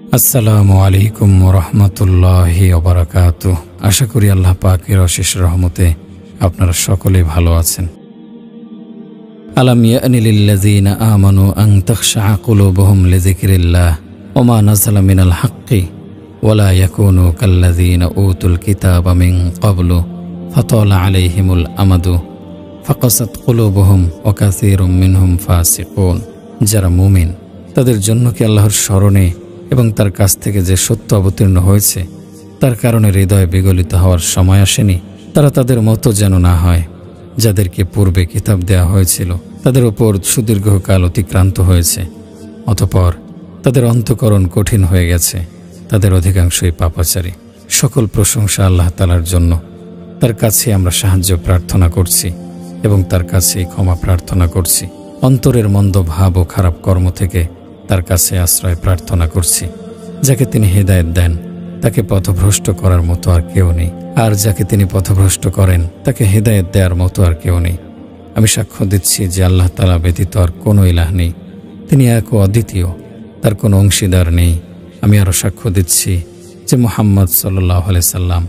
আসসালামু আলাইকুম ওয়া রাহমাতুল্লাহি ওয়া বারাকাতুহু। আশা করি আল্লাহ পাকের অশেষ রহমতে আপনারা সকলেই ভালো আছেন। আলাম ইয়ানি লিল্লাযীনা আমানু আন তাখশা কুলুবুহুম লিযিকরিল্লাহ ওয়া মা নাযালা মিনাল হাক্কি ওয়া লা ইয়াকুনু কাল্লাযীনা উতুল কিতাবা মিন ক্বাবলু ফাতালা আলাইহিমুল আমাদু ফাকাসাত কুলুবুহুম ওয়া কাসীরুম মিনহুম ফাসিকুন। যারা মুমিন তাদের জন্য কি আল্লাহর স্মরণে এবং তার কাছ থেকে যে সত্য অবতীর্ণ হয়েছে তার কারণে হৃদয় বিগলিত হওয়ার সময় আসেনি? তারা তাদের মতো যেন না হয় যাদেরকে পূর্বে কিতাব দেওয়া হয়েছিল, তাদের ওপর সুদীর্ঘকাল অতিক্রান্ত হয়েছে, অতঃপর তাদের অন্তঃকরণ কঠিন হয়ে গেছে, তাদের অধিকাংশই পাপাচারী। সকল প্রশংসা আল্লাহ তাআলার জন্য। তার কাছে আমরা সাহায্য প্রার্থনা করছি এবং তার কাছে ক্ষমা প্রার্থনা করছি। অন্তরের মন্দ ভাব ও খারাপ কর্ম থেকে তার কাছে আশ্রয় প্রার্থনা করছি। যাকে তিনি হিদায়াত দেন তাকে পথভ্রষ্ট করার মতো আর কেউ নেই, আর যাকে তিনি পথভ্রষ্ট করেন তাকে হিদায়াত দেওয়ার মতো আর কেউ নেই। আমি সাক্ষ্য দিচ্ছি যে আল্লাহ তাআলা ব্যতীত আর কোনো ইলাহ নেই, তিনি এক ও অদ্বিতীয়, তার কোনো অংশীদার নেই। আমি আরও সাক্ষ্য দিচ্ছি যে মুহাম্মদ সাল্লাল্লাহু আলাইহি সাল্লাম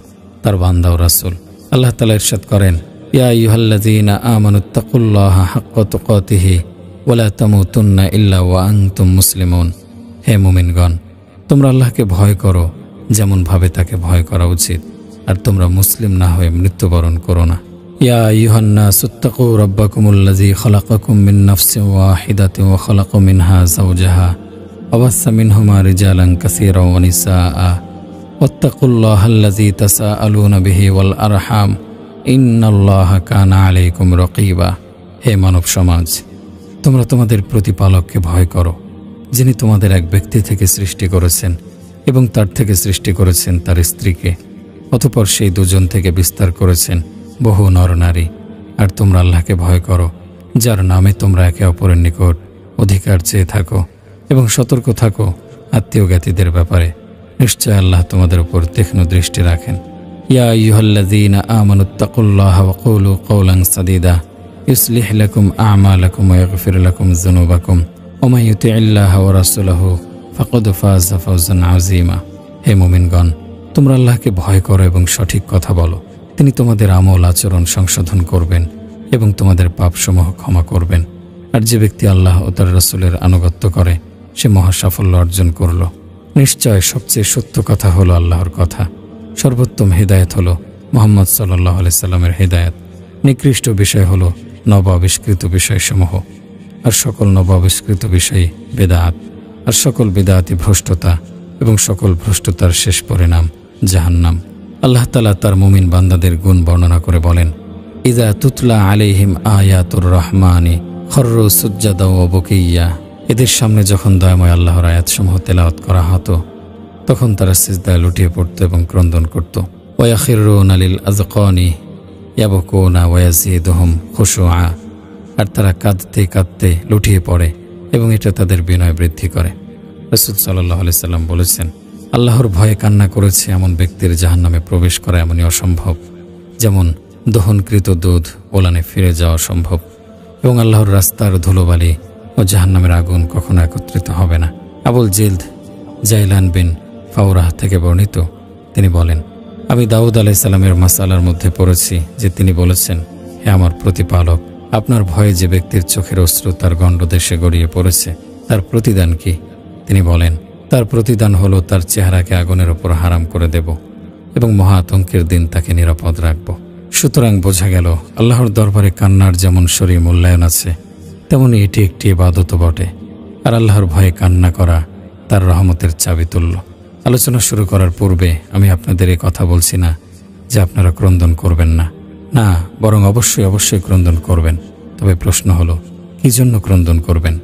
তার বান্দা ও রাসূল। আল্লাহ তাআলা ইরশাদ করেন, ইয়া আইয়ুহাল্লাযীনা আমানুত্তাকুল্লাহা হাক্কা তুকাতিহি ওয়া লা তামুতুন্না ইল্লা ওয়া আনতুম মুসলিমুন। হে মুমিনগণ, তোমরা আল্লাহকে ভয় করো যেমন ভাবে তাকে ভয় করা উচিত, আর তোমরা মুসলিম না হয়ে মৃত্যুবরণ করো না। ইয়া আইয়ুহান নাসুত্তাকু রাব্বাকুমুল্লাযী খালাকাকুম মিন নাফসিন ওয়াহিদাতিন ওয়া খালাকা মিনহা যাওজাহা ওয়া বাসসা মিনহুমা রিজালান কাসীরান ওয়া নিসাআ ওয়াত্তাকুল্লাহাল্লাযী তাসাআলুনা বিহি ওয়াল আরহাম ইন্নাল্লাহা কানা আলাইকুম রাকীবা। হে মানব সমাজ, তোমরা তোমাদের প্রতিপালককে ভয় করো, যিনি তোমাদের এক ব্যক্তি থেকে সৃষ্টি করেছেন এবং তার থেকে সৃষ্টি করেছেন তার স্ত্রীকে, অতঃপর সেই দুজন থেকে বিস্তার করেছেন বহু নরনারী। আর তোমরা আল্লাহকে ভয় করো, যার নামে তোমরা একে অপরের নিকট অধিকার চেয়ে থাকো এবং সতর্ক থাকো আত্মীয় জ্ঞাতিদের ব্যাপারে। নিশ্চয় আল্লাহ তোমাদের উপর তীক্ষ্ণ দৃষ্টি রাখেন। ইয়া আইয়ুহাল্লাযীনা আমানুত্তাকুল্লাহা ওয়া কুলু কাওলান সাদীদা ইউসলিহ লাকুম আ'মালাকুম ওয়া ইয়াগফির লাকুম যুনুবাকুম ওয়া মান ইউতি'ইল্লাহা ওয়া রাসূলাহু ফাকাদ ফাযা ফাওজান আযীমা। হে মুমিনগণ, তোমরা আল্লাহকে ভয় করো এবং সঠিক কথা বলো। তিনি তোমাদের আমল আচরণ সংশোধন করবেন এবং তোমাদের পাপসমূহ ক্ষমা করবেন। আর যে ব্যক্তি আল্লাহ ও তার রাসূলের আনুগত্য করে সে মহা সাফল্য অর্জন করল। নিশ্চয় সবচেয়ে সত্য কথা হলো আল্লাহর কথা, সর্বোত্তম হিদায়াত হলো মুহাম্মদ সাল্লাল্লাহু আলাইহি সাল্লামের হিদায়াত। নিকৃষ্ট বিষয় হলো নব আবিষ্কৃত বিষয়সমূহ, আর সকল নব আবিষ্কৃত বিষয়ই বেদাত, আর সকল বেদাতই ভ্রষ্টতা, এবং সকল ভ্রষ্টতার শেষ পরিণাম জাহান্নাম। আল্লাহ তাআলা তার মুমিন বান্দাদের গুণ বর্ণনা করে বলেন, ইযা তুতলা আলাইহিম আয়াতুর রহমানি খররু সুজ্জাদা ওয়া বুকিয়া। এদের সামনে যখন দয়াময় আল্লাহর আয়াতসমূহ তেলাওয়াত করা হতো তখন তারা সিজদায় লুটিয়ে পড়ত এবং ক্রন্দন করত। ওয়া ইয়াখিরুনা লিল আযকানি ইয়াবকুনা ওয়া ইয়াজিদুহুম খুশুআ। আর তারা কাঁদতে কাঁদতে লুটিয়ে পড়ে এবং এটা তাদের বিনয় বৃদ্ধি করে। রাসূল সাল্লাল্লাহু আলাইহি সাল্লাম বলেছেন, আল্লাহর ভয়ে কান্না করেছে এমন ব্যক্তির জাহান্নামে প্রবেশ করা এমনই অসম্ভব যেমন দহনকৃত দুধ ওলানে ফিরে যাওয়া সম্ভব, এবং আল্লাহর রাস্তার ধুলোবালি ও জাহান্নামের আগুন কখনো একত্রিত হবে না। আবুল জিলদ জাইলান বিন ফাওরাহ থেকে বর্ণিত, তিনি বলেন, আমি দাউদ আলাইহিস সালামের মাসআলার মধ্যে পড়েছি যে তিনি বলেছেন, হে আমার প্রতিপালক, আপনার ভয়ে যে ব্যক্তির চোখের অশ্রু তার গণ্ডদেশে গড়িয়ে পড়েছে তার প্রতিদান কি? তিনি বলেন, তার প্রতিদান হলো তার চেহারাকে আগুনের উপর হারাম করে দেব এবং মহা আতঙ্কের দিন তাকে নিরাপদ রাখব। সুতরাং বোঝা গেল আল্লাহর দরবারে কান্নার যেমন শরীর মূল্যায়ন আছে তেমনি এটি একটি ইবাদত বটে, আর আল্লাহর ভয়ে কান্না করা তার রহমতের চাবিতুল্য। আলোচনা শুরু করার পূর্বে আমি আপনাদের এই কথা বলছি না যে আপনারা ক্রন্দন করবেন না, না, বরং অবশ্যই অবশ্যই ক্রন্দন করবেন। তবে প্রশ্ন হলো, কি জন্য ক্রন্দন করবেন?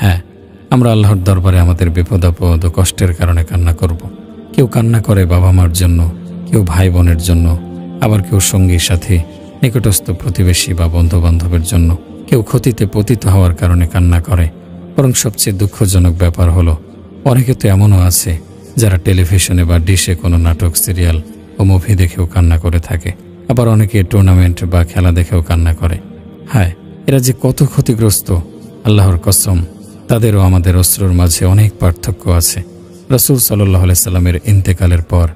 হ্যাঁ, আমরা আল্লাহর দরবারে আমাদের বিপদ আপদ ও কষ্টের কারণে কান্না করব। কেউ কান্না করে বাবা মার জন্য, কেউ ভাই বোনের জন্য, আবার কেউ সঙ্গী সাথী, নিকটস্থ প্রতিবেশী বা বন্ধু বান্ধবের জন্য, কেউ ক্ষতিতে পতিত হওয়ার কারণে কান্না করে। বরং সবচেয়ে দুঃখজনক ব্যাপার হলো, অনেকে তো এমনও আছে যারা টেলিভিশনে বা ডিশে কোনো নাটক, সিরিয়াল ও মুভি দেখেও কান্না করে থাকে। আবার অনেকে টুর্নামেন্ট বা খেলা দেখেও কান্না করে। হায়, এরা যে কত ক্ষতিগ্রস্ত! আল্লাহর কসম, তাদেরও আমাদের অশ্রুর মাঝে অনেক পার্থক্য আছে। রাসূল সাল্লাল্লাহু আলাইহি সাল্লামের ইন্তেকালের পর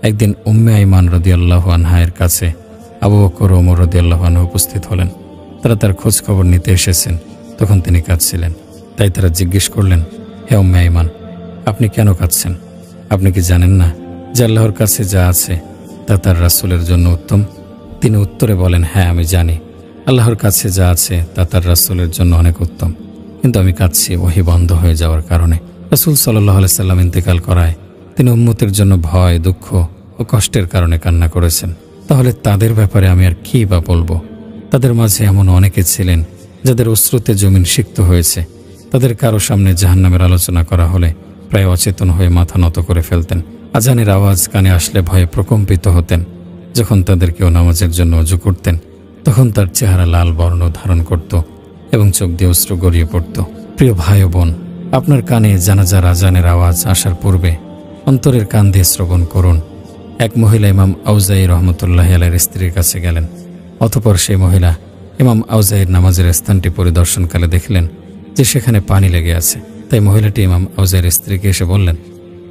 একদিন উম্মে আইমান রাদিয়াল্লাহু আনহার কাছে আবু বকর ও ওমর রাদিয়াল্লাহু আনহু উপস্থিত হলেন। তারা তার খোঁজ খবর নিতে এসেছেন। তখন তিনি কাঁদছিলেন। তাই তারা জিজ্ঞেস করলেন, হে উম্মে আইমান, আপনি কেন কাঁদছেন? আপনি কি জানেন না যে আল্লাহর কাছে যা আছে তা তার রাসূলের জন্য উত্তম? তিনি উত্তরে বলেন, হ্যাঁ আমি জানি আল্লাহর কাছে যা আছে তা তার রাসূলের জন্য অনেক উত্তম, কিন্তু আমি কাঁদছি ওহী বন্ধ হয়ে যাওয়ার কারণে। রাসূল সাল্লাল্লাহু আলাইহি সাল্লাম ইন্তেকাল করায় তিনি উম্মতের জন্য ভয়, দুঃখ ও কষ্টের কারণে কান্না করেছেন। তাহলে তাদের ব্যাপারে আমি আর কি বা বলবো? তাদের মাঝে এমন অনেকে ছিলেন যাদের অশ্রুতে জমিন সিক্ত হয়েছে। তাদের কারো সামনে জাহান্নামের আলোচনা করা হলে প্রায় অচেতন হয়ে মাথা নত করে ফেলতেন। আজানের আওয়াজ কানে আসলে ভয়ে প্রকম্পিত হতেন। যখন তাদের কেউ নামাজের জন্য অজু করতেন তখন তার চেহারা লাল বর্ণ ধারণ করত এবং চোখ দিয়ে অশ্রু গড়িয়ে পড়ত। প্রিয় ভাই ও বোন, আপনার কানে জানাজার আজানের আওয়াজ আসার পূর্বে অন্তরের কান দিয়ে শ্রবণ করুন। এক মহিলা ইমাম আউজাঈ রহমতুল্লাহি আলাইহির স্ত্রীর কাছে গেলেন। অতঃপর সেই মহিলা ইমাম আউজাঈর নামাজের স্থানটি পরিদর্শনকালে দেখলেন যে সেখানে পানি লেগে আছে। তাই মহিলাটি ইমাম আউজাঈর স্ত্রীকে এসে বললেন,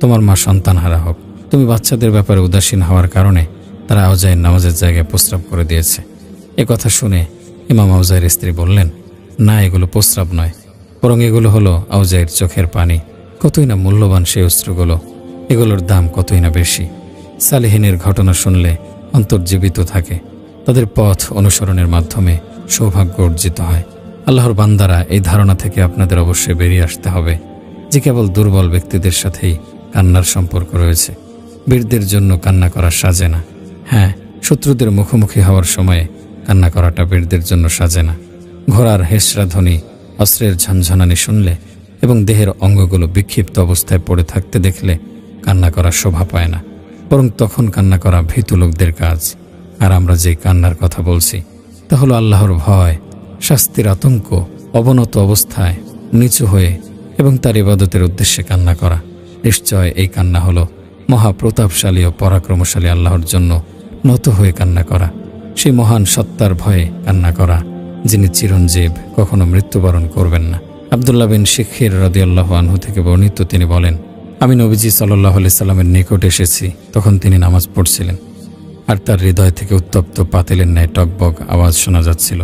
তোমার মা সন্তানহারা হোক, তুমি বাচ্চাদের ব্যাপারে উদাসীন হওয়ার কারণে তারা আউজাঈর নামাজের জায়গায় প্রস্রাব করে দিয়েছে। এ কথা শুনে ইমাম আউজাঈর স্ত্রী বললেন, না, এগুলো প্রস্রাব নয়, বরং এগুলো হলো আউজাঈর চোখের পানি। কতই না মূল্যবান সেই অস্ত্রগুলো, এগুলোর দাম কতই না বেশি। সালেহিনের ঘটনা শুনলে অন্তর জীবিত থাকে। তাদের পথ অনুসরণের মাধ্যমে সৌভাগ্য অর্জিত হয়। আল্লাহর বান্দারা, এই ধারণা থেকে আপনাদের অবশ্যই বেরিয়ে আসতে হবে যে কেবল দুর্বল ব্যক্তিদের সাথেই কান্নার সম্পর্ক রয়েছে। বীরদের জন্য কান্না করা সাজে না। হ্যাঁ, শত্রুদের মুখোমুখি হওয়ার সময়ে কান্না করাটা বীরদের জন্য সাজে না। ঘোড়ার হেঁসরা ধ্বনি, অস্ত্রের ঝনঝনানি শুনলে এবং দেহের অঙ্গগুলো বিক্ষিপ্ত অবস্থায় পড়ে থাকতে দেখলে কান্না করা শোভা পায় না, বরং তখন কান্না করা ভীতু লোকদের কাজ। আর আমরা যেই কান্নার কথা বলছি তা হলো আল্লাহর ভয়, শাস্তির আতঙ্ক, অবনত অবস্থায় নিচু হয়ে এবং তার ইবাদতের উদ্দেশ্যে কান্না করা। নিশ্চয় এই কান্না হলো মহাপ্রতাপশালী ও পরাক্রমশালী আল্লাহর জন্য নত হয়ে কান্না করা, সেই মহান সত্তার ভয়ে কান্না করা যিনি চিরঞ্জীব, কখনো মৃত্যুবরণ করবেন না। আব্দুল্লাহ বিন শিখির রাদিয়াল্লাহু আনহু থেকে বর্ণিত, তিনি বলেন, আমি নবীজি সাল্লাল্লাহু আলাইহি সাল্লামের নিকট এসেছি, তখন তিনি নামাজ পড়ছিলেন আর তার হৃদয় থেকে উত্তপ্ত পাতিলের ন্যায় টকবক আওয়াজ শোনা যাচ্ছিল,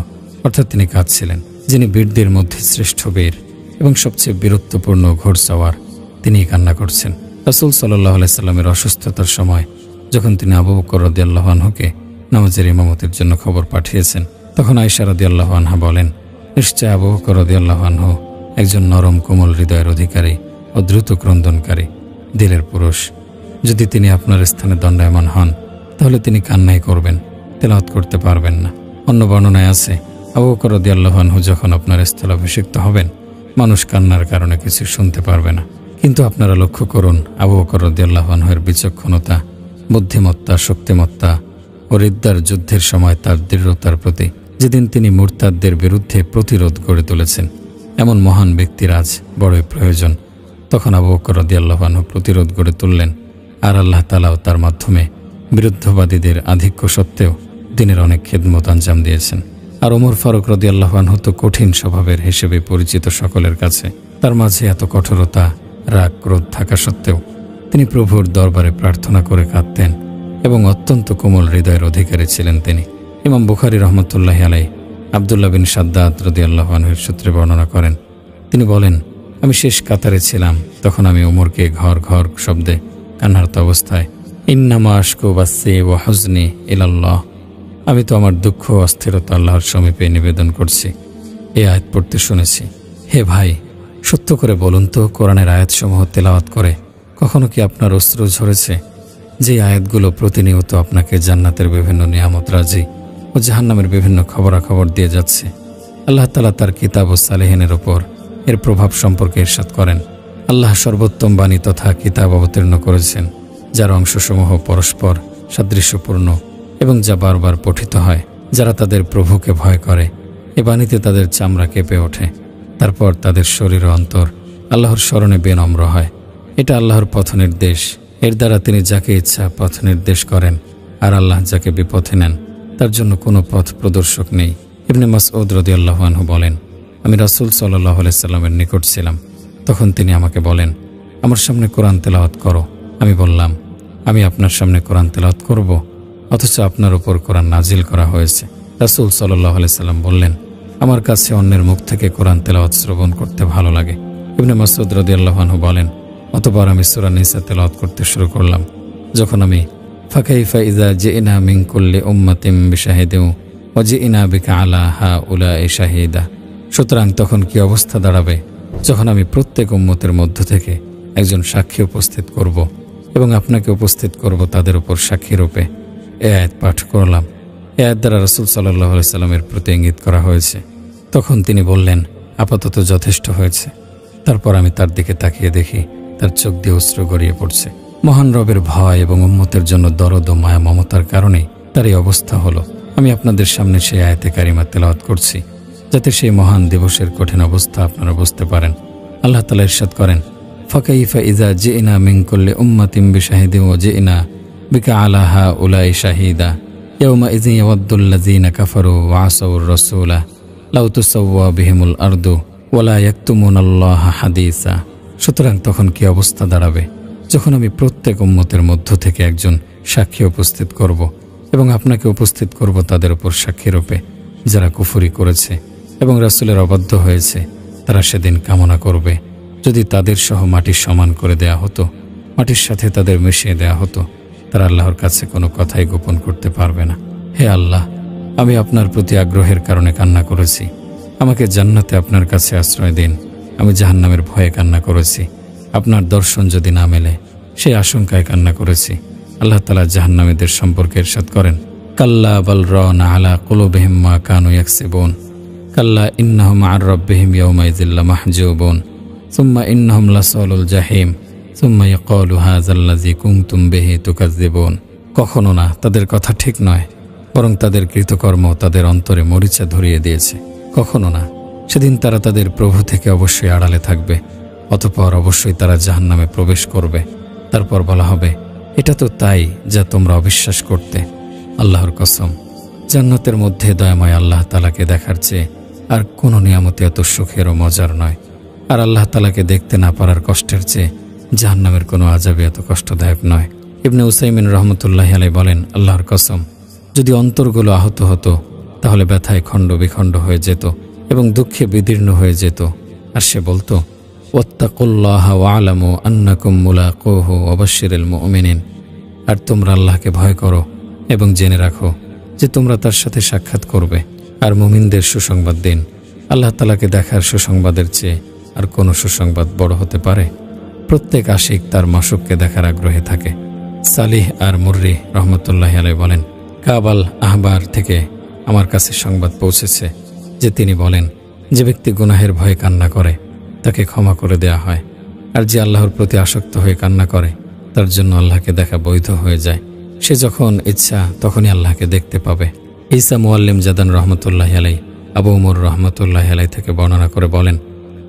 অর্থাৎ তিনি কাঁদছিলেন। যিনি বীরদের মধ্যে শ্রেষ্ঠ বীর এবং সবচেয়ে বীরত্বপূর্ণ ঘোড়সওয়ার, তিনিই কান্না করছেন। রাসূল সাল্লাল্লাহু আলাইহি সাল্লামের অসুস্থতার সময় যখন তিনি আবু বকর রাদিয়াল্লাহু আনহুকে নামাজের ইমামতের জন্য খবর পাঠিয়েছেন, তখন আয়েশা রাদিয়াল্লাহু আনহা বলেন, নিশ্চয় আবু বকর রাদিয়াল্লাহু আনহু একজন নরম কোমল হৃদয়ের অধিকারী ও দ্রুত ক্রন্দনকারী দিলের পুরুষ। যদি তিনি আপনার স্থানে দণ্ডায়মান হন তাহলে তিনি কান্নাই করবেন, তেলাওয়াত করতে পারবেন না। অন্য বর্ণনায় আছে, আবু বকর রাদিয়াল্লাহু আনহু যখন আপনার স্থলাভিষিক্ত হবেন, মানুষ কান্নার কারণে কিছু শুনতে পারবে না। কিন্তু আপনারা লক্ষ্য করুন, আবু বকর রাদিয়াল্লাহু আনহুর বিচক্ষণতা, বুদ্ধিমত্তা, শক্তিমত্তা ও রিদ্দার যুদ্ধের সময় তার দৃঢ়তার প্রতি, যেদিন তিনি মুরতাদদের বিরুদ্ধে প্রতিরোধ গড়ে তুলেছেন। এমন মহান ব্যক্তির আজ বড়ই প্রয়োজন। তখন আবু বকর রাদিয়াল্লাহু আনহু প্রতিরোধ গড়ে তুললেন, আর আল্লাহ তাআলাও তার মাধ্যমে বিরুদ্ধবাদীদের আধিক্য সত্ত্বেও দিনের অনেক খেদমত আঞ্জাম দিয়েছেন। আর ওমর ফারুক রাদিয়াল্লাহু আনহু তো কঠিন স্বভাবের হিসেবে পরিচিত সকলের কাছে। তার মাঝে এত কঠোরতা, রাগ, ক্রোধ থাকা সত্ত্বেও তিনি প্রভুর দরবারে প্রার্থনা করে কাঁদতেন এবং অত্যন্ত কোমল হৃদয়ের অধিকারী ছিলেন তিনি। ইমাম বুখারী রহমতুল্লাহি আলাইহি আব্দুল্লাহ বিন শাদ্দাদ রাদিয়াল্লাহু আনহুর সূত্রে বর্ণনা করেন, তিনি বলেন, আমি শেষ কাতারে ছিলাম, তখন আমি ওমরকে ঘর ঘর শব্দে কান্নারত অবস্থায়, ইন্নামা আশকু বাসসি ওয়া হুজনি ইলাল্লাহ, আমি তো আমার দুঃখ ও অস্থিরতা আল্লাহর সমীপে নিবেদন করছি, এই আয়াত পড়তে শুনেছি। হে ভাই, সত্য করে বলুন তো, কোরআনের আয়াতসমূহ তেলাওয়াত করে কখনো কি আপনার অশ্রু ঝরেছে? যে আয়াতগুলো প্রতিনিয়ত আপনাকে জান্নাতের বিভিন্ন নিয়ামত রাজি ও জাহান্নামের বিভিন্ন খবরাখবর দিয়ে যাচ্ছে। আল্লাহ তাআলা তার কিতাব ও সালেহিনের ওপর এর প্রভাব সম্পর্কে ইরশাদ করেন, আল্লাহ সর্বোত্তম বাণী তথা কিতাব অবতীর্ণ করেছেন, যার অংশসমূহ পরস্পর সাদৃশ্যপূর্ণ এবং যা বারবার পঠিত হয়। যারা তাদের প্রভুকে ভয় করে, এ বাণীতে তাদের চামড়া কেঁপে ওঠে, তারপর তাদের শরীর ও অন্তর আল্লাহর স্মরণে বেনম্র হয়। এটা আল্লাহর পথ নির্দেশ, এর দ্বারা তিনি যাকে ইচ্ছা পথ নির্দেশ করেন, আর আল্লাহ যাকে বিপথে নেন তার জন্য কোনো পথ প্রদর্শক নেই। ইবনে মাসউদ রাদিয়াল্লাহু আনহু বলেন, আমি রাসূল সাল্লাল্লাহু আলাইহি সাল্লামের নিকট ছিলাম, তখন তিনি আমাকে বলেন, আমার সামনে কোরআন তেলাওয়াত করো। আমি বললাম, আমি আপনার সামনে কোরআন তেলাওয়াত করব, অথচ আপনার উপর কোরআন নাজিল করা হয়েছে। রাসূল সাল্লাল্লাহু আলাইহি সাল্লাম বললেন, আমার কাছে অন্যের মুখ থেকে কোরআন তেলাওয়াত শ্রবণ করতে ভালো লাগে। ইবনে মাসউদ রাদিয়াল্লাহু আনহু বলেন, অতঃপর আমি সূরা নিসা তেলাওয়াত করতে শুরু করলাম। যখন আমি ফাকাইফা ইযা জিনা মিন কুল্লি উম্মাতিন বিশাহিদিন ওয়া জিনা বিকা আলা হাউলাই শাহিদা, সুতরাং তখন কি অবস্থা দাঁড়াবে যখন আমি প্রত্যেক উম্মতের মধ্য থেকে একজন সাক্ষী উপস্থিত করব এবং আপনাকে উপস্থিত করব তাদের উপর সাক্ষী রূপে। এ আয়াত পাঠ করলাম। এ আয়াত দ্বারা রাসূল সাল্লাল্লাহু আলাইহি সাল্লামের প্রতি ইঙ্গিত করা হয়েছে। তখন তিনি বললেন, আপাতত যথেষ্ট হয়েছে। তারপর আমি তার দিকে তাকিয়ে দেখি তার চোখ দিয়ে অশ্রু গড়িয়ে পড়ছে। মহান রবের ভয় এবং উম্মতের জন্য দরদ ও মায়া মমতার কারণেই তার এই অবস্থা হলো। আমি আপনাদের সামনে সেই আয়াতে কারিমা তেলাওয়াত করছি, যাতে সেই মহান দিবসের কঠিন অবস্থা আপনারা বুঝতে পারেন। আল্লাহ তাআলা ইরশাদ করেন, ফাকাইফা ইযা জিনা মিন কুল্লি উম্মাতিন বিশাহিদিন ওয়া জিনা বিকা আলা হাউলাই শাহিদা ইয়াওমা ইযিন ইয়াওয়াদ্দুল্লাযীনা কাফারু ওয়া আসাউর রাসূলা লাউ তুসাওয়া বিহিমুল আরদু ওয়া লা ইয়াকতুমুনাল্লাহা হাদিসা। সুতরাং তখন কি অবস্থা দাঁড়াবে যখন আমি প্রত্যেক উম্মতের মধ্য থেকে একজন সাক্ষী উপস্থিত করব এবং আপনাকে উপস্থিত করব তাদের উপর সাক্ষী রূপে, যারা কুফরি করেছে এবং রাসূলের অবাধ্য হয়েছে। তারা সেদিন কামনা করবে যদি তাদের সহ মাটির সমান করে দেয়া হতো, মাটির সাথে তাদের মিশিয়ে দেয়া হতো, তারা আল্লাহর কাছে কোনো কথাই গোপন করতে পারবে না। হে আল্লাহ, আমি আপনার প্রতি আগ্রহের কারণে কান্না করেছি। আমাকে জান্নাতে আপনার কাছে আশ্রয় দিন। আমি জাহান্নামের ভয়ে কান্না করেছি। আপনার দর্শন যদি না মেলে সেই আশঙ্কায় কান্না করেছি। আল্লাহ তাআলা জাহান্নামীদের সম্পর্কে ইরশাদ করেন, কাল্লা বাল রানা আলা কুলুবিহিম মা কানু ইয়াকসিবুন কাল্লা ইন্নাহুম আন রাব্বিহিম ইয়াওমাইযিল লামাহজুবুন সুম্মা ইন্নাহুম লাসালুল জাহিম সুম্মা ইয়াকালু হাযাল্লাযী কুনতুম বিহি তুকাজ্জিবুন। কখনো না, তাদের কথা ঠিক নয়, বরং তাদের কৃতকর্ম তাদের অন্তরে মরিচা ধরিয়ে দিয়েছে। কখনো না, সেদিন তারা তাদের প্রভু থেকে অবশ্যই আড়ালে থাকবে, অতঃপর অবশ্যই তারা জাহান্নামে প্রবেশ করবে। তারপর বলা হবে, এটা তো তাই যা তোমরা অবিশ্বাস করতে। আল্লাহর কসম, জান্নাতের মধ্যে দয়াময় আল্লাহ তাআলাকে দেখার চেয়ে আর কোনো নিয়ামতে এত সুখের ও মজার নয়। আর আল্লাহ তাআলাকে দেখতে না পারার কষ্টের চেয়ে জাহান্নামের কোনো আযাবে এত কষ্টদায়ক নয়। ইবনে উসাইমিন রাহমাতুল্লাহি আলাইহি বলেন, আল্লাহর কসম, যদি অন্তরগুলো আহত হতো তাহলে ব্যথায় খণ্ড বিখণ্ড হয়ে যেত এবং দুঃখে বিদীর্ণ হয়ে যেত। আর সে বলতো, ওয়াত্তাকুল্লাহা ওয়া'লামু আন্নাকুম মুলাকুহু ওয়া বাশশিরিল মুমিনিন। আর তোমরা আল্লাহকে ভয় করো এবং জেনে রাখো যে তোমরা তার সাথে সাক্ষাৎ করবে, আর মুমিনদের সুসংবাদ দিন। আল্লাহ তাআলাকে দেখার সুসংবাদের চেয়ে আর কোনো সুসংবাদ বড় হতে পারে? প্রত্যেক আশিক তার মাশুককে দেখার আগ্রহে থাকে। সালিহ আর মুররি রহমতুল্লাহি আলাইহি বলেন, কাবাল আহবার থেকে আমার কাছে সংবাদ পৌঁছেছে যে তিনি বলেন, যে ব্যক্তি গুনাহের ভয়ে কান্না করে তাকে ক্ষমা করে দেয়া হয়, আর যে আল্লাহর প্রতি আসক্ত হয়ে কান্না করে তার জন্য আল্লাহকে দেখা বৈধ হয়ে যায়। সে যখন ইচ্ছা তখনই আল্লাহকে দেখতে পাবে। ঈসা মুআল্লিম জাদান রহমতুল্লাহি আলাইহি আবু উমর রহমতুল্লাহি আলাইহি থেকে বর্ণনা করে বলেন,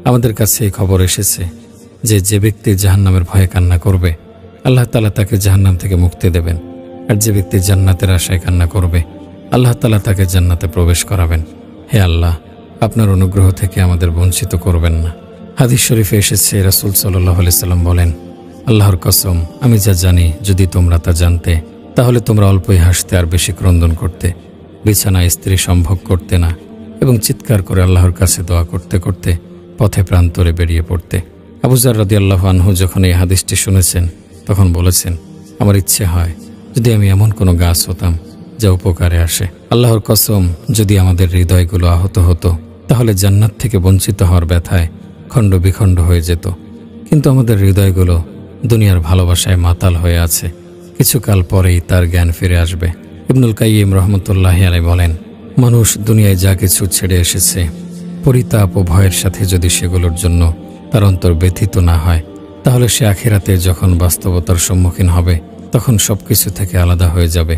আমাদের কাছে এই খবর এসেছে যে যে ব্যক্তি জাহান্নামের ভয়ে কান্না করবে আল্লাহ তাআলা তাকে জাহান্নাম থেকে মুক্তি দেবেন, আর যে ব্যক্তি জান্নাতের আশায় কান্না করবে আল্লাহ তাআলা তাকে জান্নাতে প্রবেশ করাবেন। হে আল্লাহ, আপনার অনুগ্রহ থেকে আমাদের বঞ্চিত করবেন না। হাদিস শরীফে এসেছে, রাসূল সাল্লাল্লাহু আলাইহি সাল্লাম বলেন, আল্লাহর কসম, আমি যা জানি যদি তোমরা তা জানতে তাহলে তোমরা অল্পই হাসতে আর বেশি ক্রন্দন করতে, বিছানায় স্ত্রী সম্ভোগ করতে না এবং চিৎকার করে আল্লাহর কাছে দোয়া করতে করতে পথে প্রান্তরে বেরিয়ে পড়তে। আবু যার রাদিয়াল্লাহু আনহু যখন এই হাদিসটি শুনেছেন তখন বলেছেন, আমার ইচ্ছে হয় যদি আমি এমন কোনো গাছ হতাম যা উপকারে আসে। আল্লাহর কসম, যদি আমাদের হৃদয়গুলো আহত হতো তাহলে জান্নাত থেকে বঞ্চিত হওয়ার ব্যথায় খণ্ড বিখণ্ড হয়ে যেত। কিন্তু আমাদের হৃদয়গুলো দুনিয়ার ভালোবাসায় মাতাল হয়ে আছে, কিছুকাল পরেই তার জ্ঞান ফিরে আসবে। ইবনুল কাইয়িম রাহমাতুল্লাহি আলাইহি বলেন, মানুষ দুনিয়ায় যা কিছু ছেড়ে এসেছে পরিতাপ ও ভয়ের সাথে যদি সেগুলোর জন্য তার অন্তর ব্যথিত না হয় তাহলে সে আখিরাতে যখন বাস্তবতার সম্মুখীন হবে তখন সবকিছু থেকে আলাদা হয়ে যাবে।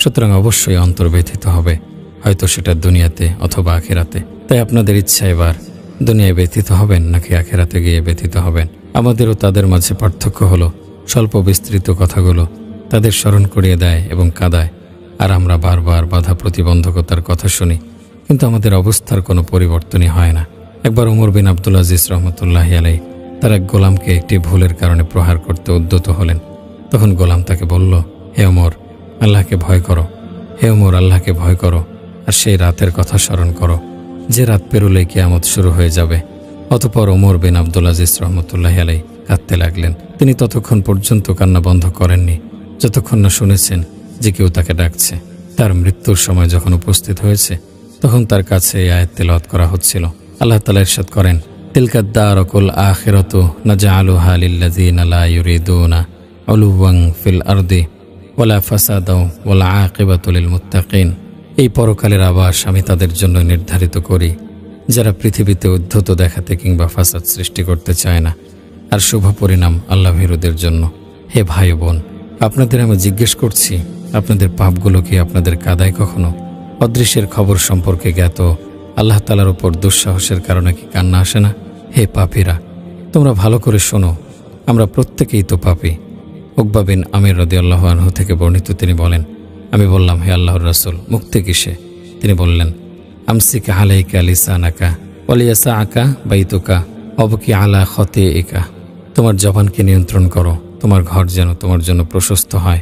সুতরাং অবশ্যই অন্তর ব্যথিত হবে, হয়তো সেটা দুনিয়াতে অথবা আখিরাতে। তাই আপনাদের ইচ্ছা এবার দুনিয়ায় ব্যথিত হবেন নাকি আখিরাতে গিয়ে ব্যথিত হবেন? আমাদেরও তাদের মাঝে পার্থক্য হলো স্বল্প বিস্তৃত কথাগুলো তাদের স্মরণ করিয়ে দেয় এবং কাঁদায়, আর আমরা বারবার বাধা প্রতিবন্ধকতার কথা শুনি, কিন্তু আমাদের অবস্থার কোনো পরিবর্তনই হয় না। একবার ওমর বিন আব্দুল আজিজ রহমতুল্লাহি আলাইহি তার এক গোলামকে একটি ভুলের কারণে প্রহার করতে উদ্যত হলেন। তখন গোলাম তাকে বলল, হে ওমর, আল্লাহকে ভয় করো, হে ওমর, আল্লাহকে ভয় করো, আর সেই রাতের কথা স্মরণ করো যে রাত পেরুলে কিয়ামত শুরু হয়ে যাবে। অতঃপর ওমর বিন আব্দুল আজিজ রহমতুল্লাহ আলাই কাঁদতে লাগলেন। তিনি ততক্ষণ পর্যন্ত কান্না বন্ধ করেননি যতক্ষণ না শুনেছেন যে কেউ তাকে ডাকছে। তার মৃত্যুর সময় যখন উপস্থিত হয়েছে তখন তার কাছে এই আয়াত তেলাওয়াত করা হচ্ছিল। আল্লাহ তাআলা ইরশাদ করেন, তিলকাদ দারুল আখিরাতু নাজআলুহা লিল্লাযিনা লা ইউরিদুনা উলুওয়ান ফিল আরদি ওয়ালা ফাসাদাও ওয়াল আকিবাতু লিল মুত্তাকিন। এই পরকালের আবাস আমি তাদের জন্য নির্ধারিত করি যারা পৃথিবীতে উদ্ধত দেখাতে কিংবা ফাসাদ সৃষ্টি করতে চায় না, আর শুভ পরিণাম আল্লাহ ভীরুদের জন্য। হে ভাই বোন, আপনাদের আমি জিজ্ঞেস করছি, আপনাদের পাপগুলো কি আপনাদের কাদায় কখনো? অদৃশ্যের খবর সম্পর্কে জ্ঞাত আল্লাহ তাআলার উপর দুঃসাহসের কারণে কি কান্না আসে না? হে পাপীরা, তোমরা ভালো করে শোনো, আমরা প্রত্যেকেই তো পাপী। উকবা বিন আমির রাদিয়াল্লাহু আনহু থেকে বর্ণিত, তিনি বলেন, আমি বললাম, হে আল্লাহর রাসূল, মুক্তি কিসে? তিনি বললেন, আমসিকা আলাইকা লিসানাকা ওয়ালিয়াসাআকা বাইতুকা ওয়াবকি আলা খতিইকা। তোমার জবানকে নিয়ন্ত্রণ করো, তোমার ঘর যেন তোমার জন্য প্রশস্ত হয়,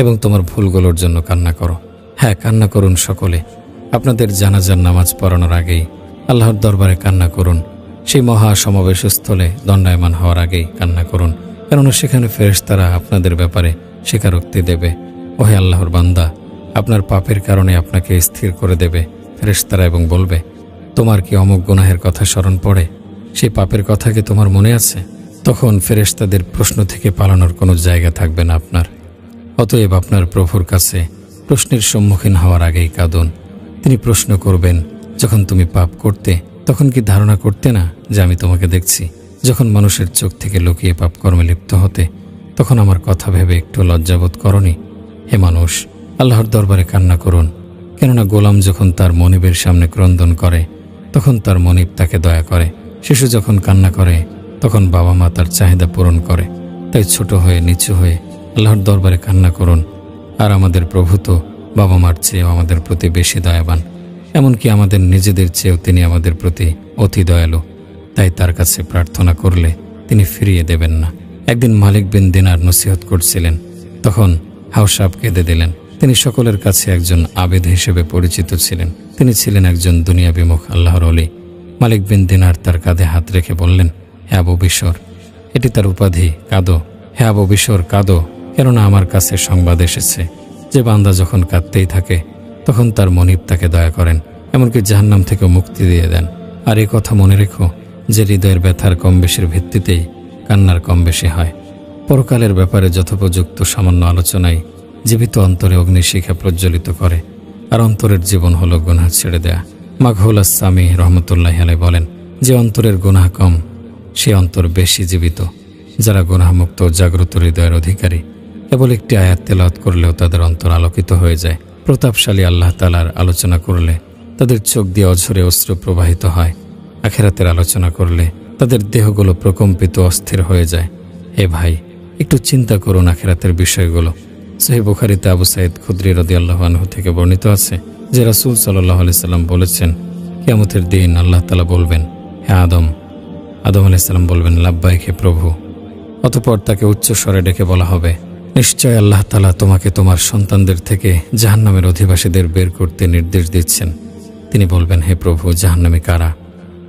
এবং তোমার ভুলগুলোর জন্য কান্না করো। হ্যাঁ, কান্না করুন সকলে। আপনাদের জানাজার নামাজ পড়ানোর আগেই আল্লাহর দরবারে কান্না করুন। সেই মহা সমাবেশস্থলে দণ্ডায়মান হওয়ার আগেই কান্না করুন, কেননা সেখানে ফেরেশতারা আপনাদের ব্যাপারে স্বীকারোক্তি দেবে। ওহে আল্লাহর বান্দা, আপনার পাপের কারণে আপনাকে স্থির করে দেবে ফেরেশতারা এবং বলবে, তোমার কি অমুক গুনাহের কথা স্মরণ পড়ে? সেই পাপের কথা কি তোমার মনে আছে? তখন ফেরেশতাদের প্রশ্ন থেকে পালানোর কোনো জায়গা থাকবে না আপনার। অতএব আপনার প্রভুর কাছে প্রশ্নের সম্মুখীন হওয়ার আগেই কাঁদুন। তিনি প্রশ্ন করবেন, যখন তুমি পাপ করতে তখন কি ধারণা করতে না যে আমি তোমাকে দেখছি? যখন মানুষের চোখ থেকে লুকিয়ে পাপ কর্মে লিপ্ত হতে তখন আমার কথা ভেবে একটু লজ্জাবোধ করনি? হে মানুষ, আল্লাহর দরবারে কান্না করুন, কেননা গোলাম যখন তার মনিবের সামনে ক্রন্দন করে তখন তার মনিব তাকে দয়া করে। শিশু যখন কান্না করে তখন বাবা মা তার চাহিদা পূরণ করে। তাই ছোট হয়ে নিচু হয়ে আল্লাহর দরবারে কান্না করুন। আর আমাদের প্রভু তো বাবা মার চেয়েও আমাদের প্রতি বেশি দয়াবান, এমনকি আমাদের নিজেদের চেয়েও তিনি আমাদের প্রতি অতি দয়ালু। তাই তার কাছে প্রার্থনা করলে তিনি ফিরিয়ে দেবেন না। একদিন মালিক বিন দিনার নসিহত করছিলেন, তখন হাওসাব কেঁদে দিলেন। তিনি সকলের কাছে একজন আবেদ হিসেবে পরিচিত ছিলেন। তিনি ছিলেন একজন দুনিয়া বিমুখ আল্লাহর ওলি। মালিক বিন দিনার তার কাঁধে হাত রেখে বললেন, হে আবু বিশর, এটি তার উপাধি, কাঁদো। হে আবু বিশর, কাঁদো, কেননা আমার কাছে সংবাদ এসেছে যে বান্দা যখন কাঁদতেই থাকে তখন তার মনিব তাকে দয়া করেন, এমনকি জাহান্নাম থেকেও মুক্তি দিয়ে দেন। আর এই কথা মনে রেখো যে হৃদয়ের ব্যথার কম বেশির ভিত্তিতেই কান্নার কম বেশি হয়। পরকালের ব্যাপারে যথোপযুক্ত সামান্য আলোচনায় জীবিত অন্তরে অগ্নিশিখা প্রজ্বলিত করে, আর অন্তরের জীবন হলো গুনাহ ছেড়ে দেয়া। মাঘহুল আসসামি রহমতুল্লাহ আলাইহি বলেন, যে অন্তরের গুনাহ কম সে অন্তর বেশি জীবিত। যারা গুনাহমুক্ত জাগ্রত হৃদয়ের অধিকারী কেবল একটি আয়াত তেলাওয়াত করলেও তাদের অন্তর আলোকিত হয়ে যায়। প্রতাপশালী আল্লাহ তাআলার আলোচনা করলে তাদের চোখ দিয়ে অঝরে অশ্রু প্রবাহিত হয়। আখিরাতের আলোচনা করলে তাদের দেহগুলো প্রকম্পিত অস্থির হয়ে যায়। হে ভাই, একটু চিন্তা করুন আখিরাতের বিষয়গুলো। সহিহ বুখারীতে আবু সাঈদ খুদরী রাদিয়াল্লাহু আনহু থেকে বর্ণিত আছে যে রাসূল সাল্লাল্লাহু আলাইহি সাল্লাম বলেছেন, কিয়ামতের দিন আল্লাহ তাআলা বলবেন, হে আদম। আদম আলাইহিস সালাম বলবেন, লাব্বাইক হে প্রভু। অতঃপর তাকে উচ্চ স্বরে ডেকে বলা হবে, নিশ্চয় আল্লাহ তাআলা তোমাকে তোমার সন্তানদের থেকে জাহান্নামের অধিবাসীদের বের করতে নির্দেশ দিচ্ছেন। তিনি বলবেন, হে প্রভু, জাহান্নামী কারা?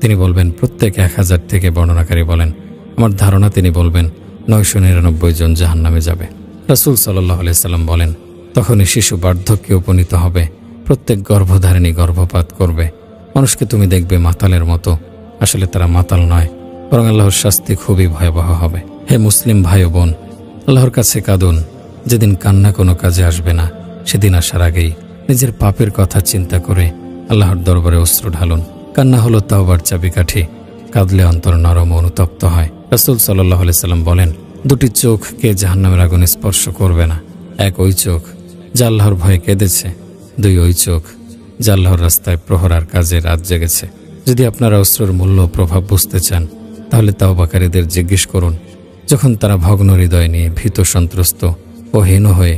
তিনি বলবেন, প্রত্যেক 1000 থেকে বর্ণনাকারী বলেন, আমার ধারণা তিনি বলবেন 999 জন জাহান্নামে যাবে। রাসূল সাল্লাল্লাহু আলাইহি সাল্লাম বলেন, তখনই শিশু বার্ধক্যে উপনীত হবে, প্রত্যেক গর্ভধারিণী গর্ভপাত করবে। মানুষকে তুমি দেখবে মাতালের মতো, আসলে তারা মাতাল নয়, বরং আল্লাহর শাস্তি খুবই ভয়াবহ হবে। হে মুসলিম ভাই ও বোন, আল্লাহর কাছে কাঁদুন। যেদিন কান্না কোনো কাজে আসবে না সেদিন আসার আগেই নিজের পাপের কথা চিন্তা করে আল্লাহর দরবারে অশ্রু ঢালুন। কান্না হলো তাওবার চাবিকাঠি, কাঁদলে অন্তর নরম ও অনুতপ্ত হয়। রাসূল সাল্লাল্লাহু আলাইহি সাল্লাম বলেন, দুটি চোখকে জাহান্নামের আগুনে স্পর্শ করবে না। এক ওই চোখ যা আল্লাহর ভয়ে কেঁদেছে, দুই ওই চোখ যা আল্লাহর রাস্তায় প্রহরার কাজে রাত জেগেছে। যদি আপনারা অশ্রুর মূল্য প্রভাব বুঝতে চান তাহলে তাওবাকারীদের জিজ্ঞেস করুন, যখন তারা ভগ্ন হৃদয় নিয়ে ভীত সন্ত্রস্ত ও হীন হয়ে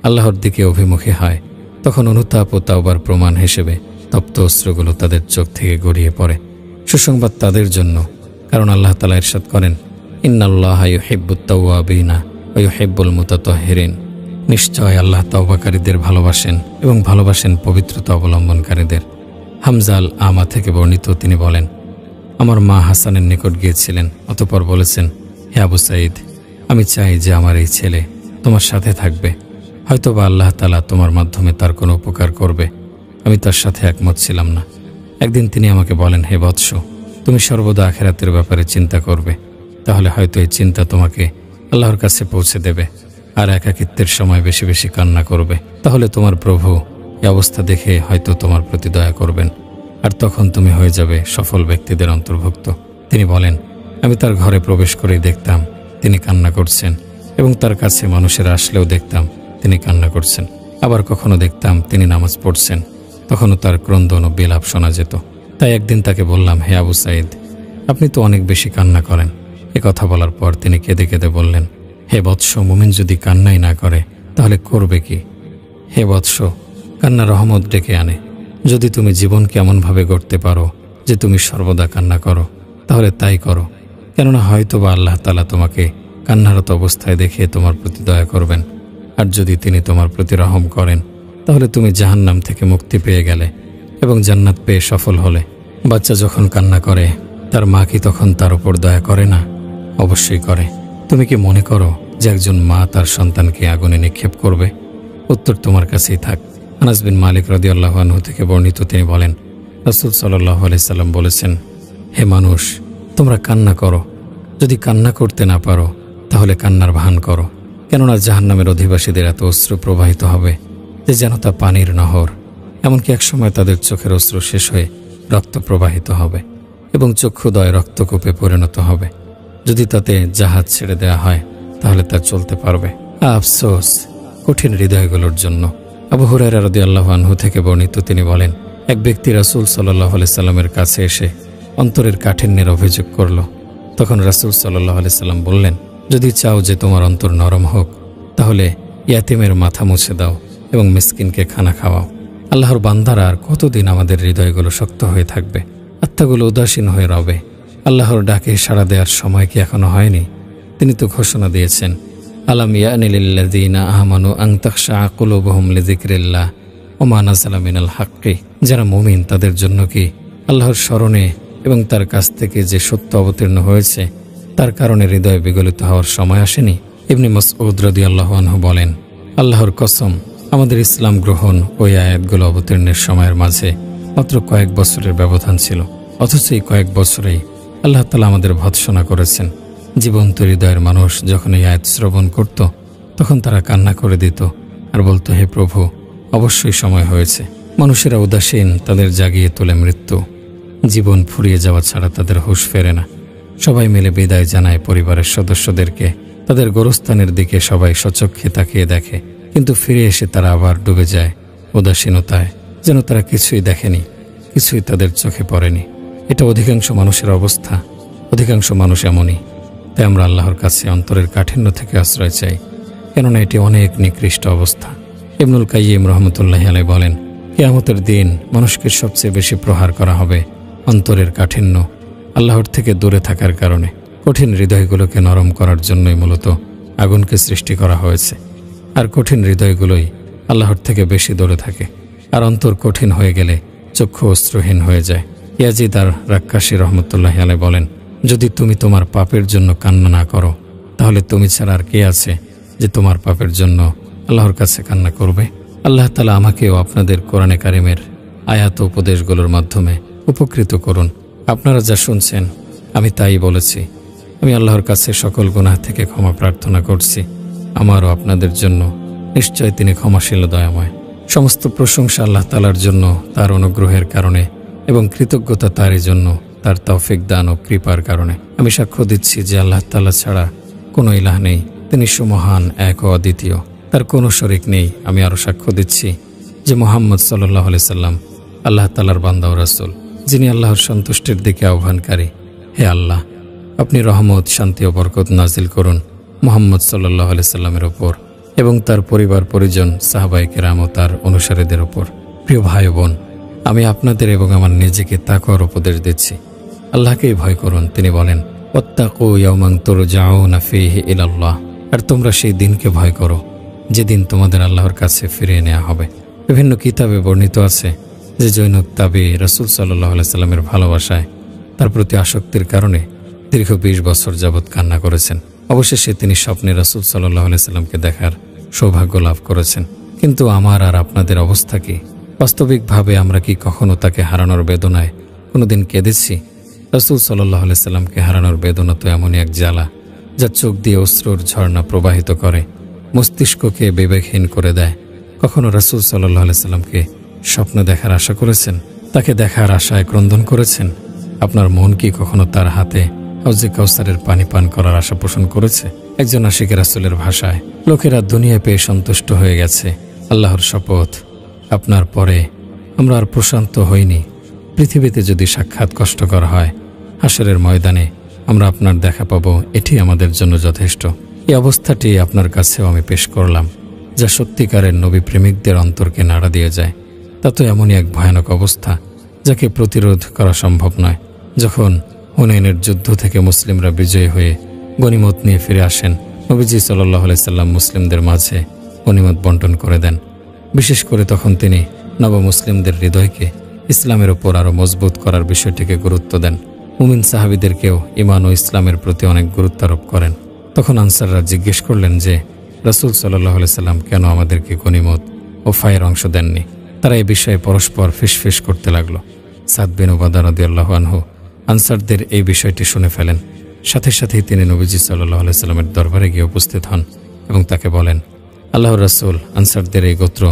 আল্লাহর দিকে অভিমুখী হয়, তখন অনুতাপ ও তাওবার প্রমাণ হিসেবে তপ্ত অশ্রুগুলো তাদের চোখ থেকে গড়িয়ে পড়ে। সুসংবাদ তাদের জন্য, কারণ আল্লাহ তাআলা ইরশাদ করেন, ইন্নাল্লাহা ইউহিব্বুত তাওয়াবিনা ওয়া ইউহিব্বুল মুতাতাহহিরিন। নিশ্চয় আল্লাহ তওবাকারীদের ভালোবাসেন এবং ভালোবাসেন পবিত্রতা অবলম্বনকারীদের। হামজা আল আমা থেকে বর্ণিত, তিনি বলেন, আমার মা হাসানের নিকট গিয়েছিলেন, অতঃপর বলেছেন, হে আবু সাঈদ, আমি চাই যে আমার এই ছেলে তোমার সাথে থাকবে, হয়তোবা আল্লাহ তাআলা তোমার মাধ্যমে তার কোনো উপকার করবে। আমি তার সাথে একমত ছিলাম না। একদিন তিনি আমাকে বলেন, হে বৎস, তুমি সর্বদা আখিরাতের ব্যাপারে চিন্তা করবে, তাহলে হয়তো এই চিন্তা তোমাকে আল্লাহর কাছে পৌঁছে দেবে। আর একাকিত্বের সময় বেশি বেশি কান্না করবে, তাহলে তোমার প্রভু এই অবস্থা দেখে হয়তো তোমার প্রতি দয়া করবেন, আর তখন তুমি হয়ে যাবে সফল ব্যক্তিদের অন্তর্ভুক্ত। তিনি বলেন, আমি তার ঘরে প্রবেশ করেই দেখতাম তিনি কান্না করছেন, এবং তার কাছে মানুষেরা আসলেও দেখতাম তিনি কান্না করছেন। আবার কখনো দেখতাম তিনি নামাজ পড়ছেন, তখনও তার ক্রন্দন ও বিলাপ শোনা যেত। তাই একদিন তাকে বললাম, হে আবু সাঈদ, আপনি তো অনেক বেশি কান্না করেন। এ কথা বলার পর তিনি কেঁদে কেঁদে বললেন, হে বৎস, মুমিন যদি কান্নাই না করে তাহলে করবে কি? হে বৎস, কান্না রহমত ডেকে আনে। যদি তুমি জীবনকে এমনভাবে গড়তে পারো যে তুমি সর্বদা কান্না করো, তাহলে তাই করো, কেননা হয়তোবা আল্লাহ তাআলা তোমাকে কান্নারত অবস্থায় দেখে তোমার প্রতি দয়া করবেন। আর যদি তিনি তোমার প্রতি রহম করেন, তাহলে তুমি জাহান্নাম থেকে মুক্তি পেয়ে গেলে এবং জান্নাত পেয়ে সফল হলে। বাচ্চা যখন কান্না করে, তার মা কি তখন তার উপর দয়া করে না? অবশ্যই করে। তুমি কি মনে করো যে একজন মা তার সন্তানকে আগুনে নিক্ষেপ করবে? উত্তর তোমার কাছেই থাক। আনাস বিন মালিক রাদিয়াল্লাহু আনহু থেকে বর্ণিত, তিনি বলেন, রাসূল সাল্লাল্লাহু আলাইহি সাল্লাম বলেছেন, হে মানুষ, তোমরা কান্না করো। যদি কান্না করতে না পারো, তাহলে কান্নার ভান করো, কেননা জাহান্নামের অধিবাসীদের এত অশ্রু প্রবাহিত হবে যে যেন তা পানির নহর। এমনকি একসময় তাদের চোখের অশ্রু শেষ হয়ে রক্ত প্রবাহিত হবে এবং চক্ষুদয় রক্তকূপে পরিণত হবে। যদি তাতে জাহাজ ছেড়ে দেওয়া হয়, তাহলে তা চলতে পারবে। আফসোস কঠিন হৃদয়গুলোর জন্য। আবু হুরায়রা রাদিয়াল্লাহু আনহু থেকে বর্ণিত, তিনি বলেন, এক ব্যক্তি রাসূল সাল্লাল্লাহু আলাইহি সাল্লামের কাছে এসে অন্তরের কাঠিন্যের অভিযোগ করল। তখন রাসূল সাল্লাল্লাহু আলাইহি সাল্লাম বললেন, যদি চাও যে তোমার অন্তর নরম হোক, তাহলে ইয়াতীমের মাথা মুছে দাও এবং মিসকিনকে খানা খাওয়াও। আল্লাহর বান্দারা আর কতদিন আমাদের হৃদয়গুলো শক্ত হয়ে থাকবে, আত্মাগুলো উদাসীন হয়ে রবে? আল্লাহর ডাকে সাড়া দেওয়ার সময় কি এখনো হয়নি? তিনি তো ঘোষণা দিয়েছেন, আলাম ইয়ানি লিল্লাযীনা আমানু আন তাখশা কুলুবুহুম লিযিকরিল্লাহ ওয়া মা নাযালা মিনাল হাক্কি। যারা মুমিন, তাদের জন্য কি আল্লাহর স্মরণে এবং তার কাছ থেকে যে সত্য অবতীর্ণ হয়েছে তার কারণে হৃদয় বিগলিত হওয়ার সময় আসেনি? ইবনে মাসউদ রাদিয়াল্লাহু আনহু বলেন, আল্লাহর কসম, আমাদের ইসলাম গ্রহণ ওই আয়াতগুলো অবতীর্ণের সময়ের মাঝে মাত্র কয়েক বছরের ব্যবধান ছিল, অথচ এই কয়েক বছরেই আল্লাহ তাআলা আমাদের ভৎসনা করেছেন। জীবন্ত হৃদয়ের মানুষ যখন এই আয়াত শ্রবণ করত, তখন তারা কান্না করে দিত আর বলতো, হে প্রভু, অবশ্যই সময় হয়েছে। মানুষেরা উদাসীন, তাদের জাগিয়ে তোলে মৃত্যু। জীবন ফুরিয়ে যাওয়া ছাড়া তাদের হুঁশ ফেরে না। সবাই মিলে বিদায় জানায় পরিবারের সদস্যদেরকে। তাদের গোরস্থানের দিকে সবাই সচক্ষে তাকিয়ে দেখে, কিন্তু ফিরে এসে তারা আবার ডুবে যায় উদাসীনতায়, যেন তারা কিছুই দেখেনি, কিছুই তাদের চোখে পড়েনি। এটা অধিকাংশ মানুষের অবস্থা। অধিকাংশ মানুষ এমনই। তাই আমরা আল্লাহর কাছে অন্তরের কাঠিন্য থেকে আশ্রয় চাই, কেননা এটি অনেক নিকৃষ্ট অবস্থা। ইবনুল কাইয়িম রাহমাতুল্লাহি আলাইহি বলেন, কিয়ামতের দিন মানুষকে সবচেয়ে বেশি প্রহার করা হবে অন্তরের কাঠিন্য, আল্লাহর থেকে দূরে থাকার কারণে। কঠিন হৃদয়গুলোকে নরম করার জন্যই মূলত আগুনকে সৃষ্টি করা হয়েছে। আর কঠিন হৃদয়গুলোই আল্লাহর থেকে বেশি দূরে থাকে। আর অন্তর কঠিন হয়ে গেলে চক্ষু অস্ত্রহীন হয়ে যায়। ইয়াজিদ আর রাক্কাশী রাহমাতুল্লাহি আলাইহি বলেন, যদি তুমি তোমার পাপের জন্য কান্না না করো, তাহলে তুমি ছাড়া আর কে আছে যে তোমার পাপের জন্য আল্লাহর কাছে কান্না করবে? আল্লাহ তাআলা আমাকেও আপনাদের কোরআনে কারিমের আয়াত উপদেশগুলোর মাধ্যমে উপকৃত করুন। আপনারা যা শুনছেন আমি তাই বলেছি। আমি আল্লাহর কাছে সকল গুনাহ থেকে ক্ষমা প্রার্থনা করছি, আমারও আপনাদের জন্য। নিশ্চয় তিনি ক্ষমাশীল ও দয়াময়। সমস্ত প্রশংসা আল্লাহ তাআলার জন্য, তার অনুগ্রহের কারণে, এবং কৃতজ্ঞতা তারই জন্য, তার তৌফিক দান ও কৃপার কারণে। আমি সাক্ষ্য দিচ্ছি যে আল্লাহ তাআলা ছাড়া কোনো ইলাহ নেই, তিনি সুমহান, এক ও অদ্বিতীয়, তার কোনো শরীক নেই। আমি আরও সাক্ষ্য দিচ্ছি যে মুহাম্মদ সাল্লাল্লাহু আলাইহি সাল্লাম আল্লাহ তাআলার বান্দা ও রাসূল, যিনি আল্লাহর সন্তুষ্টির দিকে আহ্বানকারী। হে আল্লাহ, আপনি রহমত, শান্তি ও বরকত নাজিল করুন মুহাম্মদ সাল্লাল্লাহু আলাইহি সাল্লামের ওপর এবং তার পরিবার পরিজন, সাহাবায়ে কেরাম ও তার অনুসারীদের ওপর। প্রিয় ভাই বোন, আমি আপনাদের এবং আমার নিজেকে তাকওয়ার উপদেশ দিচ্ছি। আল্লাহকেই ভয় করুন। তিনি বলেন, ওয়াত্তাকু ইয়াওমান তুরজাউনা ফীহি ইলাল্লাহ, আর তোমরা সেই দিনকে ভয় করো যেদিন তোমাদের আল্লাহর কাছে ফিরিয়ে নেওয়া হবে। বিভিন্ন কিতাবে বর্ণিত আছে যে জৈনক তাবী রাসূল সাল্লাল্লাহু আলাইহি সাল্লামের ভালোবাসায়, তার প্রতি আসক্তির কারণে দীর্ঘ 20 বছর যাবৎ কান্না করেছেন। অবশেষে তিনি স্বপ্নে রাসূল সাল্লাল্লাহু আলাইহি সাল্লামকে দেখার সৌভাগ্য লাভ করেছেন। কিন্তু আমার আর আপনাদের অবস্থা কি? বাস্তবিকভাবে আমরা কি কখনো তাকে হারানোর বেদনায় কোনোদিন কেঁদেছি? রাসূল সাল্লাল্লাহু আলাইহি সাল্লামকে হারানোর বেদনা তো এমনই এক জ্বালা যা চোখ দিয়ে অশ্রুর ঝর্ণা প্রবাহিত করে, মস্তিষ্ককে বিবেকহীন করে দেয়। কখনো রাসূল সাল্লাল্লাহু আলাইহি সাল্লামকে স্বপ্ন দেখার আশা করেছেন? তাকে দেখার আশায় ক্রন্দন করেছেন? আপনার মন কি কখনো তার হাতে হাউজে কাউসারের পানি পান করার আশা পোষণ করেছে? একজন আশিকে রাসূলের ভাষায়, লোকেরা দুনিয়া পেয়ে সন্তুষ্ট হয়ে গেছে, আল্লাহর শপথ আপনার পরে আমরা আর প্রশান্ত হইনি। পৃথিবীতে যদি সাক্ষাৎ কষ্টকর হয়, হাসরের ময়দানে আমরা আপনার দেখা পাবো, এটি আমাদের জন্য যথেষ্ট। এই অবস্থাটি আপনার কাছেও আমি পেশ করলাম, যা সত্যিকারের নবী প্রেমিকদের অন্তরকে নাড়া দিয়ে যায়। তা তো এমনই এক ভয়ানক অবস্থা যাকে প্রতিরোধ করা সম্ভব নয়। যখন হুনাইনের যুদ্ধ থেকে মুসলিমরা বিজয়ী হয়ে গনিমত নিয়ে ফিরে আসেন, নবীজি সাল্লাল্লাহু আলাইহি সাল্লাম মুসলিমদের মাঝে গনিমত বন্টন করে দেন। বিশেষ করে তখন তিনি নবমুসলিমদের হৃদয়কে ইসলামের ওপর আরও মজবুত করার বিষয়টিকে গুরুত্ব দেন। মুমিন সাহাবীদেরকেও ঈমান ও ইসলামের প্রতি অনেক গুরুত্ব আরোপ করেন। তখন আনসাররা জিজ্ঞেস করলেন যে রাসূল সাল্লাল্লাহু আলাইহি সাল্লাম কেন আমাদেরকে গনিমত ও ফায়ের অংশ দেননি? তারা এই বিষয়ে পরস্পর ফিসফিস করতে লাগলো। সাদ বিন উবাদা রাদিয়াল্লাহু আনহু আনসারদের এই বিষয়টি শুনে ফেলেন। সাথে সাথেই তিনি নবীজি সাল্লাল্লাহু আলাইহি সাল্লামের দরবারে গিয়ে উপস্থিত হন এবং তাকে বলেন, আল্লাহর রাসূল, আনসারদের এই গোত্র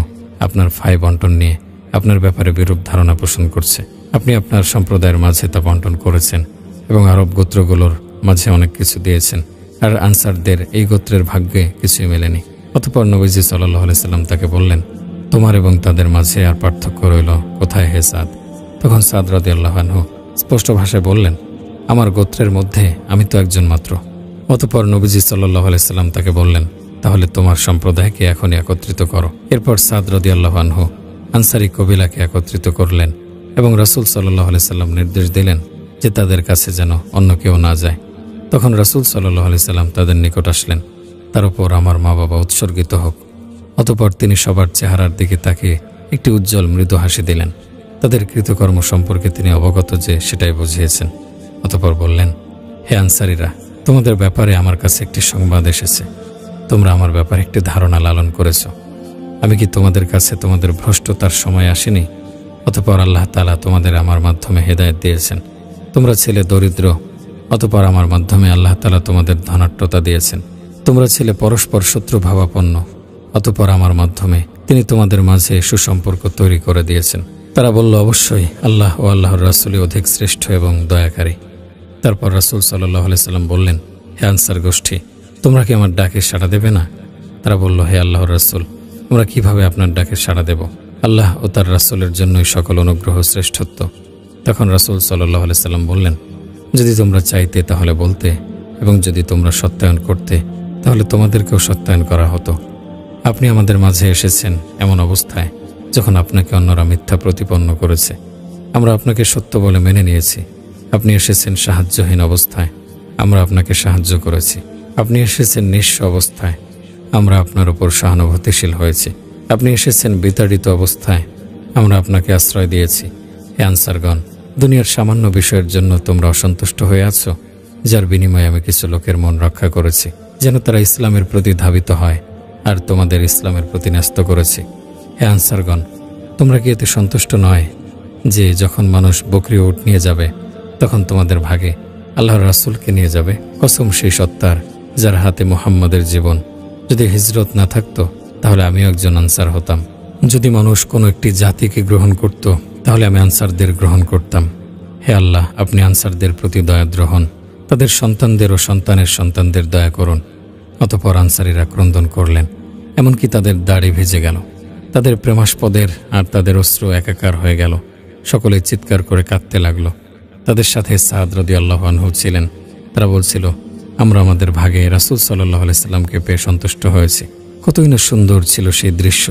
আপনার ফায় বন্টন নিয়ে আপনার ব্যাপারে বিরূপ ধারণা পোষণ করছে। আপনি আপনার সম্প্রদায়ের মাঝে তা বন্টন করেছেন এবং আরব গোত্রগুলোর মাঝে অনেক কিছু দিয়েছেন, আর আনসারদের এই গোত্রের ভাগ্যে কিছুই মেলেনি। অতঃপর নবীজি সাল্লাল্লাহু আলাইহি সাল্লাম তাকে বললেন, তোমার এবং তাদের মাঝে আর পার্থক্য রইল কোথায় হে সাদ? তখন সাদ রাদিয়াল্লাহু আনহু স্পষ্ট ভাষায় বললেন, আমার গোত্রের মধ্যে আমি তো একজন মাত্র। অতঃপর নবীজি সাল্লাল্লাহু আলাইহি সাল্লাম তাকে বললেন, তাহলে তোমার সম্প্রদায়কে এখনই একত্রিত করো। এরপর সাদ রাদিয়াল্লাহু আনহু আনসারী কবিলাকে একত্রিত করলেন এবং রাসূল সাল্লাল্লাহু আলাইহি সাল্লাম নির্দেশ দিলেন যে তাদের কাছে যেন অন্য কেউ না যায়। তখন রাসূল সাল্লাল্লাহু আলাইহি সাল্লাম তাদের নিকট আসলেন, তার উপর আমার মা বাবা উৎসর্গিত হোক। অতঃপর তিনি সবার চেহারার দিকে তাকিয়ে একটি উজ্জ্বল মৃদু হাসি দিলেন। তাদের কৃতকর্ম সম্পর্কে তিনি অবগত যে সেটাই বুঝিয়েছেন। অতঃপর বললেন, হে আনসারীরা, তোমাদের ব্যাপারে আমার কাছে একটি সংবাদ এসেছে। তোমরা আমার ব্যাপারে একটি ধারণা লালন করেছ। আমি কি তোমাদের কাছে তোমাদের ভ্রষ্টতার সময় আসিনি? অতঃপর আল্লাহ তাআলা তোমাদের আমার মাধ্যমে হেদায়েত দিয়েছেন। তোমরা ছিলে দরিদ্র, অতঃপর আমার মাধ্যমে আল্লাহ তাআলা তোমাদের ধনাঢ্যতা দিয়েছেন। তোমরা ছিলে পরস্পর শত্রু ভাবাপন্ন, অতঃপর আমার মাধ্যমে তিনি তোমাদের মাঝে সুসম্পর্ক তৈরি করে দিয়েছেন। তারা বলল, অবশ্যই আল্লাহ ও আল্লাহর রাসূলই অধিক শ্রেষ্ঠ এবং দয়াকারী। তারপর রাসূল সাল্লাল্লাহু আলাইহি সাল্লাম বললেন, হে আনসার গোষ্ঠী, তোমরা কি আমার ডাকে সাড়া দেবে না? তারা বলল, হে আল্লাহর রাসূল, আমরা কিভাবে আপনার ডাকে সাড়া দেব? আল্লাহ ও তার রাসূলের জন্যই সকল অনুগ্রহ শ্রেষ্ঠত্ব। তখন রাসূল সাল্লাল্লাহু আলাইহি সাল্লাম বললেন, যদি তোমরা চাইতে তাহলে বলতে, এবং যদি তোমরা সত্যায়ন করতে তাহলে তোমাদেরকেও সত্যায়ন করা হতো। আপনি আমাদের মাঝে এসেছেন এমন অবস্থায় যখন আপনাকে অন্যরা মিথ্যা প্রতিপন্ন করেছে। আমরা আপনাকে সত্য বলে মেনে নিয়েছি। আপনি এসেছেন সাহায্যহীন অবস্থায়, আমরা আপনাকে সাহায্য করেছি। আপনি এসেছেন নিঃস্ব অবস্থায়, আমরা আপনার উপর সহানুভূতিশীল হয়েছি। আপনি এসেছেন বিতাড়িত অবস্থায়, আমরা আপনাকে আশ্রয় দিয়েছি। হে আনসারগণ, দুনিয়ার সামান্য বিষয়ের জন্য তোমরা অসন্তুষ্ট হয়ে আছো, যার বিনিময়ে আমি কিছু লোকের মন রক্ষা করেছি যেন তারা ইসলামের প্রতি ধাবিত হয়, আর তোমাদের ইসলামের প্রতি ন্যস্ত করেছি। হে আনসারগণ, তোমরা কি এতে সন্তুষ্ট নয় যে যখন মানুষ বকরি ও উট নিয়ে যাবে তখন তোমাদের ভাগে আল্লাহর রাসূলকে নিয়ে যাবে? কসম সেই সত্তার যার হাতে মুহাম্মাদের জীবন, যদি হিজরত না থাকতো তাহলে আমিও একজন আনসার হতাম। যদি মানুষ কোনো একটি জাতিকে গ্রহণ করত তাহলে আমি আনসারদের গ্রহণ করতাম। হে আল্লাহ, আপনি আনসারদের প্রতি দয়াদ্র হন, তাদের সন্তানদের ও সন্তানের সন্তানদের দয়া করুন। অতঃপর আনসারীরা ক্রন্দন করলেন, এমনকি তাদের দাড়ি ভেজে গেল, তাদের প্রেমাস্পদের আর তাদের অশ্রু একাকার হয়ে গেল। সকলে চিৎকার করে কাঁদতে লাগলো। তাদের সাথে সাদ রাদিয়াল্লাহু আনহু ছিলেন। তারা বলছিল, আমরা আমাদের ভাগে রাসূল সাল্লাল্লাহু আলাইহি সাল্লামকে পেয়ে সন্তুষ্ট হয়েছি। কতই না সুন্দর ছিল সেই দৃশ্য,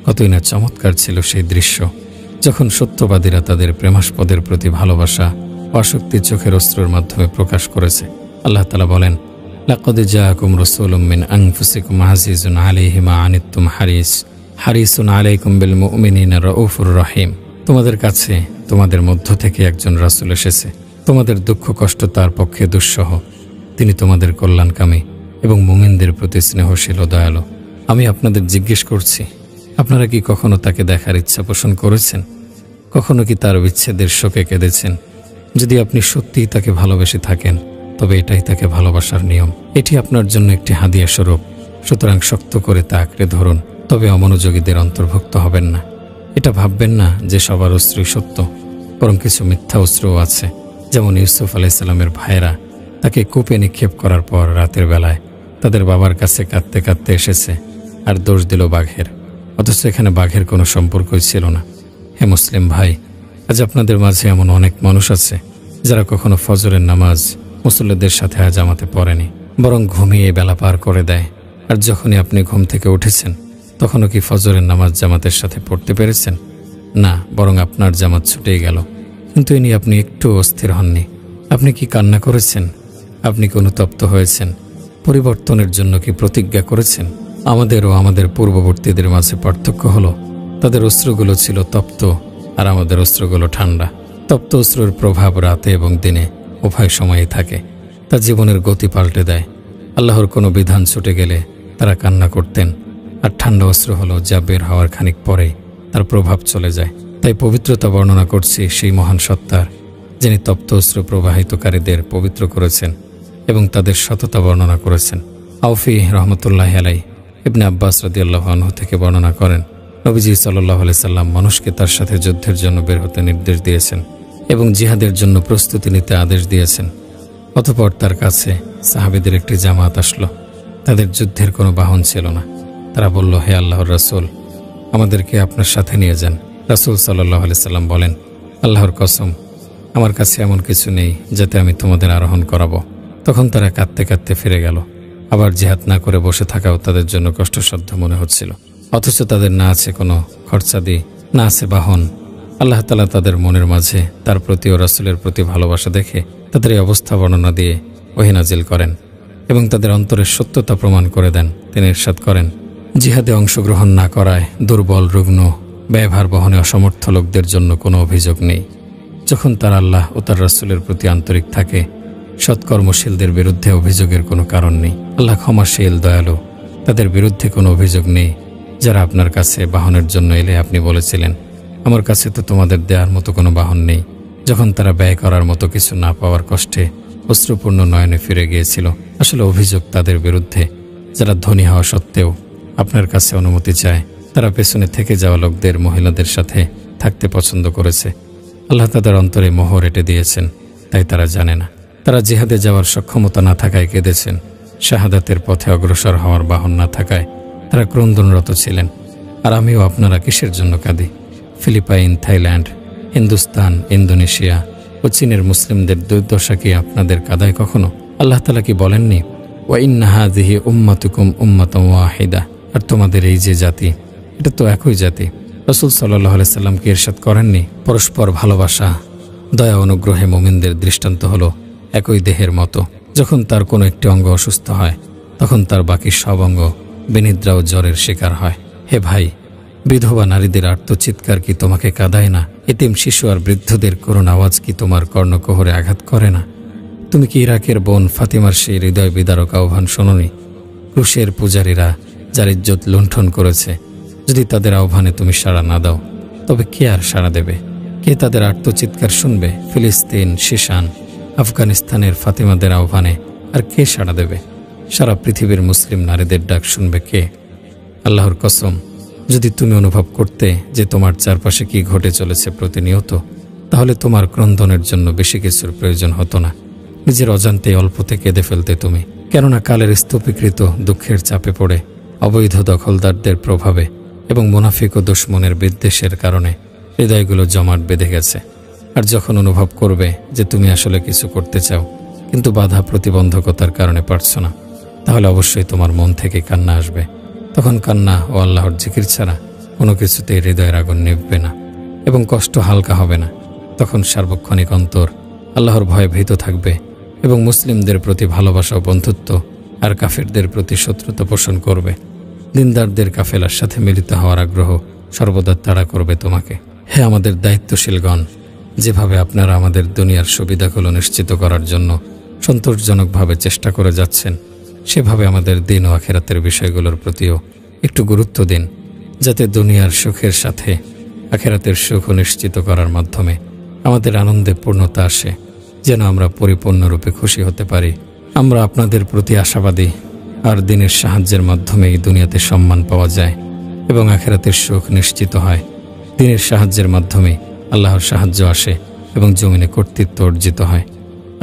কতই না চমৎকার ছিল সেই দৃশ্য, যখন সত্যবাদীরা তাদের প্রেমাস্পদের প্রতি ভালোবাসা ও আসক্তি চোখের অশ্রুর মাধ্যমে প্রকাশ করেছে। আল্লাহ তাআলা বলেন, লাকাদ জাআকুম রাসূলুম মিন আনফুসিকুম আজিজুন আলাইহি মা আনিতুম হারিসুন আলাইকুম বিল মুমিনিনা রাউফুর রহিম। তোমাদের কাছে তোমাদের মধ্য থেকে একজন রাসূল এসেছে, তোমাদের দুঃখ কষ্ট তার পক্ষে দুঃসহ। তিনি তোমাদের কল্যাণকামী এবং মুমিনদের প্রতি স্নেহশীল ও দয়ালু। আমি আপনাদের জিজ্ঞেস করছি, আপনারা কি কখনো তাকে দেখার ইচ্ছা পোষণ করেছেন? কখনো কি তার বিচ্ছেদের শোকে কেঁদেছেন? যদি আপনি সত্যিই তাকে ভালোবেসে থাকেন, তবে এটাই তাকে ভালোবাসার নিয়ম। এটি আপনার জন্য একটি হাদিয়া স্বরূপ। সুতরাং শক্ত করে তা আঁকড়ে ধরুন, তবে অমনোযোগীদের অন্তর্ভুক্ত হবেন না। এটা ভাববেন না যে সবার অস্ত্রই সত্য, বরং কিছু মিথ্যা অস্ত্রও আছে। যেমন ইউসুফ আলাইহিসসালামের ভাইয়েরা তাকে কূপে নিক্ষেপ করার পর রাতের বেলায় তাদের বাবার কাছে কাঁদতে কাঁদতে এসেছে আর দোষ দিল বাঘের, অথচ এখানে বাঘের কোনো সম্পর্কই ছিল না। হে মুসলিম ভাই, আজ আপনাদের মাঝে এমন অনেক মানুষ আছে যারা কখনো ফজরের নামাজ মুসল্লিদের সাথে জামাতে পড়েনি, বরং ঘুমিয়ে বেলা পার করে দেয়। আর যখনই আপনি ঘুম থেকে উঠেছেন, তখনও কি ফজরের নামাজ জামাতের সাথে পড়তে পেরেছেন? না, বরং আপনার জামাত ছুটেই গেল। কিন্তু এ নিয়ে আপনি একটু অস্থির হননি। আপনি কি কান্না করেছেন? আপনি কি অনুতপ্ত হয়েছেন? পরিবর্তনের জন্য কি প্রতিজ্ঞা করেছেন? আমাদের ও আমাদের পূর্ববর্তীদের মাঝে পার্থক্য হলো, তাদের অস্ত্রগুলো ছিল তপ্ত আর আমাদের অস্ত্রগুলো ঠান্ডা। তপ্ত অস্ত্রের প্রভাব রাতে এবং দিনে উভয় সময়েই থাকে, তা জীবনের গতি পাল্টে দেয়। আল্লাহর কোনো বিধান ছুটে গেলে তারা কান্না করতেন, আর ঠান্ডা অস্ত্র হলো যা বের হওয়ার খানিক পরেই তার প্রভাব চলে যায়। তাই পবিত্রতা বর্ণনা করছি সেই মহান সত্তার, যিনি তপ্ত অস্ত্র প্রবাহিতকারীদের পবিত্র করেছেন এবং তাদের সততা বর্ণনা করেছেন। আউফি রহমতুল্লাহ আলাই ইবনে আব্বাস রাদিয়াল্লাহু আনহু থেকে বর্ণনা করেন, নবীজি সাল্লাল্লাহু আলাইহি সাল্লাম মানুষকে তার সাথে যুদ্ধের জন্য বের হতে নির্দেশ দিয়েছেন এবং জিহাদের জন্য প্রস্তুতি নিতে আদেশ দিয়েছেন। অতঃপর তার কাছে সাহাবীদের একটি জামাত আসলো। তাদের যুদ্ধের কোনো বাহন ছিল না। তারা বলল, হে আল্লাহর রাসূল, আমাদেরকে আপনার সাথে নিয়ে যান। রাসূল সাল্লাল্লাহু আলাইহি সাল্লাম বলেন, আল্লাহর কসম, আমার কাছে এমন কিছু নেই যাতে আমি তোমাদের আরোহণ করাবো। তখন তারা কাঁদতে কাঁদতে ফিরে গেল। আবার জিহাদ না করে বসে থাকাও তাদের জন্য কষ্টসাধ্য মনে হচ্ছিল, অথচ তাদের না আছে কোনো খরচাদি, না আছে বাহন। আল্লাহ তাআলা তাদের মনের মাঝে তার প্রতি ও রাসূলের প্রতি ভালোবাসা দেখে তাদের এই অবস্থা বর্ণনা দিয়ে ওহী নাজিল করেন এবং তাদের অন্তরের সত্যতা প্রমাণ করে দেন। তিনি ইরশাদ করেন, জিহাদে অংশগ্রহণ না করায় দুর্বল, রুগ্ন, ব্যয়ভার বহনে অসমর্থ লোকদের জন্য কোনো অভিযোগ নেই। যখন তার আল্লাহ ও তার রাসূলের প্রতি আন্তরিক থাকে, সৎকর্মশীলদের বিরুদ্ধে অভিযোগের কোনো কারণ নেই। আল্লাহ ক্ষমাশীল, দয়ালু, তাদের বিরুদ্ধে কোনো অভিযোগ নেই। যারা আপনার কাছে বাহনের জন্য এলে আপনি বলেছিলেন, আমার কাছে তো তোমাদের দেওয়ার মতো কোনো বাহন নেই। যখন তারা ব্যয় করার মতো কিছু না পাওয়ার কষ্টে অশ্রুপূর্ণ নয়নে ফিরে গিয়েছিল। আসলে অভিযোগ তাদের বিরুদ্ধে যারা ধনী হওয়া সত্ত্বেও আপনার কাছে অনুমতি চায়। তারা পেছনে থেকে যাওয়া লোকদের, মহিলাদের সাথে থাকতে পছন্দ করেছে। আল্লাহ তাদের অন্তরে মোহর এঁটে দিয়েছেন, তাই তারা জানে না। তারা জিহাদে যাওয়ার সক্ষমতা না থাকায় কেঁদেছেন। শাহাদাতের পথে অগ্রসর হওয়ার বাহন না থাকায় তারা ক্রন্দনরত ছিলেন। আর আমিও আপনারা কিসের জন্য কাঁদি? ফিলিপাইন, থাইল্যান্ড, হিন্দুস্তান, ইন্দোনেশিয়া ও চীনের মুসলিমদের দুর্দশা কি আপনাদের কাঁদায় কখনো? আল্লাহ তাআলা কি বলেননি, ওয়া ইন্না হাযিহি উম্মাতুকুম উম্মাতান ওয়াহিদা? আর তোমাদের এই যে জাতি, এটা তো একই জাতি। রাসূল সাল্লাল্লাহু আলাইহি সাল্লাম কি ইরশাদ করেননি, পরস্পর ভালোবাসা, দয়া, অনুগ্রহে মুমিনদের দৃষ্টান্ত হলো একই দেহের মতো। যখন তার কোনো একটি অঙ্গ অসুস্থ হয়, তখন তার বাকি সব অঙ্গ বিনিদ্রা ও জ্বরের শিকার হয়। হে ভাই, বিধবা নারীদের আর্তচিৎকার কি তোমাকে কাঁদায় না? এতিম শিশু আর বৃদ্ধদের করুণ আওয়াজ কি তোমার কর্ণকুহরে আঘাত করে না? তুমি কি ইরাকের বোন ফাতিমার সেই হৃদয় বিদারক আহ্বান শোনোনি? ক্রুশের পূজারীরা যার ইজ্জত লুণ্ঠন করেছে, যদি তাদের আহ্বানে তুমি সাড়া না দাও, তবে কে আর সাড়া দেবে? কে তাদের আর্তচিৎকার শুনবে? ফিলিস্তিন, শিশান, আফগানিস্তানের ফাতিমাদের আহ্বানে আর কে সাড়া দেবে? সারা পৃথিবীর মুসলিম নারীদের ডাক শুনবে কে? আল্লাহর কসম, যদি তুমি অনুভব করতে যে তোমার চারপাশে কি ঘটে চলেছে প্রতিনিয়ত, তাহলে তোমার ক্রন্দনের জন্য বেশি কিছুর প্রয়োজন হতো না। নিজের অজান্তে অল্পতে কেঁদে ফেলতে তুমি। কেননা কালের স্তূপীকৃত দুঃখের চাপে পড়ে, অবৈধ দখলদারদের প্রভাবে এবং মুনাফিক ও দুশমনের বিদ্বেষের কারণে হৃদয়গুলো জমাট বেঁধে গেছে। আর যখন অনুভব করবে যে তুমি আসলে কিছু করতে চাও, কিন্তু বাধা প্রতিবন্ধকতার কারণে পারছো না, তাহলে অবশ্যই তোমার মন থেকে কান্না আসবে। তখন কান্না ও আল্লাহর জিকির ছাড়া কোনো কিছুতেই হৃদয়ের আগুন নিভবে না এবং কষ্ট হালকা হবে না। তখন সার্বক্ষণিক অন্তর আল্লাহর ভয়ে ভীত থাকবে এবং মুসলিমদের প্রতি ভালোবাসা ও বন্ধুত্ব আর কাফেরদের প্রতি শত্রুতা পোষণ করবে। দিনদারদের কাফেলার সাথে মিলিত হওয়ার আগ্রহ সর্বদা তাড়া করবে তোমাকে। হে আমাদের দায়িত্বশীলগণ, যেভাবে আপনারা আমাদের দুনিয়ার সুবিধাগুলো নিশ্চিত করার জন্য সন্তোষজনকভাবে চেষ্টা করে যাচ্ছেন, সেভাবে আমাদের দিন ও আখিরাতের বিষয়গুলোর প্রতিও একটু গুরুত্ব দিন, যাতে দুনিয়ার সুখের সাথে আখিরাতের সুখ নিশ্চিত করার মাধ্যমে আমাদের আনন্দে পূর্ণতা আসে, যেন আমরা পরিপূর্ণরূপে খুশি হতে পারি। আমরা আপনাদের প্রতি আশাবাদী, আর দিনের সাহায্যের মাধ্যমে এই দুনিয়াতে সম্মান পাওয়া যায় এবং আখিরাতের সুখ নিশ্চিত হয়। দিনের সাহায্যের মাধ্যমে আল্লাহর সাহায্য আসে এবং জমিনে কর্তৃত্ব অর্জিত হয়।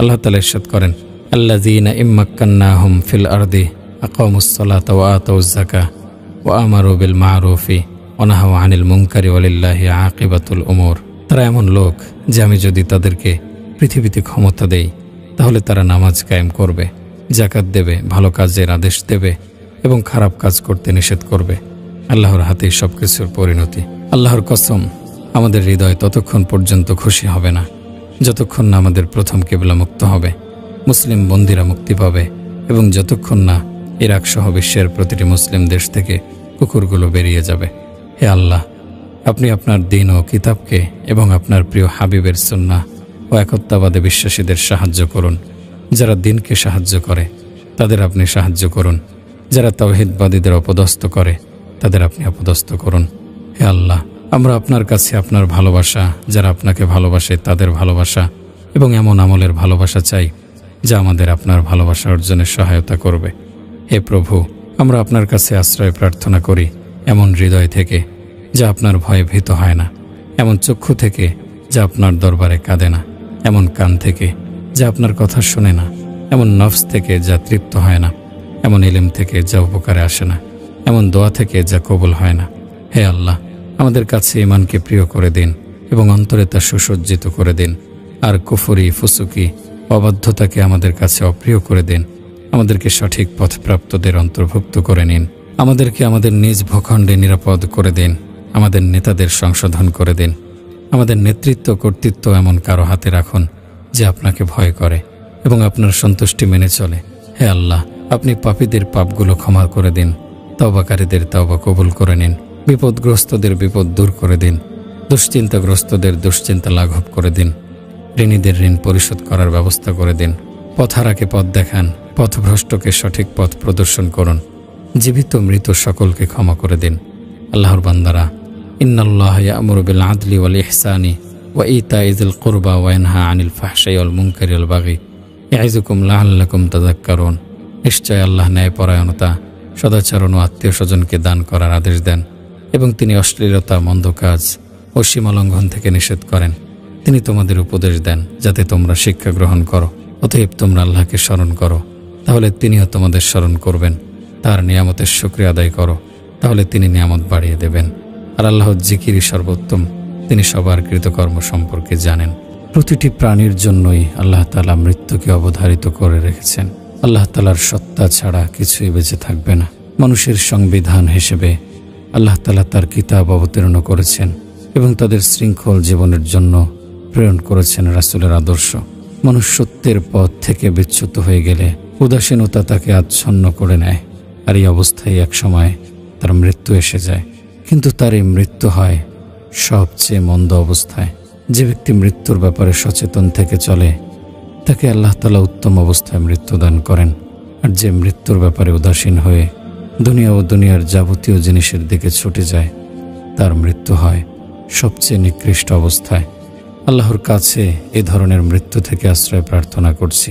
আল্লাহ তাআলা ইরশাদ করেন, আল্লাযীনা ইম্মাক্কান্নাহুম ফিল আরদি আকামুস সালাতা ওয়া আতাউয যাকাহ ওয়া আমারু বিল মা'রুফি ওয়া নাহাউ আনিল মুনকারি ওয়ালিল্লাহি আকিবাতুল উমুর। তারা এমন লোক যে আমি যদি তাদেরকে পৃথিবীতে ক্ষমতা দেই, তাহলে তারা নামাজ কায়েম করবে, যাকাত দেবে, ভালো কাজের আদেশ দেবে এবং খারাপ কাজ করতে নিষেধ করবে। আল্লাহর হাতেই সবকিছুর পরিণতি। আল্লাহর কসম, আমাদের হৃদয় ততক্ষণ পর্যন্ত খুশি হবে না যতক্ষণ না আমাদের প্রথম কিবলা মুক্ত হবে, মুসলিম বন্দীরা মুক্তি পাবে এবং যতক্ষণ না ইরাক সহ বিশ্বের প্রতিটি মুসলিম দেশ থেকে কুকুরগুলো বেরিয়ে যাবে। হে আল্লাহ, আপনি আপনার দ্বীন ও কিতাবকে এবং আপনার প্রিয় হাবিবের সুন্নাহ ও একত্ববাদে বিশ্বাসীদের সাহায্য করুন। যারা দ্বীনকে সাহায্য করে তাদের আপনি সাহায্য করুন, যারা তাওহীদবাদীদের অপদস্থ করে তাদের আপনি অপদস্থ করুন। হে আল্লাহ, আমরা আপনার কাছে আপনার ভালোবাসা, যারা আপনাকে ভালোবাসে তাদের ভালোবাসা এবং এমন আমলের ভালোবাসা চাই যা আমাদের আপনার ভালোবাসা অর্জনের সহায়তা করবে। হে প্রভু, আমরা আপনার কাছে আশ্রয় প্রার্থনা করি এমন হৃদয় থেকে যা আপনার ভয়ে ভীত হয় না, এমন চক্ষু থেকে যা আপনার দরবারে কাঁদে না, এমন কান থেকে যা আপনার কথা শোনে না, এমন নফস থেকে যা তৃপ্ত হয় না, এমন ইলম থেকে যা উপকারে আসে না, এমন দোয়া থেকে যা কবুল হয় না। হে আল্লাহ, আমাদের কাছে ঈমানকে প্রিয় করে দিন এবং অন্তরে তা সুসজ্জিত করে দিন, আর কুফরি, ফুসুকি, অবাধ্যতাকে আমাদের কাছে অপ্রিয় করে দিন। আমাদেরকে সঠিক পথপ্রাপ্তদের অন্তর্ভুক্ত করে নিন। আমাদেরকে আমাদের নিজ ভূখণ্ডে নিরাপদ করে দিন। আমাদের নেতাদের সংশোধন করে দিন। আমাদের নেতৃত্ব কর্তৃত্ব এমন কারো হাতে রাখুন যে আপনাকে ভয় করে এবং আপনার সন্তুষ্টি মেনে চলে। হে আল্লাহ, আপনি পাপীদের পাপগুলো ক্ষমা করে দিন, তওবাকারীদের তওবা কবুল করে নিন, বিপদগ্রস্তদের বিপদ দূর করে দিন, দুশ্চিন্তাগ্রস্তদের দুশ্চিন্তা লাঘব করে দিন, ঋণীদের ঋণ পরিশোধ করার ব্যবস্থা করে দিন, পথহারাকে পথ দেখান, পথভ্রষ্টকে সঠিক পথ প্রদর্শন করুন, জীবিত মৃত সকলকে ক্ষমা করে দিন। আল্লাহর বান্দারা, ইন্নাল্লাহা ইয়া'মুরু বিল আদলি ওয়াল ইহসানি ওয়া ইতা'i যিল কুরবা ওয়া ইয়ানহা আনিল ফাহশাই ওয়াল মুনকারি ওয়াল বাগি ইয়া'iযুকুম লাআল্লাকুম তাযাক্কারুন। নিশ্চয় আল্লাহ ন্যায়পরায়ণতা, সদাচরণ ও আত্মীয় স্বজনকে দান করার আদেশ দেন এবং তিনি অশ্লীলতা, মন্দ কাজ ও সীমালঙ্ঘন থেকে নিষেধ করেন। তিনি তোমাদের উপদেশ দেন যাতে তোমরা শিক্ষা গ্রহণ করো। অতএব তোমরা আল্লাহকে স্মরণ করো, তাহলে তিনিও তোমাদের স্মরণ করবেন। তার নিয়ামতের শুকরিয়া আদায় করো, তাহলে তিনি নিয়ামত বাড়িয়ে দেবেন। আর আল্লাহর জিকিরই সর্বোত্তম, তিনি সবার কৃতকর্ম সম্পর্কে জানেন। প্রতিটি প্রাণীর জন্যই আল্লাহ তাআলা মৃত্যুকে অবধারিত করে রেখেছেন। আল্লাহ তাআলার সত্তা ছাড়া কিছুই বেঁচে থাকবে না। মানুষের সংবিধান হিসেবে আল্লাহ তাআলা তার কিতাব অবতীর্ণ করেছেন এবং তাদের শৃঙ্খল জীবনের জন্য প্রেরণ করেছেন রাসূলের আদর্শ। মানুষ সত্যের পথ থেকে বিচ্যুত হয়ে গেলে উদাসীনতা তাকে আচ্ছন্ন করে নেয়, আর এই অবস্থায় এক সময় তার মৃত্যু এসে যায়। কিন্তু তার এই মৃত্যু হয় সবচেয়ে মন্দ অবস্থায়। যে ব্যক্তি মৃত্যুর ব্যাপারে সচেতন থেকে চলে তাকে আল্লাহ তাআলা উত্তম অবস্থায় মৃত্যুদান করেন। আর যে মৃত্যুর ব্যাপারে উদাসীন হয়ে দুনিয়া ও দুনিয়ার যাবতীয় জিনিসের দিকে ছুটে যায় তার মৃত্যু হয় সবচেয়ে নিকৃষ্ট অবস্থায়। আল্লাহর কাছে এ ধরনের মৃত্যু থেকে আশ্রয় প্রার্থনা করছি।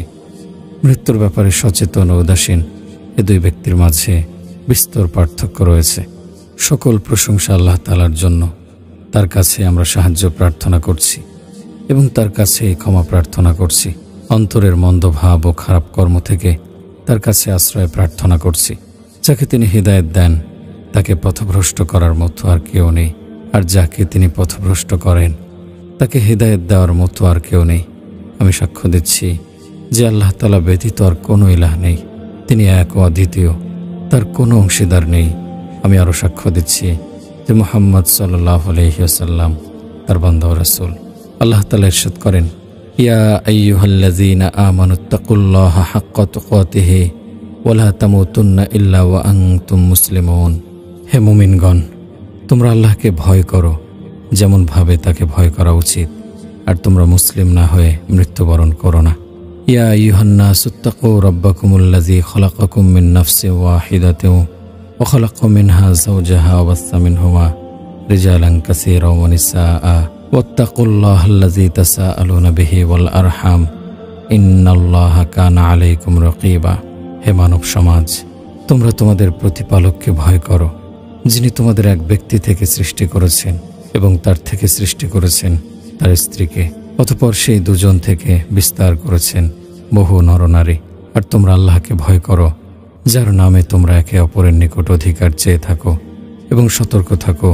মৃত্যুর ব্যাপারে সচেতন ও উদাসীন এ দুই ব্যক্তির মাঝে বিস্তর পার্থক্য রয়েছে। সকল প্রশংসা আল্লাহ তাআলার জন্য। তার কাছে আমরা সাহায্য প্রার্থনা করছি এবং তার কাছে ক্ষমা প্রার্থনা করছি। অন্তরের মন্দ ভাব ও খারাপ কর্ম থেকে তার কাছে আশ্রয় প্রার্থনা করছি। যাকে তিনি হিদায়াত দেন তাকে পথভ্রষ্ট করার মতো আর কেউ নেই, আর যাকে তিনি পথভ্রষ্ট করেন তাকে হিদায়াত দেওয়ার মতো আর কেউ নেই। আমি সাক্ষ্য দিচ্ছি যে আল্লাহ তাআলা ব্যতীত আর কোনো ইলাহ নেই, তিনি এক ও অদ্বিতীয়, তার কোনো অংশীদার নেই। আমি আরও সাক্ষ্য দিচ্ছি যে মুহাম্মদ সাল্লাল্লাহু আলাইহি ওয়াসাল্লাম তার বান্দা ও রাসূল। আল্লাহ তাআলা ইরশাদ করেন, ইয়া আইয়ুহাল্লাযীনা আমানুত্তাকুল্লাহা হাক্কা তুকাতিহি ওয়া লা তামুতুন্না ইল্লা ওয়া আনতুম মুসলিমুন। হে মুমিনগণ, তোমরা আল্লাহকে ভয় করো যেমন ভাবে তাকে ভয় করা উচিত, আর তোমরা মুসলিম না হয়ে মৃত্যুবরণ করো না। ইয়া আইয়ুহান নাসুত্তাকু রাব্বাকুমুল্লাযী খালাকাকুম মিন নাফসিন ওয়াহিদাতিন ওয়া খালাকা মিনহা যাওজাহা ওয়া বাসসা মিনহুমা রিজালান কাসীরান ওয়া নিসাআ ওয়াত্তাকুল্লাহাল্লাযী তাসাআলুনা বিহি ওয়াল আরহাম ইন্নাল্লাহা কানা আলাইকুম রাকীবা। হে মানব সমাজ, তোমরা তোমাদের প্রতিপালককে ভয় করো, যিনি তোমাদের এক ব্যক্তি থেকে সৃষ্টি করেছেন এবং তার থেকে সৃষ্টি করেছেন তার স্ত্রীকে, অতঃপর সেই দুজন থেকে বিস্তার করেছেন বহু নরনারী। আর তোমরা আল্লাহকে ভয় করো, যার নামে তোমরা একে অপরের নিকট অধিকার চেয়ে থাকো, এবং সতর্ক থাকো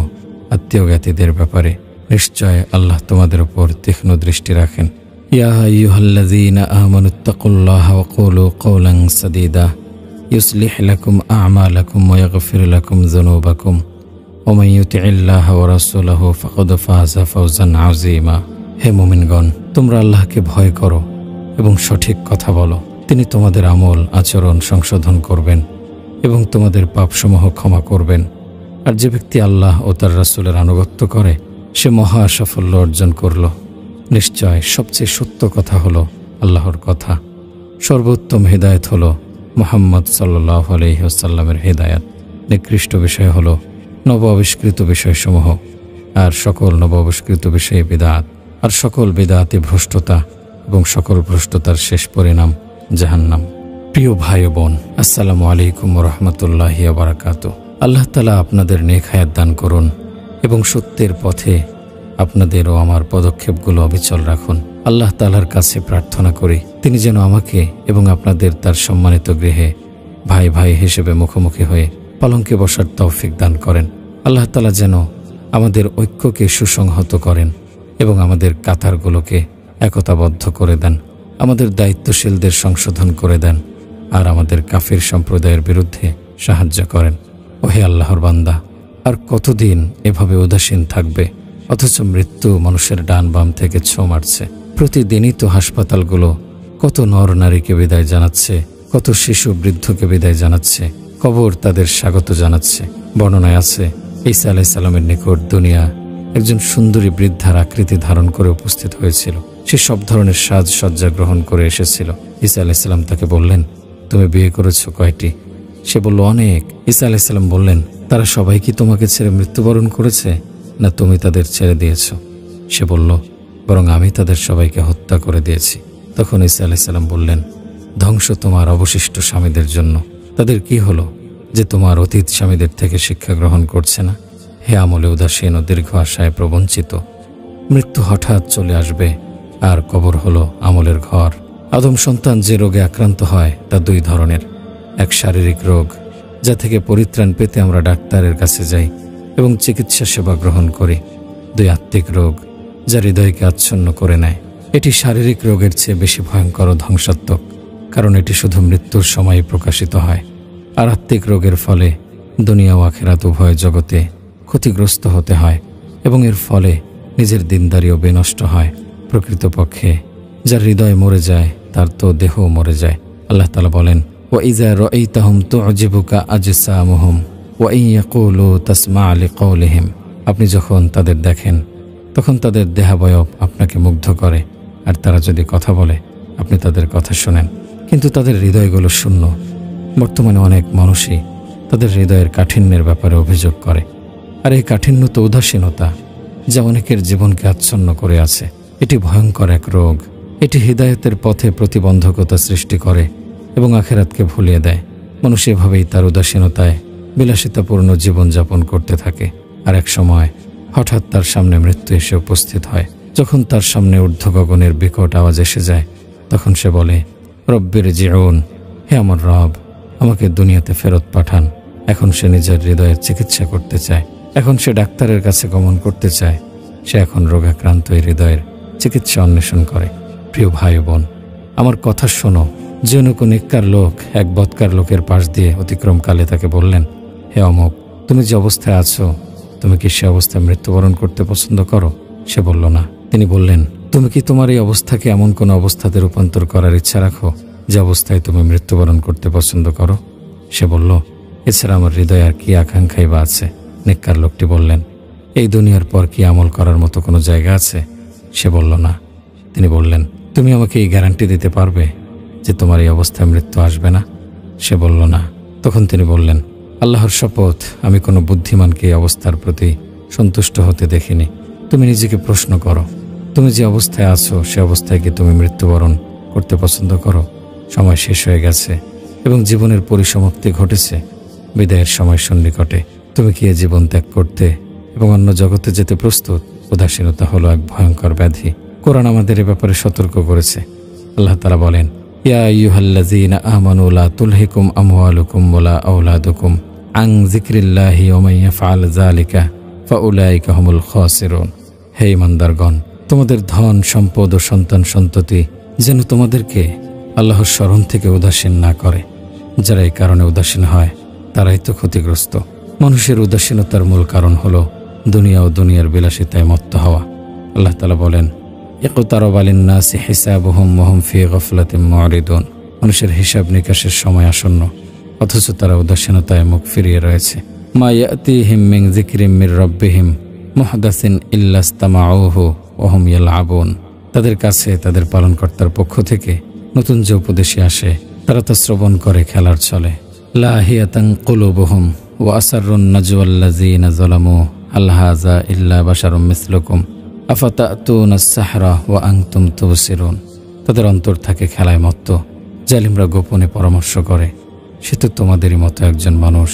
আত্মীয় জ্ঞাতিদের ব্যাপারে। নিশ্চয় আল্লাহ তোমাদের উপর তীক্ষ্ণ দৃষ্টি রাখেন। ইয়া আইয়ুহাল্লাযীনা আমানুত্তাকুল্লাহা ওয়া কুলু কাওলান সাদীদা ইউসলিহ লাকুম আ'মালাকুম ওয়া ইয়াগফির লাকুম যুনুবাকুম ওয়া মান ইউতি'ইল্লাহা ওয়া রাসূলাহু ফাকাদ ফাযা ফাওজান আযীমা। হে মুমিনগণ, তোমরা আল্লাহকে ভয় করো এবং সঠিক কথা বলো। তিনি তোমাদের আমল আচরণ সংশোধন করবেন এবং তোমাদের পাপসমূহ ক্ষমা করবেন। আর যে ব্যক্তি আল্লাহ ও তার রাসূলের আনুগত্য করে সে মহা সাফল্য অর্জন করল। নিশ্চয় সবচেয়ে সত্য কথা হলো আল্লাহর কথা। সর্বোত্তম হিদায়াত হলো মুহাম্মদ সাল্লাল্লাহু আলাইহি ওয়াসাল্লামের হিদায়াত। নিকৃষ্ট বিষয় হলো নব আবিষ্কৃত বিষয়সমূহ, আর সকল নব আবিষ্কৃত বিষয়ে বিদআত, আর সকল বিদআতে ভ্রষ্টতা, এবং সকল ভ্রষ্টতার শেষ পরিণাম জাহান্নাম। প্রিয় ভাই ও বোন, আসসালামু আলাইকুম ওয়া রাহমাতুল্লাহি ওয়া বারাকাতুহু। আল্লাহ তাআলা আপনাদের নেক হায়াত দান করুন এবং সত্যের পথে আপনাদের ও আমার পদক্ষেপগুলো অবিচল রাখুন। আল্লাহ তাআলার কাছে প্রার্থনা করি তিনি যেন আমাকে এবং আপনাদের তার সম্মানিত গৃহে ভাই ভাই হিসেবে মুখোমুখি হয়ে পালঙ্কে বসার তৌফিক দান করেন। আল্লাহ তাআলা যেন আমাদের ঐক্যকে সুসংহত করেন এবং আমাদের কাতারগুলোকে একতাবদ্ধ করে দেন, আমাদের দায়িত্বশীলদের সংশোধন করে দেন, আর আমাদের কাফির সম্প্রদায়ের বিরুদ্ধে সাহায্য করেন। ওহে আল্লাহর বান্দা, আর কতদিন এভাবে উদাসীন থাকবে? অথচ মৃত্যু মানুষের ডান বাম থেকে ছো মারছে। প্রতিদিনই তো হাসপাতালগুলো কত নর নারীকে বিদায় জানাচ্ছে, কত শিশু বৃদ্ধকে বিদায় জানাচ্ছে, কবর তাদের স্বাগত জানাচ্ছে। বর্ণনায় আছে ঈসা আলাইহিস সালামের নিকট দুনিয়া একজন সুন্দরী বৃদ্ধার আকৃতি ধারণ করে উপস্থিত হয়েছিল। সে সব ধরনের সাজসজ্জা গ্রহণ করে এসেছিল। ঈসা আলাইহিস সালাম তাকে বললেন, তুমি বিয়ে করেছো কয়টি? সে বলল, অনেক। ঈসা আলাইহিস সালাম বললেন, তারা সবাই কি তোমাকে ছেড়ে মৃত্যুবরণ করেছে, না তুমি তাদের ছেড়ে দিয়েছ? সে বলল, বরং আমি তাদের সবাইকে হত্যা করে দিয়েছি। তখন ঈসা আলাইহিস সালাম বললেন, ধ্বংস তোমার অবশিষ্ট স্বামীদের জন্য। তাদের কি হলো যে তোমার অতীত স্বামীদের থেকে শিক্ষা গ্রহণ করছে না? হে আমলে উদাসীন ও দীর্ঘ আশায় প্রবঞ্চিত, মৃত্যু হঠাৎ চলে আসবে, আর কবর হলো আমলের ঘর। আদম সন্তান যে রোগে আক্রান্ত হয় তা দুই ধরনের। এক শারীরিক রোগ, যা থেকে পরিত্রাণ পেতে আমরা ডাক্তারের কাছে যাই এবং চিকিৎসা সেবা গ্রহণ করি। দুই আত্মিক রোগ, যা হৃদয়কে আচ্ছন্ন করে নেয়। এটি শারীরিক রোগের চেয়ে বেশি ভয়ঙ্কর ও ধ্বংসাত্মক, কারণ এটি শুধু মৃত্যুর সময়ই প্রকাশিত হয়। আর আত্মিক রোগের ফলে দুনিয়া ও আখিরাত উভয় জগতে ক্ষতিগ্রস্ত হতে হয় এবং এর ফলে নিজের দিনদারিও বিনষ্ট হয়। প্রকৃতপক্ষে যার হৃদয় মরে যায় তার তো দেহও মরে যায়। আল্লাহ তাআলা বলেন, ওয়া ইযা রাআইতাহুম তু'জিবুকা আজসামুহুম ওয়া ইন ইয়াকুলু তাসমা' লিকাওলিহিম। আপনি যখন তাদের দেখেন তখন তাদের দেহাবয়ব আপনাকে মুগ্ধ করে, আর তারা যদি কথা বলে আপনি তাদের কথা শোনেন, কিন্তু তাদের হৃদয়গুলো শূন্য। বর্তমানে অনেক মানুষই তাদের হৃদয়ের কাঠিন্যের ব্যাপারে অভিযোগ করে, আর এই কাঠিন্য তো উদাসীনতা, যা অনেকের জীবনকে আচ্ছন্ন করে আছে। এটি ভয়ঙ্কর এক রোগ। এটি হিদায়াতের পথে প্রতিবন্ধকতা সৃষ্টি করে এবং আখিরাতকে ভুলিয়ে দেয়। মানুষ এভাবেই তার উদাসীনতায় বিলাসিতাপূর্ণ জীবনযাপন করতে থাকে, আর এক সময় হঠাৎ তার সামনে মৃত্যু এসে উপস্থিত হয়। যখন তার সামনে ঊর্ধ্ব গগনের বিকট আওয়াজ এসে যায়, তখন সে বলে, রব্বির জিউন, হে আমার রব, আমাকে দুনিয়াতে ফেরত পাঠান। এখন সে নিজের হৃদয়ের চিকিৎসা করতে চায়, এখন সে ডাক্তারের কাছে গমন করতে চায়, সে এখন রোগাক্রান্ত এই হৃদয়ের চিকিৎসা অন্বেষণ করে। প্রিয় ভাই বোন, আমার কথা শোনো। যেন কোন নেককার লোক এক বদকার লোকের পাশ দিয়ে অতিক্রমকালে তাকে বললেন, হে অমুক, তুমি যে অবস্থায় আছো, তুমি কি সে অবস্থায় মৃত্যুবরণ করতে পছন্দ করো? সে বলল না। তিনি বললেন, তুমি কি তোমার এই অবস্থাকে এমন কোনো অবস্থাতে রূপান্তর করার ইচ্ছা রাখো যে অবস্থায় তুমি মৃত্যুবরণ করতে পছন্দ করো? সে বলল, এছাড়া আমার হৃদয়ে আর কি আকাঙ্ক্ষাই বা আছে? নেককার লোকটি বললেন, এই দুনিয়ার পর কি আমল করার মতো কোনো জায়গা আছে? সে বলল, না। তিনি বললেন, তুমি আমাকে এই গ্যারান্টি দিতে পারবে যে তোমার এই অবস্থায় মৃত্যু আসবে না? সে বলল, না। তখন তিনি বললেন, আল্লাহর শপথ, আমি কোনো বুদ্ধিমানকে এই অবস্থার প্রতি সন্তুষ্ট হতে দেখিনি। তুমি নিজেকে প্রশ্ন করো, তুমি যে অবস্থায় আছো সে অবস্থায় কি তুমি মৃত্যুবরণ করতে পছন্দ করো? সময় শেষ হয়ে গেছে এবং জীবনের পরিসমাপ্তি ঘটেছে। বিদায়ের সময় সন্নিকটে। তুমি কি এ জীবন ত্যাগ করতে এবং অন্য জগতে যেতে প্রস্তুত? উদাসীনতা হলো এক ভয়ঙ্কর ব্যাধি। কোরআন আমাদের এ ব্যাপারে সতর্ক করেছে। আল্লাহ তাআলা বলেন, ইয়া আইয়ুহাল্লাযীনা আমানু লা তুলহিকুম আমওয়ালুকুম ওয়ালা আওলাদুকুম আন যিকরিল্লাহি ওয়া মান ইয়াফআল যালিকা ফাউলাইকা হুমুল খাসিরুন। হে ঈমানদারগণ, তোমাদের ধন সম্পদ ও সন্তান সন্ততি যেন তোমাদেরকে আল্লাহর স্মরণ থেকে উদাসীন না করে। যারা এই কারণে উদাসীন হয় তারাই তো ক্ষতিগ্রস্ত। মানুষের উদাসীনতার মূল কারণ হলো দুনিয়া ও দুনিয়ার বিলাসিতায় মত্ত হওয়া। আল্লাহ তাআলা বলেন, ইকতারাবা লিন-নাসি হিসাবুহুম ওয়া হুম ফি গাফলাতিন মুরিদুন। মানুষের হিসাব নিকাশের সময় আসন্ন, অথচ তারা উদাসীনতায় মুখ ফিরিয়ে রয়েছে। মা ইয়াতিহিম মিন যিকরিম মির রাব্বিহিম মুহদাসিন ইল্লা ইসতামাউহু ওয়া হুম ইয়ালআবুন। তাদের কাছে তাদের পালনকর্তার পক্ষ থেকে নতুন যে উপদেশই আসে তারা তা শ্রবণ করে খেলার ছলে। লাহিয়াতান কুলুবুহুম ওয়া আসাররুন নাজওয়াল্লাযীনা যালামু হাল হাযা ইল্লা বাশারুম মিসলুকুম আফাতাতুনাস সাহরা ওয়া আনতুম তুবসিরুন। তাদের অন্তর থাকে খেলায় মত্ত। জালিমরা গোপনে পরামর্শ করে, সে তো তোমাদেরই মতো একজন মানুষ।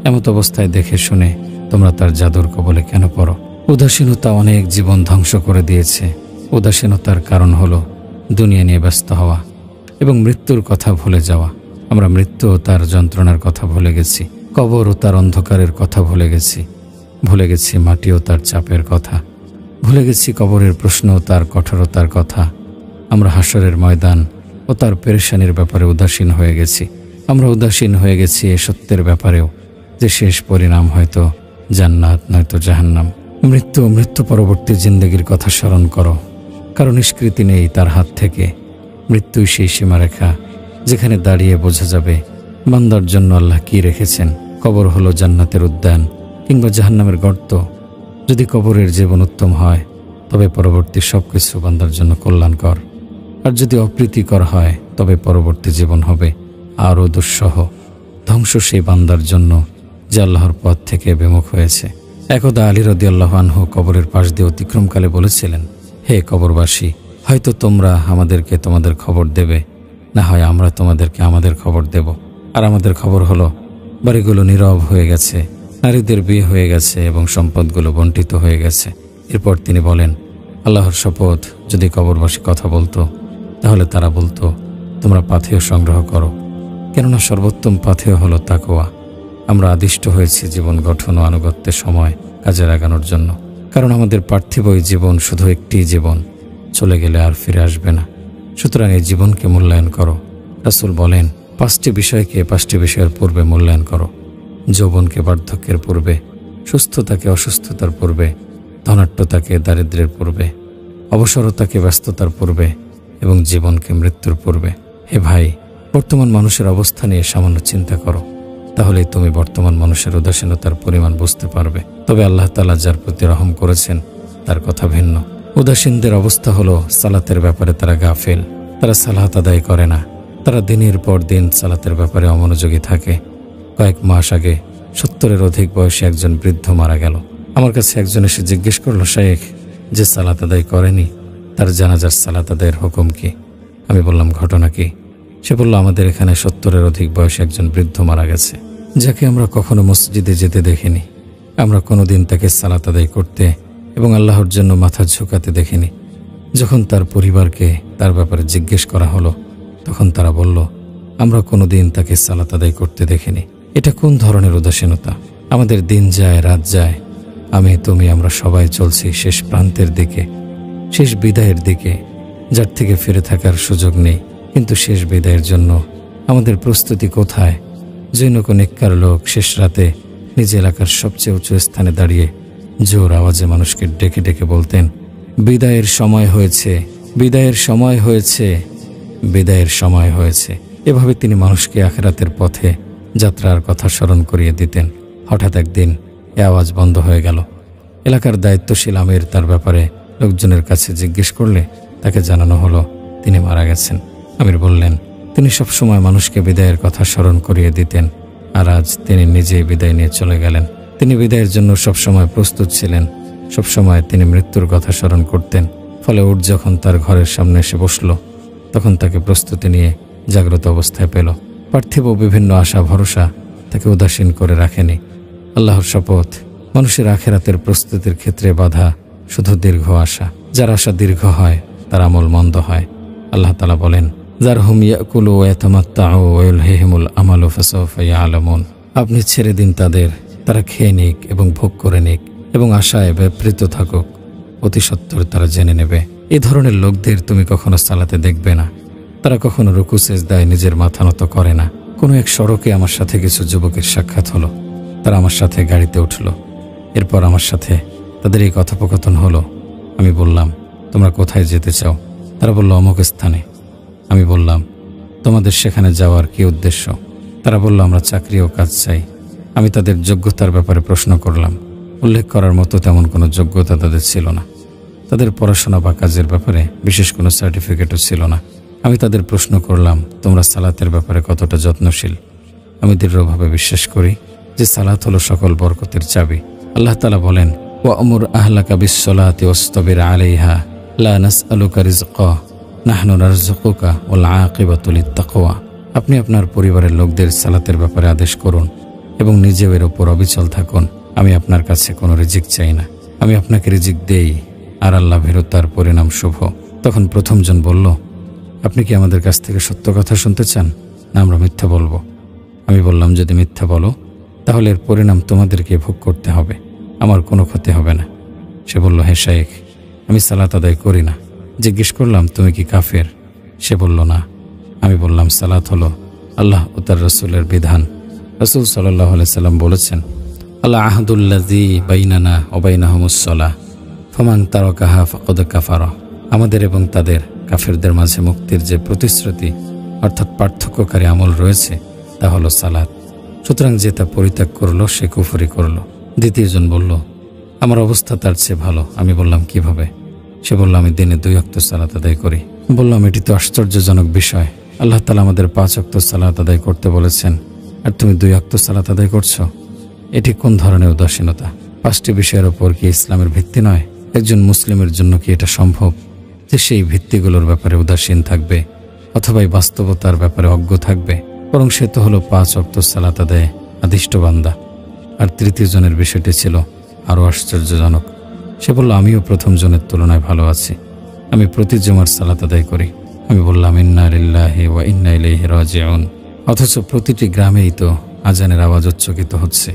এমত অবস্থায় দেখে শুনে তোমরা তার জাদুর কবলে কেন পড়ো? উদাসীনতা অনেক জীবন ধ্বংস করে দিয়েছে। উদাসীনতার কারণ হলো দুনিয়া নিয়ে ব্যস্ত হওয়া এবং মৃত্যুর কথা ভুলে যাওয়া। আমরা মৃত্যু ও তার যন্ত্রণার কথা ভুলে গেছি, কবর ও তার অন্ধকারের কথা ভুলে গেছি, ভুলে গেছি মাটি ও তার চাপের কথা, ভুলে গেছি কবরের প্রশ্ন ও তার কঠোরতার কথা। আমরা হাসরের ময়দান ও তার পেরেশানির ব্যাপারে উদাসীন হয়ে গেছি। আমরা উদাসীন হয়ে গেছি এ সত্যের ব্যাপারেও যে শেষ পরিণাম হয়তো জান্নাত নয়তো জাহান্নাম। মৃত্যু ও মৃত্যু পরবর্তী জিন্দেগির কথা স্মরণ করো, কারণ নিষ্কৃতি নেই তার হাত থেকে। মৃত্যুই সেই সীমারেখা যেখানে দাঁড়িয়ে বোঝা যাবে বান্দার জন্য আল্লাহ কি রেখেছেন। কবর হলো জান্নাতের উদ্যান কিংবা জাহান্নামের গর্ত। যদি কবরের জীবন উত্তম হয় তবে পরবর্তী সবকিছু বান্দার জন্য কল্যাণকর, আর যদি অপ্রীতিকর হয় তবে পরবর্তী জীবন হবে আরও দুঃসহ। ধ্বংস সেই বান্দার জন্য যে আল্লাহর পথ থেকে বিমুখ হয়েছে। একদা আলী রাদিয়াল্লাহু আনহু কবরের পাশ দিয়ে অতিক্রমকালে বলেছিলেন, হে কবরবাসী, হয়তো তোমরা আমাদেরকে তোমাদের খবর দেবে, না হয় আমরা তোমাদেরকে আমাদের খবর দেব। আর আমাদের খবর হলো বাড়িগুলো নীরব হয়ে গেছে, নারীদের বিয়ে হয়ে গেছে এবং সম্পদগুলো বণ্টিত হয়ে গেছে। এরপর তিনি বলেন, আল্লাহর শপথ, যদি কবরবাসী কথা বলতো তাহলে তারা বলতো, তোমরা পাথেয় সংগ্রহ করো, কেননা সর্বোত্তম পাথেয় হলো তাকওয়া। আমরা আদিষ্ট হয়েছি জীবন গঠন ও আনুগত্যের সময় কাজে লাগানোর জন্য, কারণ আমাদের পার্থিব এই জীবন শুধু একটি জীবন, চলে গেলে আর ফিরে আসবে না। সুতরাং এই জীবনকে মূল্যায়ন করো। রাসূল বলেন, 5টি বিষয়কে 5টি বিষয়ের পূর্বে মূল্যায়ন করো। যৌবনকে বার্ধক্যের পূর্বে, সুস্থতাকে অসুস্থতার পূর্বে, ধনাঢ্যতাকে দারিদ্র্যের পূর্বে, অবসরতাকে ব্যস্ততার পূর্বে এবং জীবনকে মৃত্যুর পূর্বে। হে ভাই, বর্তমান মানুষের অবস্থা নিয়ে সামান্য চিন্তা করো, তাহলেই তুমি বর্তমান মানুষের উদাসীনতার পরিমাণ বুঝতে পারবে। তবে আল্লাহ তাআলা যার প্রতি রহম করেছেন তার কথা ভিন্ন। উদাসীনদের অবস্থা হলো সালাতের ব্যাপারে তারা গাফেল। তারা সালাত আদায় করে না। তারা দিনের পর দিন সালাতের ব্যাপারে অমনোযোগী থাকে। কয়েক মাস আগে 70-এর অধিক বয়সী একজন বৃদ্ধ মারা গেল। আমার কাছে একজন এসে জিজ্ঞেস করলো, শায়েখ, যে সালাত আদায় করেনি তার জানাজার সালাত আদায়ের হুকুম কি? আমি বললাম, ঘটনা কি? সে বলল, আমাদের এখানে 70-এর অধিক বয়সী একজন বৃদ্ধ মারা গেছে, যাকে আমরা কখনো মসজিদে যেতে দেখিনি। আমরা কোনোদিন তাকে সালাত আদায় করতে এবং আল্লাহর জন্য মাথা ঝুঁকাতে দেখিনি। যখন তার পরিবারকে তার ব্যাপারে জিজ্ঞেস করা হলো তখন তারা বলল, আমরা কোনোদিন তাকে সালাত আদায় করতে দেখিনি। এটা কোন ধরনের উদাসীনতা? আমাদের দিন যায়, রাত যায়, তুমি আমরা সবাই চলছি শেষ প্রান্তের দিকে, শেষ বিদায়ের দিকে, যার থেকে ফিরে থাকার সুযোগ নেই। কিন্তু শেষ বিদায়ের জন্য আমাদের প্রস্তুতি কোথায়? জৈনক নেককার লোক শেষ রাতে নিজ এলাকার সবচেয়ে উঁচু স্থানে দাঁড়িয়ে জোর আওয়াজে মানুষকে ডেকে ডেকে বলতেন, বিদায়ের সময় হয়েছে, বিদায়ের সময় হয়েছে, বিদায়ের সময় হয়েছে। এভাবে তিনি মানুষকে আখিরাতের পথে যাত্রার কথা স্মরণ করিয়ে দিতেন। হঠাৎ একদিন এ আওয়াজ বন্ধ হয়ে গেল। এলাকার দায়িত্বশীল আমির তার ব্যাপারে লোকজনের কাছে জিজ্ঞেস করলে তাকে জানানো হলো তিনি মারা গেছেন। আমির বললেন, তিনি সবসময় মানুষকে বিদায়ের কথা স্মরণ করিয়ে দিতেন, আর আজ তিনি নিজেই বিদায় নিয়ে চলে গেলেন। তিনি বিদায়ের জন্য সবসময় প্রস্তুত ছিলেন, সবসময় তিনি মৃত্যুর কথা স্মরণ করতেন। ফলে উট যখন তার ঘরের সামনে এসে বসল, তখন তাকে প্রস্তুতি নিয়ে জাগ্রত অবস্থায় পেল। পার্থিব বিভিন্ন আশা ভরসা তাকে উদাসীন করে রাখেনি। আল্লাহর শপথ, মানুষের আখিরাতের প্রস্তুতির ক্ষেত্রে বাধা শুধু দীর্ঘ আশা। যার আশা দীর্ঘ হয় তার আমল মন্দ হয়। আল্লাহ তাআলা বলেন, যারহুম ইয়াকুলু ওয়া ইয়াতামাত্তাউ ওয়া ইলহিহিমুল আমালু ফাসাউফা ইয়ালামুন। আপনি ছেড়ে দিন তাদের, তারা খেয়ে নিক এবং ভোগ করে নিক এবং আশায় ব্যাপৃত থাকুক, অতি সত্বর তারা জেনে নেবে। এই ধরনের লোকদের তুমি কখনো সালাতে দেখবে না। তারা কখনো রুকু সেজদায় নিজের মাথা নত করে না। কোনো এক সড়কে আমার সাথে কিছু যুবকের সাক্ষাৎ হলো। তারা আমার সাথে গাড়িতে উঠল। এরপর আমার সাথে তাদের এই কথোপকথন হলো। আমি বললাম, তোমরা কোথায় যেতে চাও? তারা বলল, অমুক স্থানে। আমি বললাম, তোমাদের সেখানে যাওয়ার কি উদ্দেশ্য? তারা বলল, আমরা চাকরি ও কাজ চাই। আমি তাদের যোগ্যতার ব্যাপারে প্রশ্ন করলাম। উল্লেখ করার মতো তেমন কোনো যোগ্যতা তাদের ছিল না। তাদের পড়াশোনা বা কাজের ব্যাপারে বিশেষ কোনো সার্টিফিকেটও ছিল না। আমি তাদের প্রশ্ন করলাম, তোমরা সালাতের ব্যাপারে কতটা যত্নশীল? আমি দৃঢ়ভাবে বিশ্বাস করি যে সালাত হলো সকল বরকতের চাবি। আল্লাহ তাআলা বলেন, ওয়া'মুর আহলাকা বিস-সালাতি ওয়াসতাবির আলাইহা লা নাসআলুকা রিজকা নাহনু নারযুকুকা ওয়াল আকিবাতু লিত-তাকওয়া। আপনি আপনার পরিবারের লোকদের সালাতের ব্যাপারে আদেশ করুন এবং নিজেও এর উপর অবিচল থাকুন। আমি আপনার কাছে কোনো রিজিক চাই না, আমি আপনাকে রিজিক দেই, আর আল্লাহ ভীরুতার পরিণাম শুভ। তখন প্রথমজন বলল, আপনি কি আমাদের কাছ থেকে সত্য কথা শুনতে চান, না আমরা মিথ্যা বলবো? আমি বললাম, যদি মিথ্যা বলো তাহলে এর পরিণাম তোমাদেরকে ভোগ করতে হবে, আমার কোনো ক্ষতি হবে না। সে বলল, হে শাইখ, আমি সালাত আদায় করি না। জিজ্ঞেস করলাম, তুমি কি কাফের? সে বলল, না। আমি বললাম, সালাত হলো আল্লাহ ও তার রাসূলের বিধান। রাসূল সাল্লাল্লাহু আলাইহি সাল্লাম বলেছেন, আল আহদুল্লাযী বাইনানা ওয়া বাইনাহুমুস সালাহ ফামান তারাকাহা ফাকাদ কাফারা। আমাদের এবং তাদের কাফেরদের মাঝে মুক্তির যে প্রতিশ্রুতি অর্থাৎ পার্থক্যকারী আমল রয়েছে তা হলো সালাত। সুতরাং যে তা পরিত্যাগ করলো সে কুফরি করলো। দ্বিতীয়জন বলল, আমার অবস্থা তার চেয়ে ভালো। আমি বললাম, কিভাবে? সে বলল, আমি দিনে 2 ওয়াক্ত সালাত আদায় করি। বললাম, এটি তো আশ্চর্যজনক বিষয়। আল্লাহ তাআলা আমাদের 5 ওয়াক্ত সালাত আদায় করতে বলেছেন, আর তুমি 2 ওয়াক্ত সালাত আদায় করছো। এটি কোন ধরনের উদাসীনতা? 5টি বিষয়ের ওপর কি ইসলামের ভিত্তি নয়? একজন মুসলিমের জন্য কি এটা সম্ভব যে সেই ভিত্তিগুলোর ব্যাপারে উদাসীন থাকবে অথবা এই বাস্তবতার ব্যাপারে অজ্ঞ থাকবে? বরং সে তো হলো 5 ওয়াক্ত সালাত আদায়ে আদিষ্ট বান্দা। আর তৃতীয় জনের বিষয়টি ছিল আরও আশ্চর্যজনক। সে বলল, আমিও প্রথম জনের তুলনায় ভালো আছি, আমি প্রতি জুমার সালাত আদায় করি। আমি বললাম, ইন্না লিল্লাহি ওয়া ইন্না ইলাইহি রাজিউন। অথচ প্রতিটি গ্রামেই তো আজানের আওয়াজ উচ্চকিত হচ্ছে,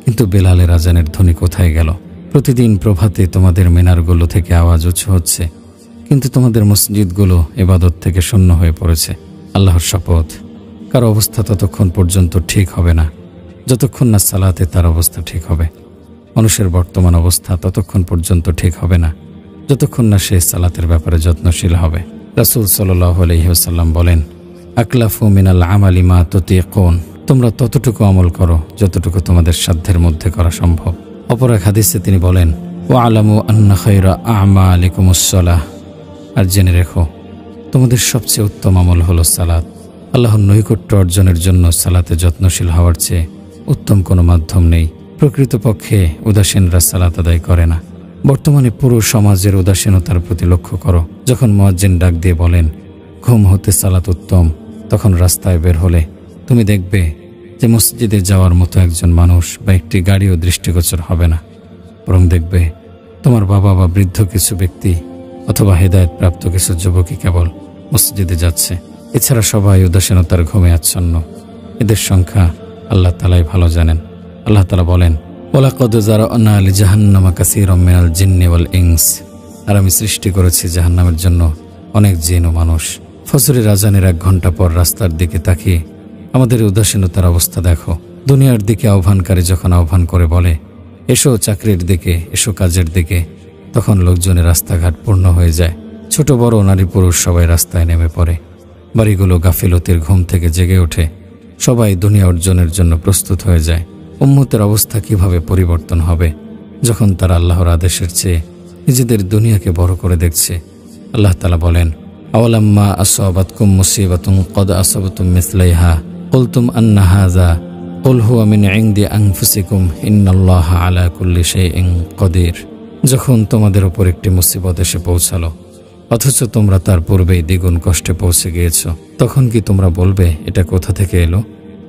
কিন্তু বেলালের আজানের ধ্বনি কোথায় গেল? প্রতিদিন প্রভাতে তোমাদের মিনারগুলো থেকে আওয়াজ উচ্চ হচ্ছে, কিন্তু তোমাদের মসজিদগুলো ইবাদত থেকে শূন্য হয়ে পড়েছে। আল্লাহর শপথ, কার অবস্থা ততক্ষণ পর্যন্ত ঠিক হবে না যতক্ষণ না সালাতে তার অবস্থা ঠিক হবে। মানুষের বর্তমান অবস্থা ততক্ষণ পর্যন্ত ঠিক হবে না যতক্ষণ না সে সালাতের ব্যাপারে যত্নশীল হবে। রাসূল সাল্লাল্লাহু আলাইহি ওয়াসাল্লাম বলেন, আকলাফু মিনাল আমালি মা তুতিকুন। তোমরা ততটুকু আমল করো যতটুকু তোমাদের সাধ্যের মধ্যে করা সম্ভব। অপর এক হাদিসে তিনি বলেন, ওয়া আলামু আন্না খায়রা আমালিকুমুস সালাহ। আর জেনে রেখো, তোমাদের সবচেয়ে উত্তম আমল হলো সালাত। আল্লাহর নৈকট্য অর্জনের জন্য সালাতে যত্নশীল হওয়ার চেয়ে উত্তম কোনো মাধ্যম নেই। প্রকৃতপক্ষে উদাসীনরা সালাত আদায় করে না। বর্তমানে পুরো সমাজের উদাসীনতার প্রতি লক্ষ্য করো। যখন মুয়াজ্জিন ডাক দিয়ে বলেন, ঘুম হতে সালাত উত্তম, তখন রাস্তায় বের হলে তুমি দেখবে যে মসজিদে যাওয়ার মতো একজন মানুষ বা একটি গাড়িও দৃষ্টিগোচর হবে না। বরং দেখবে তোমার বাবা বা বৃদ্ধ কিছু ব্যক্তি অথবা হেদায়েতপ্রাপ্ত কিছু যুবকই কেবল মসজিদে যাচ্ছে। এছাড়া সবাই উদাসীনতার ঘুমে আচ্ছন্ন। এদের সংখ্যা আল্লাহ তাআলাই ভালো জানেন। আল্লাহ তাআলা বলেন, ওয়ালাকাদ যারা'না লিজাহান্নামা কাসীরাম মিনাল জিন্নি ওয়াল ইনস। আর আমি সৃষ্টি করেছি জাহান্নামের জন্য অনেক জিন ও মানুষ। ফজরের আজানের 1 ঘন্টা পর রাস্তার দিকে তাকিয়ে আমাদের উদাসীনতার অবস্থা দেখো। দুনিয়ার দিকে আহ্বানকারী যখন আহ্বান করে বলে, এসো চাকরির দিকে, এসো কাজের দিকে, তখন লোকজনের রাস্তাঘাট পূর্ণ হয়ে যায়। ছোট বড় নারী পুরুষ সবাই রাস্তায় নেমে পড়ে। বাড়িগুলো গাফিলতির ঘুম থেকে জেগে ওঠে। সবাই দুনিয়া অর্জনের জন্য প্রস্তুত হয়ে যায়। উম্মতের অবস্থা কিভাবে পরিবর্তন হবে যখন তারা আল্লাহর আদেশের চেয়ে নিজেদের দুনিয়াকে বড় করে দেখছে। আল্লাহ তাআলা বলেন, আওয়ালাম্মা আসাবাতকুম মুসিবাতুন ক্বাদ আসাবাতুম মিসলাইহা কুলতুম আন্না হাযা কুল হুয়া মিন ইনদি আনফুসিকুম ইন্নাল্লাহা আলা কুল্লি শাইইন কাদির। যখন তোমাদের উপর একটি মুসিবত এসে পৌঁছালো অথচ তোমরা তার পূর্বেই দ্বিগুণ কষ্টে পৌঁছে গিয়েছ, তখন কি তোমরা বলবে এটা কোথা থেকে এলো?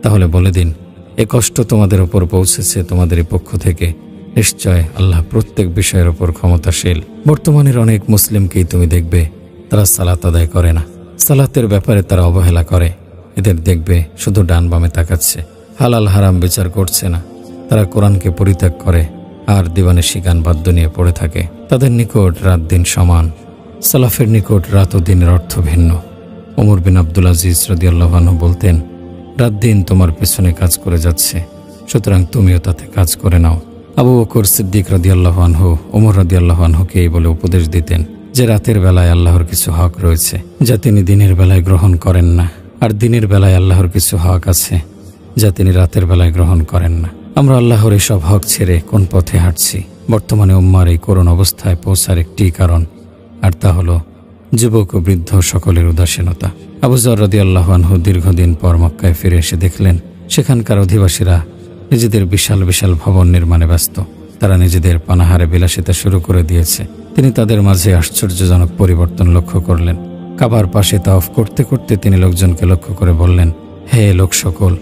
তাহলে বলে দিন, এ কষ্ট তোমাদের উপর পৌঁছেছে তোমাদেরই পক্ষ থেকে। নিশ্চয় আল্লাহ প্রত্যেক বিষয়ের উপর ক্ষমতাশীল। বর্তমানের অনেক মুসলিমকেই তুমি দেখবে তারা সালাত আদায় করে না। সালাতের ব্যাপারে তারা অবহেলা করে। এদের দেখবে শুধু ডান বামে তাকাচ্ছে, হালাল হারাম বিচার করছে না। তারা কোরআনকে পরিত্যাগ করে আর দিবানিশি গান বাদ্য নিয়ে পড়ে থাকে। তাদের নিকট রাত দিন সমান, সালাফের নিকট রাত ও দিনের অর্থ ভিন্ন। ওমর বিন আব্দুল আজিজ রাদিয়াল্লাহু আনহু বলতেন, রাত দিন তোমার পেছনে কাজ করে যাচ্ছে, সুতরাং তুমিও তাতে কাজ করে নাও। আবু বকর সিদ্দিক রাদিয়াল্লাহু আনহু ওমর রাদিয়াল্লাহু আনহুকে এই বলে উপদেশ দিতেন যে রাতের বেলায় আল্লাহর কিছু হক রয়েছে যা তিনি দিনের বেলায় গ্রহণ করেন না, আর দিনের বেলায় আল্লাহর কিছু হক আছে যা তিনি রাতের বেলায় গ্রহণ করেন না। আমরা আল্লাহর এসব হক ছেড়ে কোন পথে হাঁটছি? বর্তমানে উম্মার এই করুণ অবস্থায় পৌঁছার একটি কারণ, আর তা হল যুবক ও বৃদ্ধ সকলের উদাসীনতা। আবু যর রাদিয়াল্লাহু আনহু দীর্ঘদিন পর মক্কায় ফিরে এসে দেখলেন সেখানকার অধিবাসীরা নিজেদের বিশাল বিশাল ভবন নির্মাণে ব্যস্ত। তারা নিজেদের পানাহারে বিলাসিতা শুরু করে দিয়েছে। তিনি তাদের মাঝে আশ্চর্যজনক পরিবর্তন লক্ষ্য করলেন। কাবার পাশে তাওয়াফ করতে করতে তিনি লোকজনকে লক্ষ্য করে বললেন, হে লোক সকল,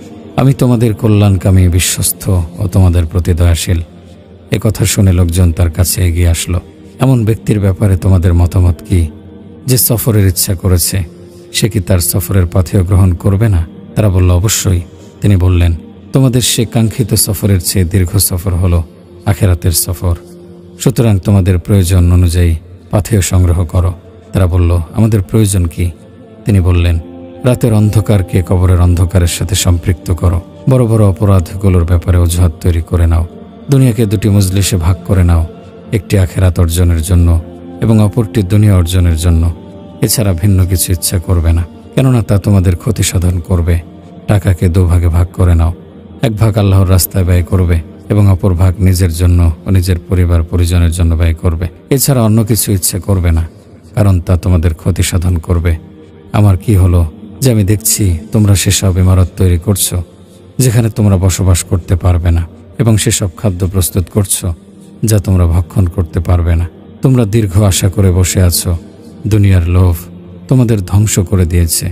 আমি তোমাদের কল্যাণকামী, বিশ্বস্ত ও তোমাদের প্রতি দয়াশীল। এ কথা শুনে লোকজন তার কাছে এগিয়ে আসলো। এমন ব্যক্তির ব্যাপারে তোমাদের মতামত কি যে সফরের ইচ্ছা করেছে? সে কি তার সফরের পাথেয় গ্রহণ করবে না? তারা বলল, অবশ্যই। তিনি বললেন, তোমাদের সে কাঙ্ক্ষিত সফরের চেয়ে দীর্ঘ সফর হলো আখিরাতের সফর, সুতরাং তোমাদের প্রয়োজন অনুযায়ী পাথেয় সংগ্রহ করো। তারা বলল, আমাদের প্রয়োজন কি? তিনি বললেন, রাতের অন্ধকারকে কবরের অন্ধকারের সাথে সম্পৃক্ত করো। বড় বড় অপরাধগুলোর ব্যাপারে অজুহাত তৈরি করে নাও। দুনিয়াকে দুটি মজলিসে ভাগ করে নাও, একটি আখিরাত অর্জনের জন্য এবং অপরটি দুনিয়া অর্জনের জন্য। এছাড়া ভিন্ন কিছু ইচ্ছা করবে না, কেননা তা তোমাদের ক্ষতি সাধন করবে। টাকাকে দুভাগে ভাগ করে নাও, এক ভাগ আল্লাহর রাস্তায় ব্যয় করবে এবং অপর ভাগ নিজের জন্য ও নিজের পরিবার পরিজনের জন্য ব্যয় করবে। এছাড়া অন্য কিছু ইচ্ছে করবে না, কারণ তা তোমাদের ক্ষতি সাধন করবে। আমার কি হলো যে আমি দেখছি তোমরা সেসব ইমারত তৈরি করছো যেখানে তোমরা বসবাস করতে পারবে না, এবং সেসব খাদ্য প্রস্তুত করছো যা তোমরা ভক্ষণ করতে পারবে না। তোমরা দীর্ঘ আশা করে বসে আছো, দুনিয়ার লোভ তোমাদের ধ্বংস করে দিয়েছে,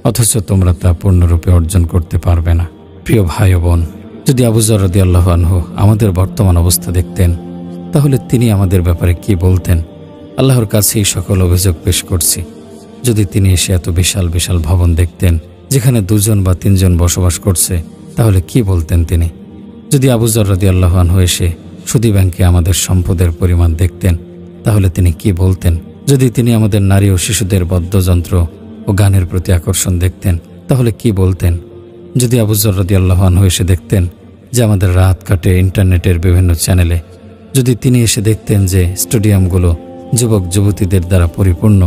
অথচ তোমরা তা পূর্ণরূপে অর্জন করতে পারবে না। প্রিয় ভাই ও বোন, যদি আবু যর রাদিয়াল্লাহু আনহু আমাদের বর্তমান অবস্থা দেখতেন তাহলে তিনি আমাদের ব্যাপারে কি বলতেন? আল্লাহর কাছেই সকল অভিযোগ পেশ করছি। যদি তিনি এসে এত বিশাল বিশাল ভবন দেখতেন যেখানে 2 বা 3 জন বসবাস করছে তাহলে কি বলতেন তিনি? যদি আবু যর রাদিয়াল্লাহু আনহু এসে সুদী ব্যাংকে আমাদের সম্পদের পরিমাণ দেখতেন তাহলে তিনি কি বলতেন? যদি তিনি আমাদের নারী ও শিশুদের বাদ্যযন্ত্র ও গানের প্রতি আকর্ষণ দেখতেন তাহলে কি বলতেন? যদি আবু যর রাদিয়াল্লাহু আনহু এসে দেখতেন যে আমাদের রাত কাটে ইন্টারনেটের বিভিন্ন চ্যানেলে, যদি তিনি এসে দেখতেন যে স্টেডিয়ামগুলো যুবক যুবতীদের দ্বারা পরিপূর্ণ,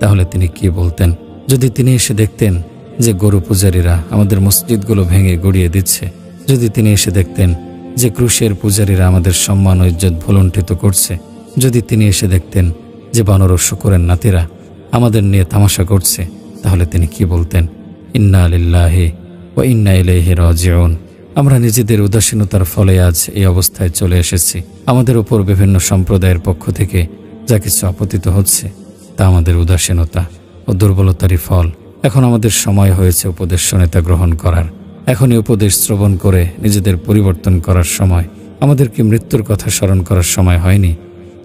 তাহলে তিনি কি বলতেন? যদি তিনি এসে দেখতেন যে গরু পূজারীরা আমাদের মসজিদগুলো ভেঙে গুড়িয়ে দিচ্ছে, যদি তিনি এসে দেখতেন যে ক্রুশের পূজারীরা আমাদের সম্মান ও ইজ্জত ভুলুণ্ঠিত করছে, যদি তিনি এসে দেখতেন যে বানর ও শূকরের নাতিরা আমাদের নিয়ে তামাশা করছে, তাহলে তিনি কি বলতেন? ইন্না লিল্লাহি ওয়া ইন্না ইলাইহি রাজিউন। আমরা নিজেদের উদাসীনতার ফলে আজ এই অবস্থায় চলে এসেছি। আমাদের উপর বিভিন্ন সম্প্রদায়ের পক্ষ থেকে যা কিছু আপতিত হচ্ছে তা আমাদের উদাসীনতা ও দুর্বলতারই ফল। এখন আমাদের সময় হয়েছে উপদেশ নেতা গ্রহণ করার। এখনই উপদেশ শ্রবণ করে নিজেদের পরিবর্তন করার সময়। আমাদের কি মৃত্যুর কথা স্মরণ করার সময় হয়নি?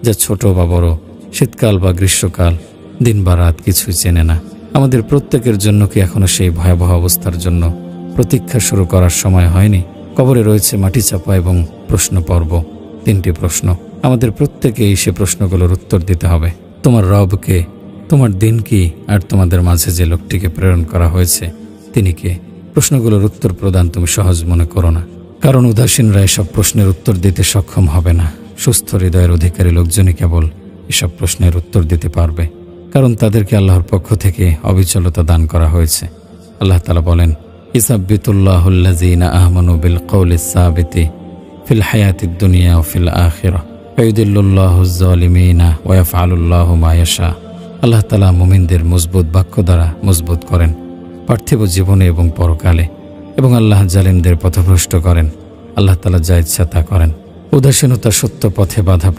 যা ছোট বা বড়, শীতকাল বা গ্রীষ্মকাল, দিন বা রাত কিছুই চেনে না। আমাদের প্রত্যেকের জন্য কি এখনো সেই ভয়াবহ অবস্থার জন্য প্রতীক্ষা শুরু করার সময় হয়নি? কবরে রয়েছে মাটি চাপা এবং প্রশ্ন পর্ব, 3টি প্রশ্ন। আমাদের প্রত্যেকেই সে প্রশ্নগুলোর উত্তর দিতে হবে। তোমার রবকে, তোমার দিন কি, আর তোমাদের মাঝে যে লোকটিকে প্রেরণ করা হয়েছে তিনি কে? প্রশ্নগুলোর উত্তর প্রদান তুমি সহজ মনে করো না, কারণ উদাসীনরা এসব প্রশ্নের উত্তর দিতে সক্ষম হবে না। সুস্থ হৃদয়ের অধিকারী লোকজনই কেবল এসব প্রশ্নের উত্তর দিতে পারবে, কারণ তাদেরকে আল্লাহর পক্ষ থেকে অবিচলতা দান করা হয়েছে। আল্লাহ তাআলা বলেন, ইসাব্বিতুল্লাহুল্লাযীনা আমানু বিল কওলিস সাবিতি ফিল হায়াতিদ দুনিয়া ওয়া ফিল আখিরাহ ওয়া ইউদিল্লুল্লাহুজ জালিমিনা ওয়া ইয়াফআলুল্লাহু মা ইয়াশা। আল্লাহ তাআলা মুমিনদের মজবুত বাক্য দ্বারা মজবুত করেন পার্থিব জীবনে এবং পরকালে, এবং আল্লাহ জালিমদের পথভ্রষ্ট করেন। আল্লাহ তাআলা যা ইচ্ছা তা করেন। উদাসীনতা সত্য পথে বাধা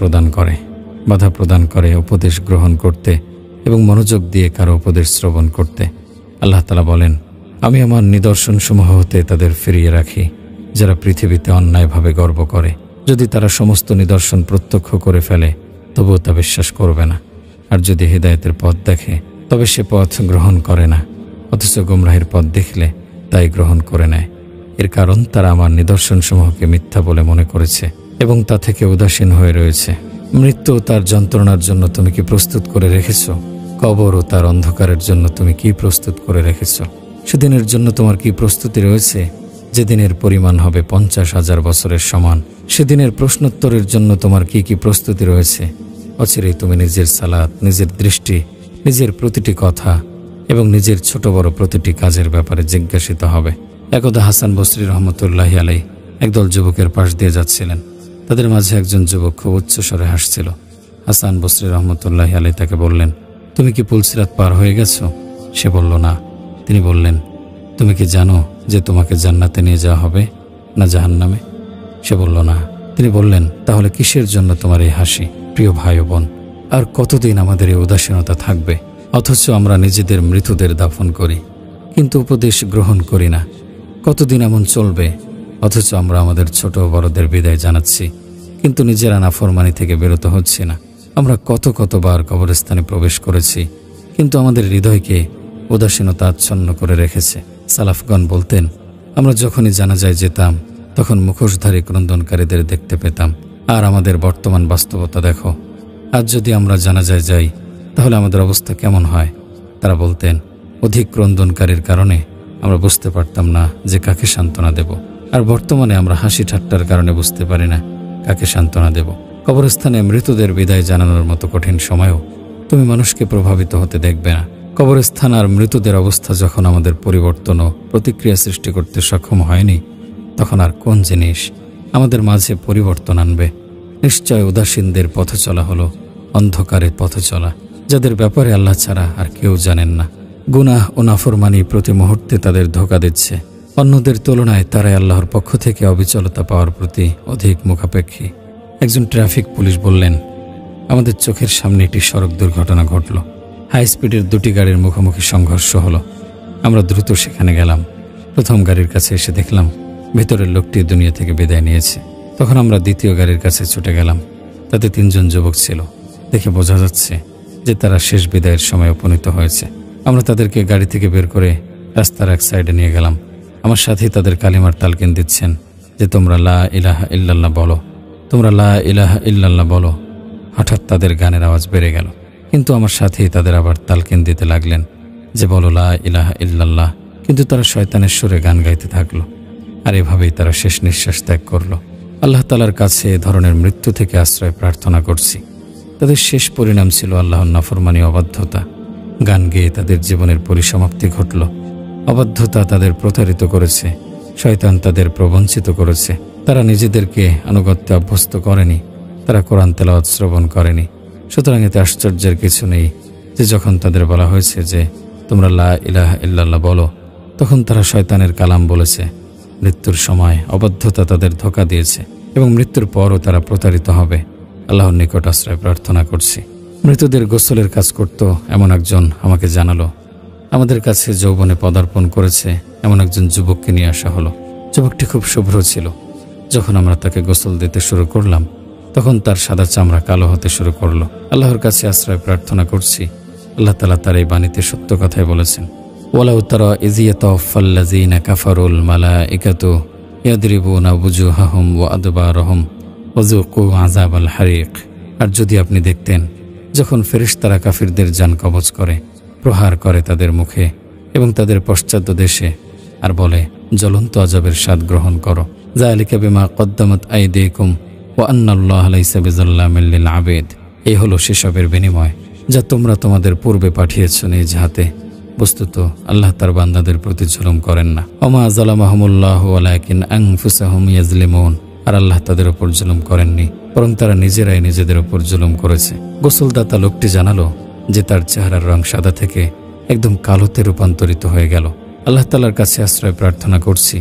প্রদান করে উপদেশ গ্রহণ করতে এবং মনোযোগ দিয়ে কারো উপদেশ শ্রবণ করতে। আল্লাহ তাআলা বলেন, আমি আমার নিদর্শনসমূহ হতে তাদের ফিরিয়ে রাখি যারা পৃথিবীতে অন্যায়ভাবে গর্ব করে। যদি তারা সমস্ত নিদর্শন প্রত্যক্ষ করে ফেলে তবুও তা বিশ্বাস করবে না, আর যদি হিদায়াতের পথ দেখে তবে সে পথ গ্রহণ করে না, অথচ গুমরাহের পথ দেখলে তাই গ্রহণ করে নেয়। এর কারণ তারা আমার নিদর্শনসমূহকে মিথ্যা বলে মনে করেছে এবং তা থেকে উদাসীন হয়ে রয়েছে। মৃত্যু ও তার যন্ত্রণার জন্য তুমি কি প্রস্তুত করে রেখেছ? কবর ও তার অন্ধকারের জন্য তুমি কি প্রস্তুত করে রেখেছ? সেদিনের জন্য তোমার কি প্রস্তুতি রয়েছে যেদিনের পরিমাণ হবে 50,000 বছরের সমান? সেদিনের প্রশ্নোত্তরের জন্য তোমার কি কি প্রস্তুতি রয়েছে? অচিরেই তুমি নিজের সালাত, নিজের দৃষ্টি, নিজের প্রতিটি কথা এবং নিজের ছোট বড় প্রতিটি কাজের ব্যাপারে জিজ্ঞাসিত হবে। একদা হাসান বসরি রহমতুল্লাহি আলাইহি একদল যুবকের পাশ দিয়ে যাচ্ছিলেন। তাদের মাঝে একজন যুবক খুব উচ্চস্বরে হাসছিল। হাসান বসরি রহমতুল্লাহি আলাইহি তাকে বললেন, তুমি কি পুলসিরাত পার হয়ে গেছো? সে বলল, না। তিনি বললেন, তুমি কি জানো যে তোমাকে জান্নাতে নিয়ে যাওয়া হবে না জাহান্নামে? সে বলল, না। তিনি বললেন, তাহলে কিসের জন্য তোমার এই হাসি? প্রিয় ভাই ও বোন, আর কতদিন আমাদের এই উদাসীনতা থাকবে? অথচ আমরা নিজেদের মৃতদের দাফন করি কিন্তু উপদেশ গ্রহণ করি না। কতদিন এমন চলবে? অথচ আমরা আমাদের ছোট বড়দের বিদায় জানাচ্ছি কিন্তু নিজেরা নাফরমানি থেকে বিরত হচ্ছি না। আমরা কতবার কবরস্থানে প্রবেশ করেছি কিন্তু আমাদের হৃদয়কে উদাসীনতা আচ্ছন্ন করে রেখেছে। সালাফগণ বলতেন, আমরা যখনই জানাজায় যেতাম তখন মুখোশধারী ক্রন্দনকারীদের দেখতে পেতাম। আর আমাদের বর্তমান বাস্তবতা দেখো, আজ যদি আমরা জানাজায় যাই তাহলে আমাদের অবস্থা কেমন হয়? তারা বলতেন, অধিক ক্রন্দনকারীর কারণে আমরা বুঝতে পারতাম না যে কাকে সান্ত্বনা দেব, আর বর্তমানে আমরা হাসি ঠাট্টার কারণে বুঝতে পারি না কাকে সান্ত্বনা দেব। কবরস্থানে মৃতদের বিদায় জানানোর মতো কঠিন সময়েও তুমি মানুষকে প্রভাবিত হতে দেখবে না। কবরস্থান আর মৃতদের অবস্থা যখন আমাদের পরিবর্তন ও প্রতিক্রিয়া সৃষ্টি করতে সক্ষম হয়নি, তখন আর কোন জিনিস আমাদের মাঝে পরিবর্তন আনবে? নিশ্চয় উদাসীনদের পথ চলা হলো অন্ধকারের পথ চলা, যাদের ব্যাপারে আল্লাহ ছাড়া আর কেউ জানেন না। গুনাহ ও নাফরমানি প্রতি মুহূর্তে তাদের ধোঁকা দিচ্ছে। অন্যদের তুলনায় তারাই আল্লাহর পক্ষ থেকে অবিচলতা পাওয়ার প্রতি অধিক মুখাপেক্ষী। একজন ট্রাফিক পুলিশ বললেন, আমাদের চোখের সামনে একটি সড়ক দুর্ঘটনা ঘটল। হাই স্পিডের দুটি গাড়ির মুখোমুখি সংঘর্ষ হলো। আমরা দ্রুত সেখানে গেলাম। প্রথম গাড়ির কাছে এসে দেখলাম ভেতরের লোকটি দুনিয়া থেকে বিদায় নিয়েছে। তখন আমরা দ্বিতীয় গাড়ির কাছে ছুটে গেলাম। তাতে 3 জন যুবক ছিল। দেখে বোঝা যাচ্ছে যে তারা শেষ বিদায়ের সময় উপনীত হয়েছে। আমরা তাদেরকে গাড়ি থেকে বের করে রাস্তার এক সাইডে নিয়ে গেলাম। আমার সাথেই তাদের কালিমার তালকিন দিচ্ছেন যে তোমরা লা ইলাহা ইল্লাল্লাহ বলো, তোমরা লা ইলাহা ইল্লাল্লাহ বলো। হঠাৎ তাদের গানের আওয়াজ বেড়ে গেল, কিন্তু আমার সাথেই তাদের আবার তালকিন দিতে লাগলেন যে বলো লা ইলাহা ইল্লাল্লাহ, কিন্তু তারা শয়তানের সুরে গান গাইতে থাকলো। আর এভাবেই তারা শেষ নিঃশ্বাস ত্যাগ করল। আল্লাহ তাআলার কাছে এ ধরনের মৃত্যু থেকে আশ্রয় প্রার্থনা করছি। তাদের শেষ পরিণাম ছিল আল্লাহর নাফরমানি, অবাধ্যতা। গান গেয়ে তাদের জীবনের পরিসমাপ্তি ঘটল। অবাধ্যতা তাদের প্রতারিত করেছে, শয়তান তাদের প্রবঞ্চিত করেছে। তারা নিজেদেরকে আনুগত্যে অভ্যস্ত করেনি, তারা কোরআন তেলাওয়াত শ্রবণ করেনি। সুতরাং এতে আশ্চর্যের কিছু নেই যে যখন তাদের বলা হয়েছে যে তোমরা লা ইলাহা ইল্লাল্লাহ বলো, তখন তারা শয়তানের কালাম বলেছে। মৃত্যুর সময় অবাধ্যতা তাদের ধোঁকা দিয়েছে এবং মৃত্যুর পরও তারা প্রতারিত হবে। আল্লাহর নিকট আশ্রয় প্রার্থনা করছি। মৃতদের গোসলের কাজ করত এমন একজন আমাকে জানালো। আমাদের কাছে যৌবনে পদার্পণ করেছে এমন একজন যুবককে নিয়ে আসা হলো। যুবকটি খুব শুভ্র ছিল। যখন আমরা তাকে গোসল দিতে শুরু করলাম তখন তার সাদা চামড়া কালো হতে শুরু করলো। আল্লাহর কাছে আশ্রয় প্রার্থনা করছি, আল্লাহ তাআলা তার এই বাণীতে সত্য কথাই বলেছেন। ওয়ালাউ তারা ইয ইয়াতাওয়াফাল্লাযীনা কাফারুল মালাইকাতু ইয়াদরিবুনা বুজুহাহুম ওয়া আদবারহুম ওয়াযুকু আযাবাল হারিক। আর যদি আপনি দেখতেন যখন ফেরেশতারা কাফিরদের জান কবজ করে, প্রহার করে তাদের মুখে এবং তাদের পশ্চাৎ দেশে, আর বলে জ্বলন্ত আযাবের স্বাদ গ্রহণ করো। যালিকা বিমা কদ্দামাত আইদিকুম ওয়া আন্নাল্লাহা লাইসা বিযাল্লামিল লিল আবিদ। এই হলো সেসবের বিনিময় যা তোমরা তোমাদের পূর্বে পাঠিয়েছ নিজ হাতে। বস্তুত আল্লাহ তার বান্দাদের প্রতি জুলুম করেন না। ওমা যালামাহুমুল্লাহু ওয়ালাকিন আনফুসাহুম ইয়াজলিমুন। আর আল্লাহ তাদের উপর জুলুম করেননি, বরং তারা নিজেরাই নিজেদের উপর জুলুম করেছে। গোসলদাতা লোকটি জানালো যে তার চেহারার রং সাদা থেকে একদম কালোতে রূপান্তরিত হয়ে গেল। আল্লাহ তাআলার কাছে আশ্রয় প্রার্থনা করছি।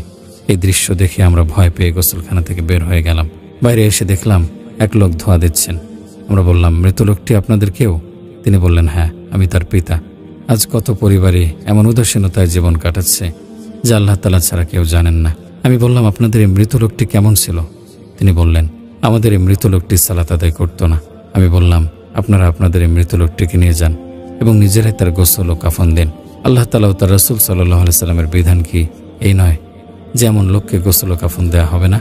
এই দৃশ্য দেখে আমরা ভয় পেয়ে গোসলখানা থেকে বের হয়ে গেলাম। বাইরে এসে দেখলাম এক লোক ধোঁয়া দিচ্ছেন। আমরা বললাম, মৃত লোকটি আপনাদের কেউ? তিনি বললেন, হ্যাঁ, আমি তার পিতা। আজ কত পরিবারে এমন উদাসীনতায় জীবন কাটাচ্ছে যা আল্লাহ তাআলা ছাড়া কেউ জানেন না। আমি বললাম, আপনাদের এই মৃত লোকটি কেমন ছিল? তিনি বললেন, আমাদের এই মৃত লোকটি সালাত আদায় করত না। আমি বললাম, আপনারা আপনাদের এই মৃত লোকটিকে নিয়ে যান এবং নিজেরাই তার গোসল ও কাফন দেন। আল্লাহ তাআলা ও তার রাসূল সাল্লাল্লাহু আলাইহি সাল্লামের বিধান কি এই নয় যে এমন লোককে গোসল ও কাফন দেওয়া হবে না,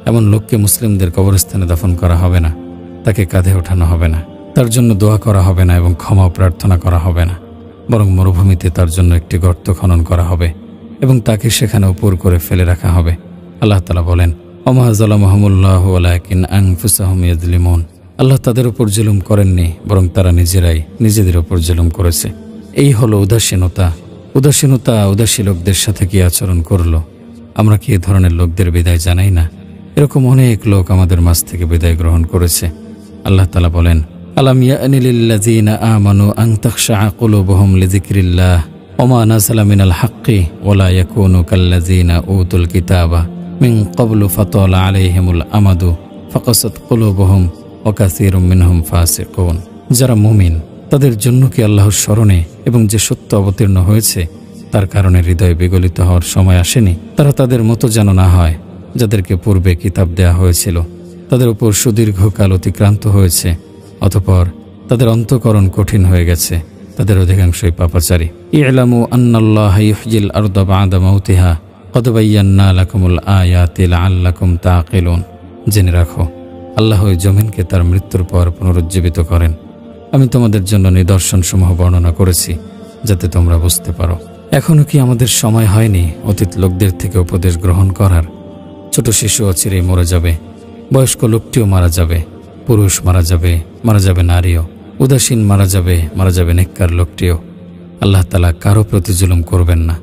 এমন লোককে মুসলিমদের কবরস্থানে দাফন করা হবে না, তাকে কাঁধে ওঠানো হবে না, তার জন্য দোয়া করা হবে না এবং ক্ষমা প্রার্থনা করা হবে না, বরং মরুভূমিতে তার জন্য একটি গর্ত খনন করা হবে এবং তাকে সেখানে উপর করে ফেলে রাখা হবে। আল্লাহ তাআলা বলেন, ওমা যালামাহুমুল্লাহু ওয়ালাকিন আনফুসাহুম ইয়াজলিমুন। আল্লাহ তাদের উপর জুলুম করেননি, বরং তারা নিজেরাই নিজেদের উপর জুলুম করেছে। এই হলো উদাসীনতা। উদাসী লোকদের সাথে কি আচরণ করলো? আমরা কি এ ধরনের লোকদের বিদায় জানাই না? এরকম অনেক লোক আমাদের মাঝ থেকে বিদায় গ্রহণ করেছে। আল্লাহ তাআলা বলেন, আলাম ইয়ানি লিল্লাযীনা আমানু আন তাখশা কুলুবুহুম লিযিকরিল্লাহ ওমা নাযালা মিনাল হাক্কি ওয়ালা ইয়াকুনু কাল্লাযীনা উতুল কিতাবা মিন ক্বাবলু ফাতালা আলাইহিমুল আমাদু ফাকাসাত কুলুবুহুম ওয়া কাসীরুম মিনহুম ফাসিকুন। যারা মুমিন তাদের জন্য কি আল্লাহর স্মরণে এবং যে সত্য অবতীর্ণ হয়েছে তার কারণে হৃদয় বিগলিত হওয়ার সময় আসেনি? তারা তাদের মতো যেন না হয় যাদেরকে পূর্বে কিতাব দেয়া হয়েছিল, তাদের উপর সুদীর্ঘকাল অতিক্রান্ত হয়েছে, অতঃপর তাদের অন্তঃকরণ কঠিন হয়ে গেছে, তাদের অধিকাংশই পাপাচারী। ই'লামু আন্নাল্লাহা ইহয়িল আরদা বা'দা মাউতিহা ক্বাদ বায়্যানা লাকুমুল আয়াতি লাআল্লাকুম তা'কিলুন। জেনে রাখো, আল্লাহ ওই জমিনকে তার মৃত্যুর পর পুনরুজ্জীবিত করেন। আমি তোমাদের জন্য নিদর্শনসমূহ বর্ণনা করেছি যাতে তোমরা বুঝতে পারো। এখনো কি আমাদের সময় হয়নি অতীত লোকদের থেকে উপদেশ গ্রহণ করার? ছোট শিশু অচিরেই মরে যাবে, বয়স্ক লোকটিও মারা যাবে, পুরুষ মারা যাবে নারীও, উদাসীন মারা যাবে নেককার লোকটিও। আল্লাহ তাআলা কারো প্রতি জুলুম করবেন না।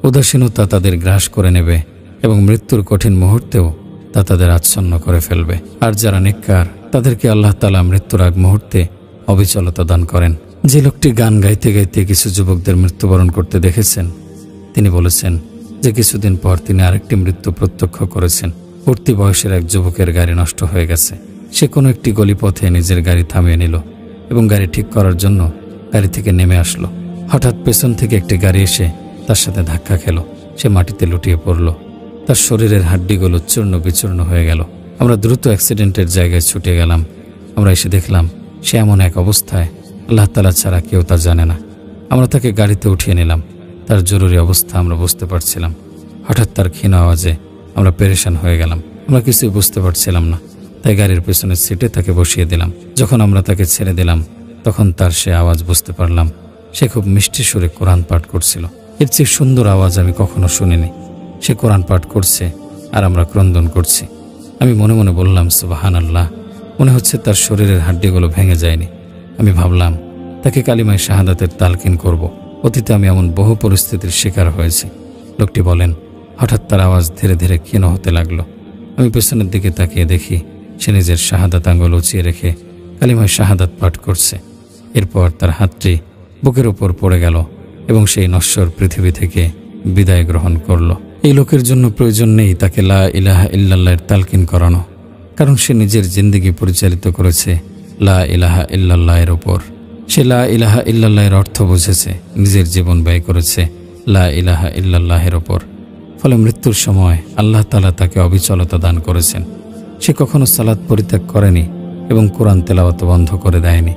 উদাসীনতা তাদের গ্রাস করে নেবে এবং মৃত্যুর কঠিন মুহূর্তেও তা তাদের আচ্ছন্ন করে ফেলবে। আর যারা নেককার তাদেরকে আল্লাহ তাআলা মৃত্যুর আগ মুহূর্তে অবিচলতা দান করেন। যে লোকটি গান গাইতে গাইতে কিছু যুবকদের মৃত্যুবরণ করতে দেখেছেন, তিনি বলেছেন যে কিছুদিন পর তিনি আরেকটি মৃত্যু প্রত্যক্ষ করেছেন। পূর্তি বয়সের এক যুবকের গাড়ি নষ্ট হয়ে গেছে। সে কোনো একটি গলিপথে নিজের গাড়ি থামিয়ে নিল এবং গাড়ি ঠিক করার জন্য গাড়ি থেকে নেমে আসলো। হঠাৎ পেছন থেকে একটি গাড়ি এসে তার সাথে ধাক্কা খেল। সে মাটিতে লুটিয়ে পড়ল। তার শরীরের হাড্ডিগুলো চূর্ণ বিচূর্ণ হয়ে গেল। আমরা দ্রুত অ্যাক্সিডেন্টের জায়গায় ছুটে গেলাম। আমরা এসে দেখলাম সে এমন এক অবস্থায় আল্লাহ তাআলা ছাড়া কেউ তা জানে না। আমরা তাকে গাড়িতে উঠিয়ে নিলাম। তার জরুরি অবস্থা আমরা বুঝতে পারছিলাম। হঠাৎ তার ক্ষীণ আওয়াজে আমরা পেরেশান হয়ে গেলাম। আমরা কিছুই বুঝতে পারছিলাম না, তাই গাড়ির পেছনের সিটে তাকে বসিয়ে দিলাম। যখন আমরা তাকে ছেড়ে দিলাম তখন তার সে আওয়াজ বুঝতে পারলাম। সে খুব মিষ্টি সুরে কোরআন পাঠ করছিল। এর চেয়ে সুন্দর আওয়াজ আমি কখনো শুনিনি। সে কোরআন পাঠ করছে আর আমরা ক্রন্দন করছি। আমি মনে মনে বললাম, সুবহানাল্লাহ, মনে হচ্ছে তার শরীরের হাড্ডিগুলো ভেঙে যায়নি। আমি ভাবলাম তাকে কালিমায়ে শাহাদাতের তালকিন করব। অতীতে আমি এমন বহু পরিস্থিতির শিকার হয়েছি। লোকটি বলেন, হঠাৎ তার আওয়াজ ধীরে ধীরে ক্ষীণ হতে লাগলো। আমি পেছনের দিকে তাকিয়ে দেখি সে নিজের শাহাদাত আঙ্গুল উঁচিয়ে রেখে কালিমায়ে শাহাদাত পাঠ করছে। এরপর তার হাতটি বুকের উপর পড়ে গেল এবং সেই নশ্বর পৃথিবী থেকে বিদায় গ্রহণ করল। এই লোকের জন্য প্রয়োজন নেই তাকে লা ইলাহা ইল্লাল্লাহর তালকিন করানো, কারণ সে নিজের জিন্দেগি পরিচালিত করেছে লা ইলাহা ইল্লাল্লাহের উপর। সে লা ইলাহা ইল্লাল্লাহের অর্থ বুঝেছে, নিজের জীবন ব্যয় করেছে লা ইলাহা ইল্লাল্লাহের উপর। ফলে মৃত্যুর সময় আল্লাহ তাআলা তাকে অবিচলতা দান করেছেন। সে কখনো সালাত পরিত্যাগ করেনি এবং কোরআন তেলাওয়াত বন্ধ করে দেয়নি।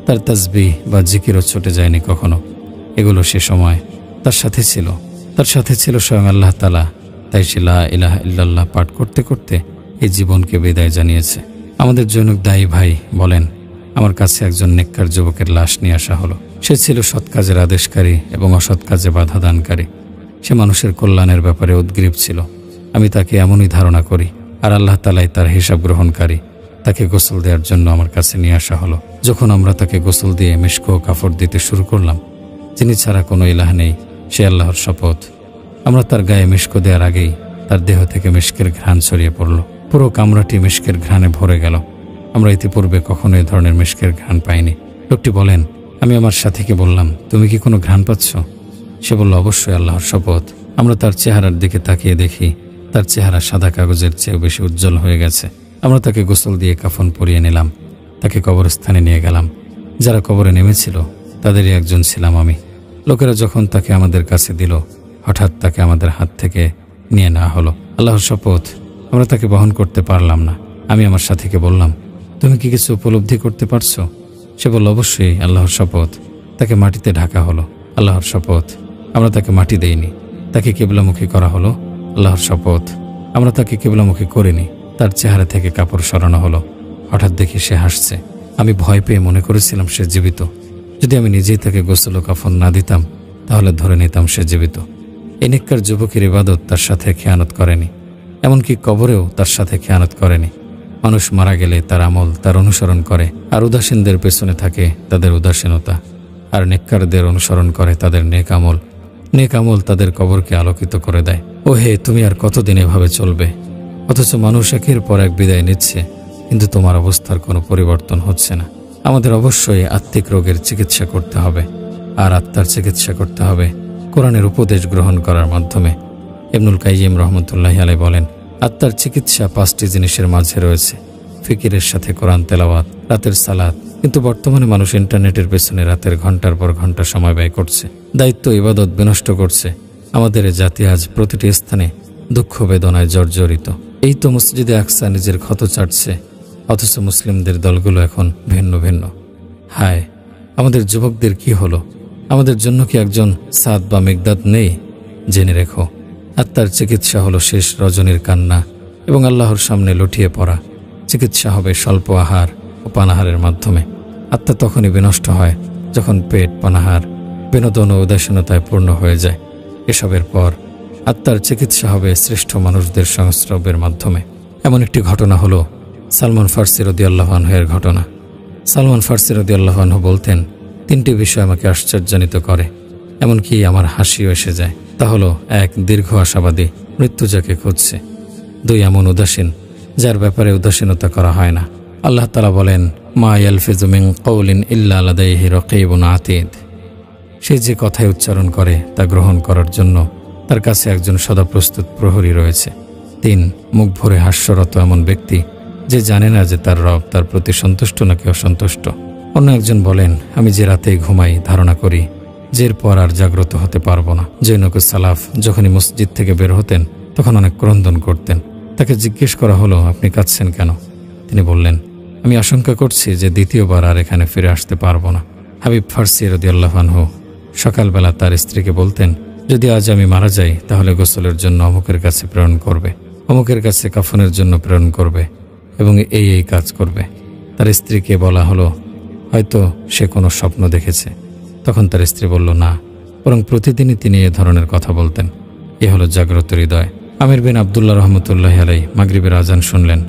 তার তাসবিহ বা জিকিরও ছুটে যায়নি কখনো। এগুলো সে সময় তার সাথে ছিল স্বয়ং আল্লাহ তাআলা। তাই সে লা ইলাহা ইল্লাল্লাহ পাঠ করতে করতে এই জীবনকে বিদায় জানিয়েছে। আমাদের জনক দায়ী ভাই বলেন, আমার কাছে একজন নেককার যুবকের লাশ নিয়ে আসা হলো। সে ছিল সৎ কাজের আদেশকারী এবং অসৎ কাজে বাধা দানকারী। সে মানুষের কল্যাণের ব্যাপারে উদ্গ্রীব ছিল। আমি তাকে এমনই ধারণা করি, আর আল্লাহ তাআলাই তার হিসাব গ্রহণকারী। তাকে গোসল দেওয়ার জন্য আমার কাছে নিয়ে আসা হলো। যখন আমরা তাকে গোসল দিয়ে মিশক ও কাপড় দিতে শুরু করলাম, যিনি ছাড়া কোনো ইলাহ নেই, সে আল্লাহর শপথ, আমরা তার গায়ে মিশক দেওয়ার আগেই তার দেহ থেকে মিশকের ঘ্রাণ ছড়িয়ে পড়ল। পুরো কামরাটি মিশকের ঘ্রাণে ভরে গেল। আমরা ইতিপূর্বে কখনো এ ধরনের মিশকের ঘ্রাণ পাইনি। লোকটি বলেন, আমি আমার সাথীকে বললাম, তুমি কি কোনো ঘ্রাণ পাচ্ছ? সে বলল, অবশ্যই, আল্লাহর শপথ। আমরা তার চেহারার দিকে তাকিয়ে দেখি তার চেহারা সাদা কাগজের চেয়েও বেশি উজ্জ্বল হয়ে গেছে। আমরা তাকে গোসল দিয়ে কাফন পরিয়ে নিলাম, তাকে কবরস্থানে নিয়ে গেলাম। যারা কবরে নেমেছিল তাদেরই একজন ছিলাম আমি। লোকেরা যখন তাকে আমাদের কাছে দিল, হঠাৎ তাকে আমাদের হাত থেকে নিয়ে নেওয়া হলো। আল্লাহর শপথ, আমরা তাকে বহন করতে পারলাম না। আমি আমার সাথীকে বললাম, তুমি কি কিছু উপলব্ধি করতে পারছো? সে বলল, অবশ্যই, আল্লাহর শপথ। তাকে মাটিতে ঢাকা হলো। আল্লাহর শপথ, আমরা তাকে মাটি দেইনি। তাকে কিবলামুখী করা হলো। আল্লাহর শপথ, আমরা তাকে কিবলামুখী করিনি। তার চেহারা থেকে কাপড় সরানো হলো। হঠাৎ দেখি সে হাসছে। আমি ভয় পেয়ে মনে করেছিলাম সে জীবিত। যদি আমি নিজেই তাকে গোসল ও কাফন না দিতাম, তাহলে ধরে নিতাম সে জীবিত। এই নেককার যুবকের ইবাদত তার সাথে খেয়ানত করেনি, এমনকি কবরেও তার সাথে খেয়ানত করেনি। মানুষ মারা গেলে তার আমল তার অনুসরণ করে, আর উদাসীনদের পেছনে থাকে তাদের উদাসীনতা, আর নেককারদের অনুসরণ করে তাদের নেক আমল। নেক আমল তাদের কবরকে আলোকিত করে দেয়। ও হে, তুমি আর কতদিন এভাবে চলবে? অথচ মানুষ একের পর এক বিদায় নিচ্ছে, কিন্তু তোমার অবস্থার কোনো পরিবর্তন হচ্ছে না। আমাদের অবশ্যই আত্মিক রোগের চিকিৎসা করতে হবে, আর আত্মার চিকিৎসা করতে হবে কোরআনের উপদেশ গ্রহণ করার মাধ্যমে। ইবনুল কাইয়িম রহমতুল্লাহি আলাইহি বলেন, আত্মার চিকিৎসা 5টি জিনিসের মাঝে রয়েছে: ফিকিরের সাথে কোরআন তেলাওয়াত, রাতের সালাত। কিন্তু বর্তমানে মানুষ ইন্টারনেটের পেছনে রাতের ঘন্টার পর ঘন্টা সময় ব্যয় করছে, দায়িত্ব ইবাদত বিনষ্ট করছে। আমাদের এ জাতি আজ প্রতিটি স্থানে দুঃখ বেদনায় জর্জরিত। এই তো মসজিদে আকসা নিজের ক্ষত চাটছে, অথচ মুসলিমদের দলগুলো এখন ভিন্ন ভিন্ন। হায়, আমাদের যুবকদের কি হলো? আমাদের জন্য কি একজন সাদ বা মিকদাদ নেই? জেনে রেখো, আত্মার চিকিৎসা হলো শেষ রজনীর কান্না এবং আল্লাহর সামনে লুটিয়ে পড়া। চিকিৎসা হবে স্বল্প আহার ও পানাহারের মাধ্যমে। আত্মা তখনই বিনষ্ট হয় যখন পেট, পানাহার, বিনোদন ও উদাসীনতায় পূর্ণ হয়ে যায়। এসবের পর আত্মার চিকিৎসা হবে শ্রেষ্ঠ মানুষদের সংস্রবের মাধ্যমে। এমন একটি ঘটনা হলো সালমান ফার্সি রাদিয়াল্লাহু আনহু-এর ঘটনা। সালমান ফার্সি রাদিয়াল্লাহু আনহু বলতেন, 3টি বিষয় আমাকে আশ্চর্যান্বিত করে, এমনকি আমার হাসিও এসে যায়। তা হলো, 1, দীর্ঘ আশাবাদী, মৃত্যু যাকে খুঁজছে। 2, এমন উদাসীন যার ব্যাপারে উদাসীনতা করা হয় না। আল্লাহ তাআলা বলেন, মা ইয়ালফিযু মিন কাওলিন ইল্লা লাদাইহি রাকীবুন আতীদ। সে যে কথাই উচ্চারণ করে তা গ্রহণ করার জন্য তার কাছে একজন সদাপ্রস্তুত প্রহরী রয়েছে। 3, মুখ ভরে হাস্যরত এমন ব্যক্তি যে জানে না যে তার রব তার প্রতি সন্তুষ্ট নাকি অসন্তুষ্ট। অন্য একজন বলেন, আমি যে রাতেই ঘুমাই ধারণা করি যে এরপর আর জাগ্রত হতে পারবো না। জৈনকুস সালাফ যখনই মসজিদ থেকে বের হতেন তখন অনেক ক্রন্দন করতেন। তাকে জিজ্ঞেস করা হলো, আপনি কাঁদছেন কেন? তিনি বললেন, আমি আশঙ্কা করছি যে দ্বিতীয়বার আর এখানে ফিরে আসতে পারবো না। হাবিব ফার্সি রাদিয়াল্লাহু আনহু সকালবেলা তার স্ত্রীকে বলতেন, যদি আজ আমি মারা যাই তাহলে গোসলের জন্য অমুকের কাছে প্রেরণ করবে, অমুকের কাছে কাফনের জন্য প্রেরণ করবে এবং এই কাজ করবে। তার স্ত্রীকে বলা হলো, হয়তো সে কোনো স্বপ্ন দেখেছে। তখন তার স্ত্রী বলল, না, বরং প্রতিদিনই তিনি এ ধরনের কথা বলতেন। এ হলো জাগ্রত হৃদয়। আমির বিন আবদুল্লাহ রহমতুল্লাহি আলাইহি মাগরিবের আজান শুনলেন।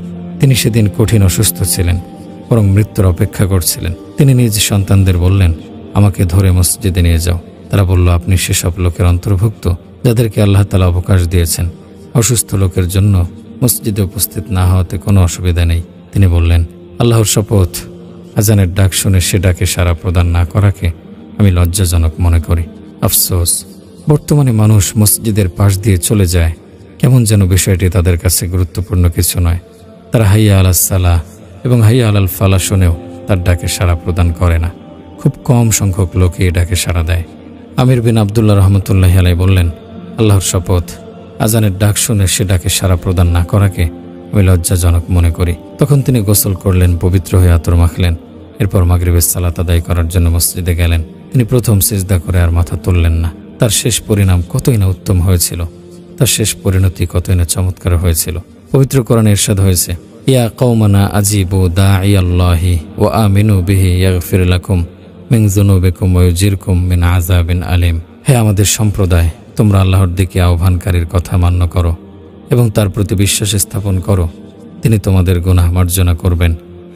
তিনি সেদিন কঠিন অসুস্থ ছিলেন, বরং মৃত্যুর অপেক্ষা করছিলেন। তিনি নিজ সন্তানদের বললেন, আমাকে ধরে মসজিদে নিয়ে যাও। তারা বলল, আপনি সেসব লোকের অন্তর্ভুক্ত যাদেরকে আল্লাহ তাআলা অবকাশ দিয়েছেন। অসুস্থ লোকের জন্য মসজিদে উপস্থিত না হওয়াতে কোনো অসুবিধা নেই। তিনি বললেন, আল্লাহর শপথ, আজানের ডাক শুনে সে ডাকে সাড়া প্রদান না করাকে আমি লজ্জাজনক মনে করি। আফসোস, বর্তমানে মানুষ মসজিদের পাশ দিয়ে চলে যায়, কেমন যেন বিষয়টি তাদের কাছে গুরুত্বপূর্ণ কিছু নয়। তারা হাইয়া আলাস সালাহ এবং হাইয়া আলাল ফালাহ শুনেও তার ডাকে সাড়া প্রদান করে না। খুব কম সংখ্যক লোকই এই ডাকে সাড়া দেয়। আমির বিন আবদুল্লাহ রহমতুল্লাহি আলাইহি বললেন, আল্লাহর শপথ, আজানের ডাক শুনে সে ডাকে সাড়া প্রদান না করাকে আমি লজ্জাজনক মনে করি। তখন তিনি গোসল করলেন, পবিত্র হয়ে আতর মাখলেন। এরপর মাগরিবের সালাত আদায় করার জন্য মসজিদে গেলেন। তিনি প্রথম সিজদা করে আর মাথা তুললেন না। তার শেষ পরিণাম কতই না উত্তম হয়েছিল, তার শেষ পরিণতি কতই না চমৎকার হয়েছিল। পবিত্র কোরআনে ইরশাদ হয়েছে, ইয়া কওমানা আজিবু দাঈয়াল্লাহি ওয়া আমিনু বিহি ইয়াগফির লাকুম মিন যুনুবিকুম ওয়া ইউজিরকুম মিন আযাবিন আলিম। হে আমাদের সম্প্রদায়, তোমরা আল্লাহর দিকে আহ্বানকারীর কথা মান্য করো এবং তার প্রতি বিশ্বাস স্থাপন করো। তিনি তোমাদের গুনাহ মার্জনা করবেন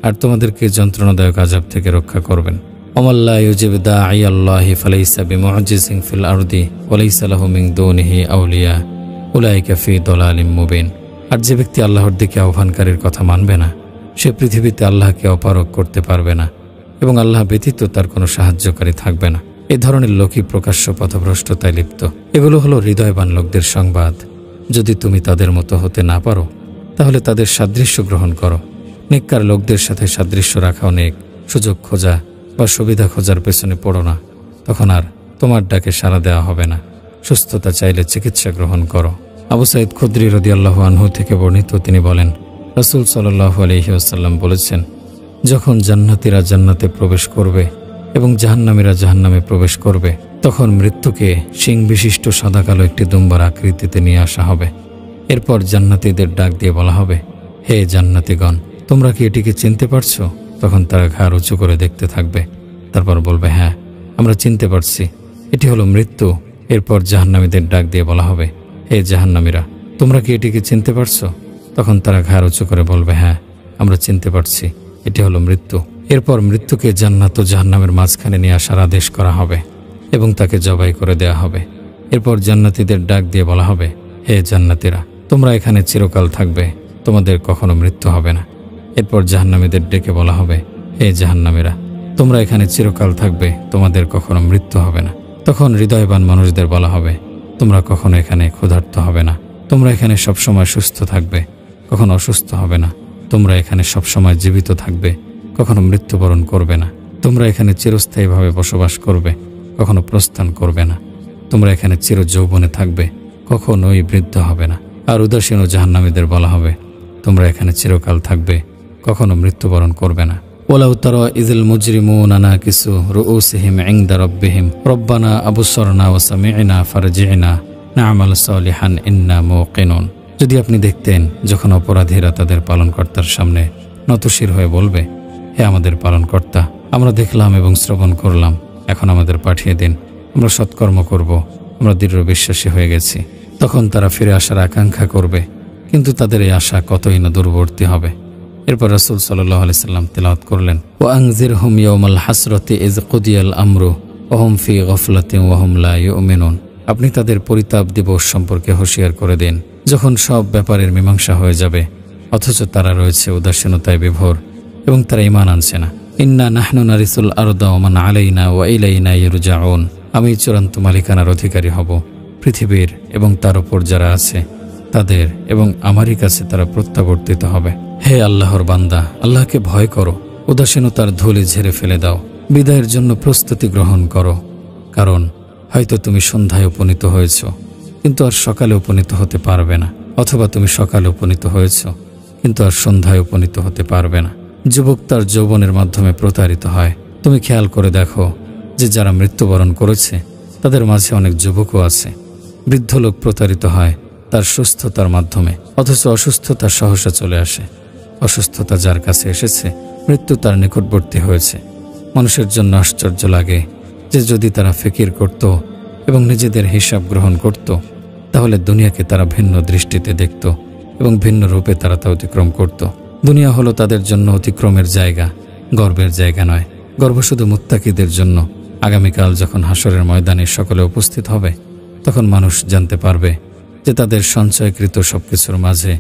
আর তোমাদেরকে যন্ত্রণাদায়ক আযাব থেকে রক্ষা করবেন। ওমাল্লা ইউজিব দাঈ আল্লাহি ফালাইসা বিমুজিজিন ফিল আরদি ওয়ালাইসা লাহু মিন দুনিহি আউলিয়া উলাইকা ফি দালালিম মুবিন। আর যে ব্যক্তি আল্লাহর দিকে আহ্বানকারীর কথা মানবে না, সে পৃথিবীতে আল্লাহকে অপারগ করতে পারবে না এবং আল্লাহ ব্যতীত তার কোনো সাহায্যকারী থাকবে না। এ ধরনের লোকই প্রকাশ্য পথভ্রষ্টতায় লিপ্ত। এগুলো হলো হৃদয়বান লোকদের সংবাদ। যদি তুমি তাদের মতো হতে না পারো, তাহলে তাদের সাদৃশ্য গ্রহণ করো। নেককার লোকদের সাথে সাদৃশ্য রাখাও নেক। সুযোগ খোঁজা বা সুবিধা খোঁজার পেছনে পড়ো না, তখন আর তোমার ডাকে সাড়া দেওয়া হবে না। সুস্থতা চাইলে চিকিৎসা গ্রহণ করো। আবু সাঈদ খুদরি রাদিয়াল্লাহু আনহু থেকে বর্ণিত, তিনি বলেন, রাসূল সাল্লাল্লাহু আলাইহি ওয়াসাল্লাম বলেছেন, যখন জান্নাতীরা জান্নাতে প্রবেশ করবে এবং জাহান্নামীরা জাহান্নামে প্রবেশ করবে, তখন মৃত্যুকে শিং বিশিষ্ট সাদা কালো একটি দুম্বার আকৃতিতে নিয়ে আসা হবে। এরপর জান্নাতীদের ডাক দিয়ে বলা হবে, হে জান্নাতীগণ, তোমরা কি এটিকে চিনতে পারছো? তখন তারা ঘাড় উঁচু করে দেখতে থাকবে। তারপর বলবে, হ্যাঁ, আমরা চিনতে পারছি, এটি হলো মৃত্যু। এরপর জাহান্নামীদের ডাক দিয়ে বলা হবে, হে জাহান্নামীরা, তোমরা কি এটিকে চিনতে পারছো? তখন তারা ঘাড় উঁচু করে বলবে, হ্যাঁ, আমরা চিনতে পারছি, এটি হলো মৃত্যু। এরপর মৃত্যুকে জান্নাত ও জাহান্নামের মাঝখানে নিয়ে আসার আদেশ করা হবে এবং তাকে জবাই করে দেয়া হবে। এরপর জান্নাতীদের ডাক দিয়ে বলা হবে, হে জান্নাতীরা, তোমরা এখানে চিরকাল থাকবে, তোমাদের কখনো মৃত্যু হবে না। এরপর জাহান্নামীদের ডেকে বলা হবে, হে জাহান্নামীরা, তোমরা এখানে চিরকাল থাকবে, তোমাদের কখনো মৃত্যু হবে না। তখন হৃদয়বান মানুষদের বলা হবে, তোমরা কখনো এখানে ক্ষুধার্ত হবে না, তোমরা এখানে সবসময় সুস্থ থাকবে, কখনো অসুস্থ হবে না, তোমরা এখানে সবসময় জীবিত থাকবে, কখনো মৃত্যুবরণ করবে না, তোমরা এখানে চিরস্থায়ীভাবে বসবাস করবে, কখনো প্রস্থান করবে না, তোমরা এখানে চির যৌবনে থাকবে, কখনোই বৃদ্ধ হবে না। আর উদাসীন ও জাহান্নামীদের বলা হবে, তোমরা এখানে চিরকাল থাকবে, কখনো মৃত্যুবরণ করবে না। ওয়ালাউ তারা ইযিল মুজরিমুনা নাকিসু রুউসিহিম ইনদা রাব্বিহিম রব্বানা আবসারনা ওয়া সামি'না ফারজি'না না'মাল সালিহান ইন্না মুকিনুন। যদি আপনি দেখতেন যখন অপরাধীরা তাদের পালনকর্তার সামনে নতশির হয়ে বলবে, হে আমাদের পালনকর্তা, আমরা দেখলাম এবং শ্রবণ করলাম, এখন আমাদের পাঠিয়ে দিন, আমরা সৎকর্ম করব, আমরা দৃঢ় বিশ্বাসী হয়ে গেছি। তখন তারা ফিরে আসার আকাঙ্ক্ষা করবে, কিন্তু তাদের এই আশা কতই না দূরবর্তী হবে। এরপর রাসূল সাল্লাল্লাহু আলাইহি সাল্লাম তেলাওয়াত করলেন, ওয়া আনজিরহুম ইয়াওমাল হাসরাতি ইয কুদিয়াল আমরু ওয়া হুম ফি গাফলাতিন ওয়া হুম লা ইউমিনুন। আপনি তাদের পরিতাপ দিবস সম্পর্কে হুঁশিয়ার করে দিন, যখন সব ব্যাপারের মীমাংসা হয়ে যাবে, অথচ তারা রয়েছে উদাসীনতায় বিভোর এবং তারা ঈমান আনছে না। ইন্না নাহনু নারিসুল আরদা ওয়া মান আলাইনা ওয়া ইলাইনা ইরজাউন। আমি চূড়ান্ত মালিকানার অধিকারী হব পৃথিবীর এবং তার উপর যারা আছে তাদের, এবং আমারই কাছে তারা প্রত্যাবর্তিত হবে। হে আল্লাহর বান্দা, আল্লাহকে ভয় করো, উদাসীনতার ধুলি ঝেড়ে ফেলে দাও, বিদায়ের জন্য প্রস্তুতি গ্রহণ করো। কারণ হয়তো তুমি সন্ধ্যায় উপনীত হয়েছ, কিন্তু আর সকালে উপনীত হতে পারবে না, অথবা তুমি সকালে উপনীত হয়েছ, কিন্তু আর সন্ধ্যায় উপনীত হতে পারবে না। যুবক তার যৌবনের মাধ্যমে প্রতারিত হয়। তুমি খেয়াল করে দেখো যে যারা মৃত্যুবরণ করেছে তাদের মাঝে অনেক যুবকও আছে। বৃদ্ধ লোক প্রতারিত হয় তার সুস্থতার মাধ্যমে, অথচ অসুস্থতা সহসা চলে আসে। অসুস্থতা যার কাছে এসেছে, মৃত্যু তার নিকটবর্তী হয়েছে। মানুষের জন্য আশ্চর্য লাগে যে যদি তারা ফিকির করত এবং নিজেদের হিসাব গ্রহণ করত, তাহলে দুনিয়াকে তারা ভিন্ন দৃষ্টিতে দেখত এবং ভিন্ন রূপে তারা তা অতিক্রম করত। দুনিয়া হলো তাদের জন্য অতিক্রমের জায়গা, গর্বের জায়গা নয়। গর্ব শুধু মুত্তাকিদের জন্য। আগামীকাল যখন হাসরের ময়দানে সকলে উপস্থিত হবে, তখন মানুষ জানতে পারবে যে তাদের সঞ্চয়কৃত সবকিছুর মাঝে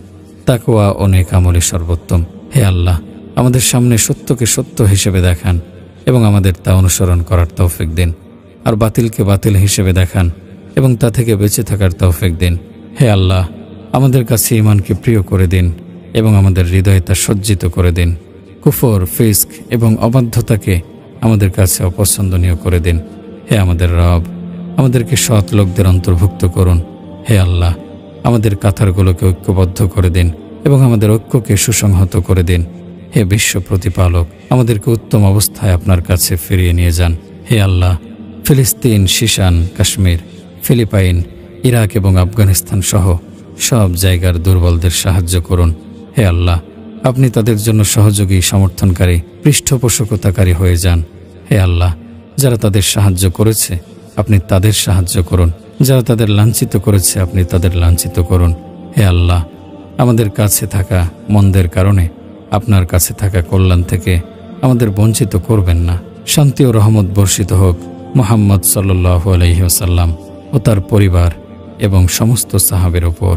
তাকওয়া ও নেক আমলই সর্বোত্তম। হে আল্লাহ, আমাদের সামনে সত্যকে সত্য হিসেবে দেখান এবং আমাদের তা অনুসরণ করার তৌফিক দিন, আর বাতিলকে বাতিল হিসেবে দেখান এবং তা থেকে বেঁচে থাকার তৌফিক দিন। হে আল্লাহ, আমাদের কাছে ঈমানকে প্রিয় করে দিন এবং আমাদের হৃদয়ে তা সজ্জিত করে দিন। কুফর, ফিস্ক এবং অবাধ্যতাকে আমাদের কাছে অপছন্দনীয় করে দিন। হে আমাদের রব, আমাদেরকে সৎ লোকদের অন্তর্ভুক্ত করুন। হে আল্লাহ, আমাদের কাতারগুলোকে ঐক্যবদ্ধ করে দিন এবং আমাদের ঐক্যকে সুসংহত করে দিন। হে বিশ্ব প্রতিপালক, আমাদেরকে উত্তম অবস্থায় আপনার কাছে ফিরিয়ে নিয়ে যান। হে আল্লাহ, ফিলিস্তিন, শিশান, কাশ্মীর, ফিলিপাইন, ইরাক এবং আফগানিস্তান সহ সব জায়গার দুর্বলদের সাহায্য করুন। হে আল্লাহ, আপনি তাদের জন্য সহযোগী, সমর্থনকারী, পৃষ্ঠপোষকতাকারী হয়ে যান। হে আল্লাহ, যারা তাদের সাহায্য করেছে আপনি তাদের সাহায্য করুন, যারা তাদের লাঞ্ছিত করেছে আপনি তাদের লাঞ্ছিত করুন। হে আল্লাহ, আমাদের কাছে থাকা মন্দের কারণে আপনার কাছে থাকা কল্যাণ থেকে আমাদের বঞ্চিত করবেন না। শান্তি ও রহমত বর্ষিত হোক মুহাম্মদ সাল্লাল্লাহু আলাইহি ওয়াসাল্লাম ও তার পরিবার এবং সমস্ত সাহাবের উপর।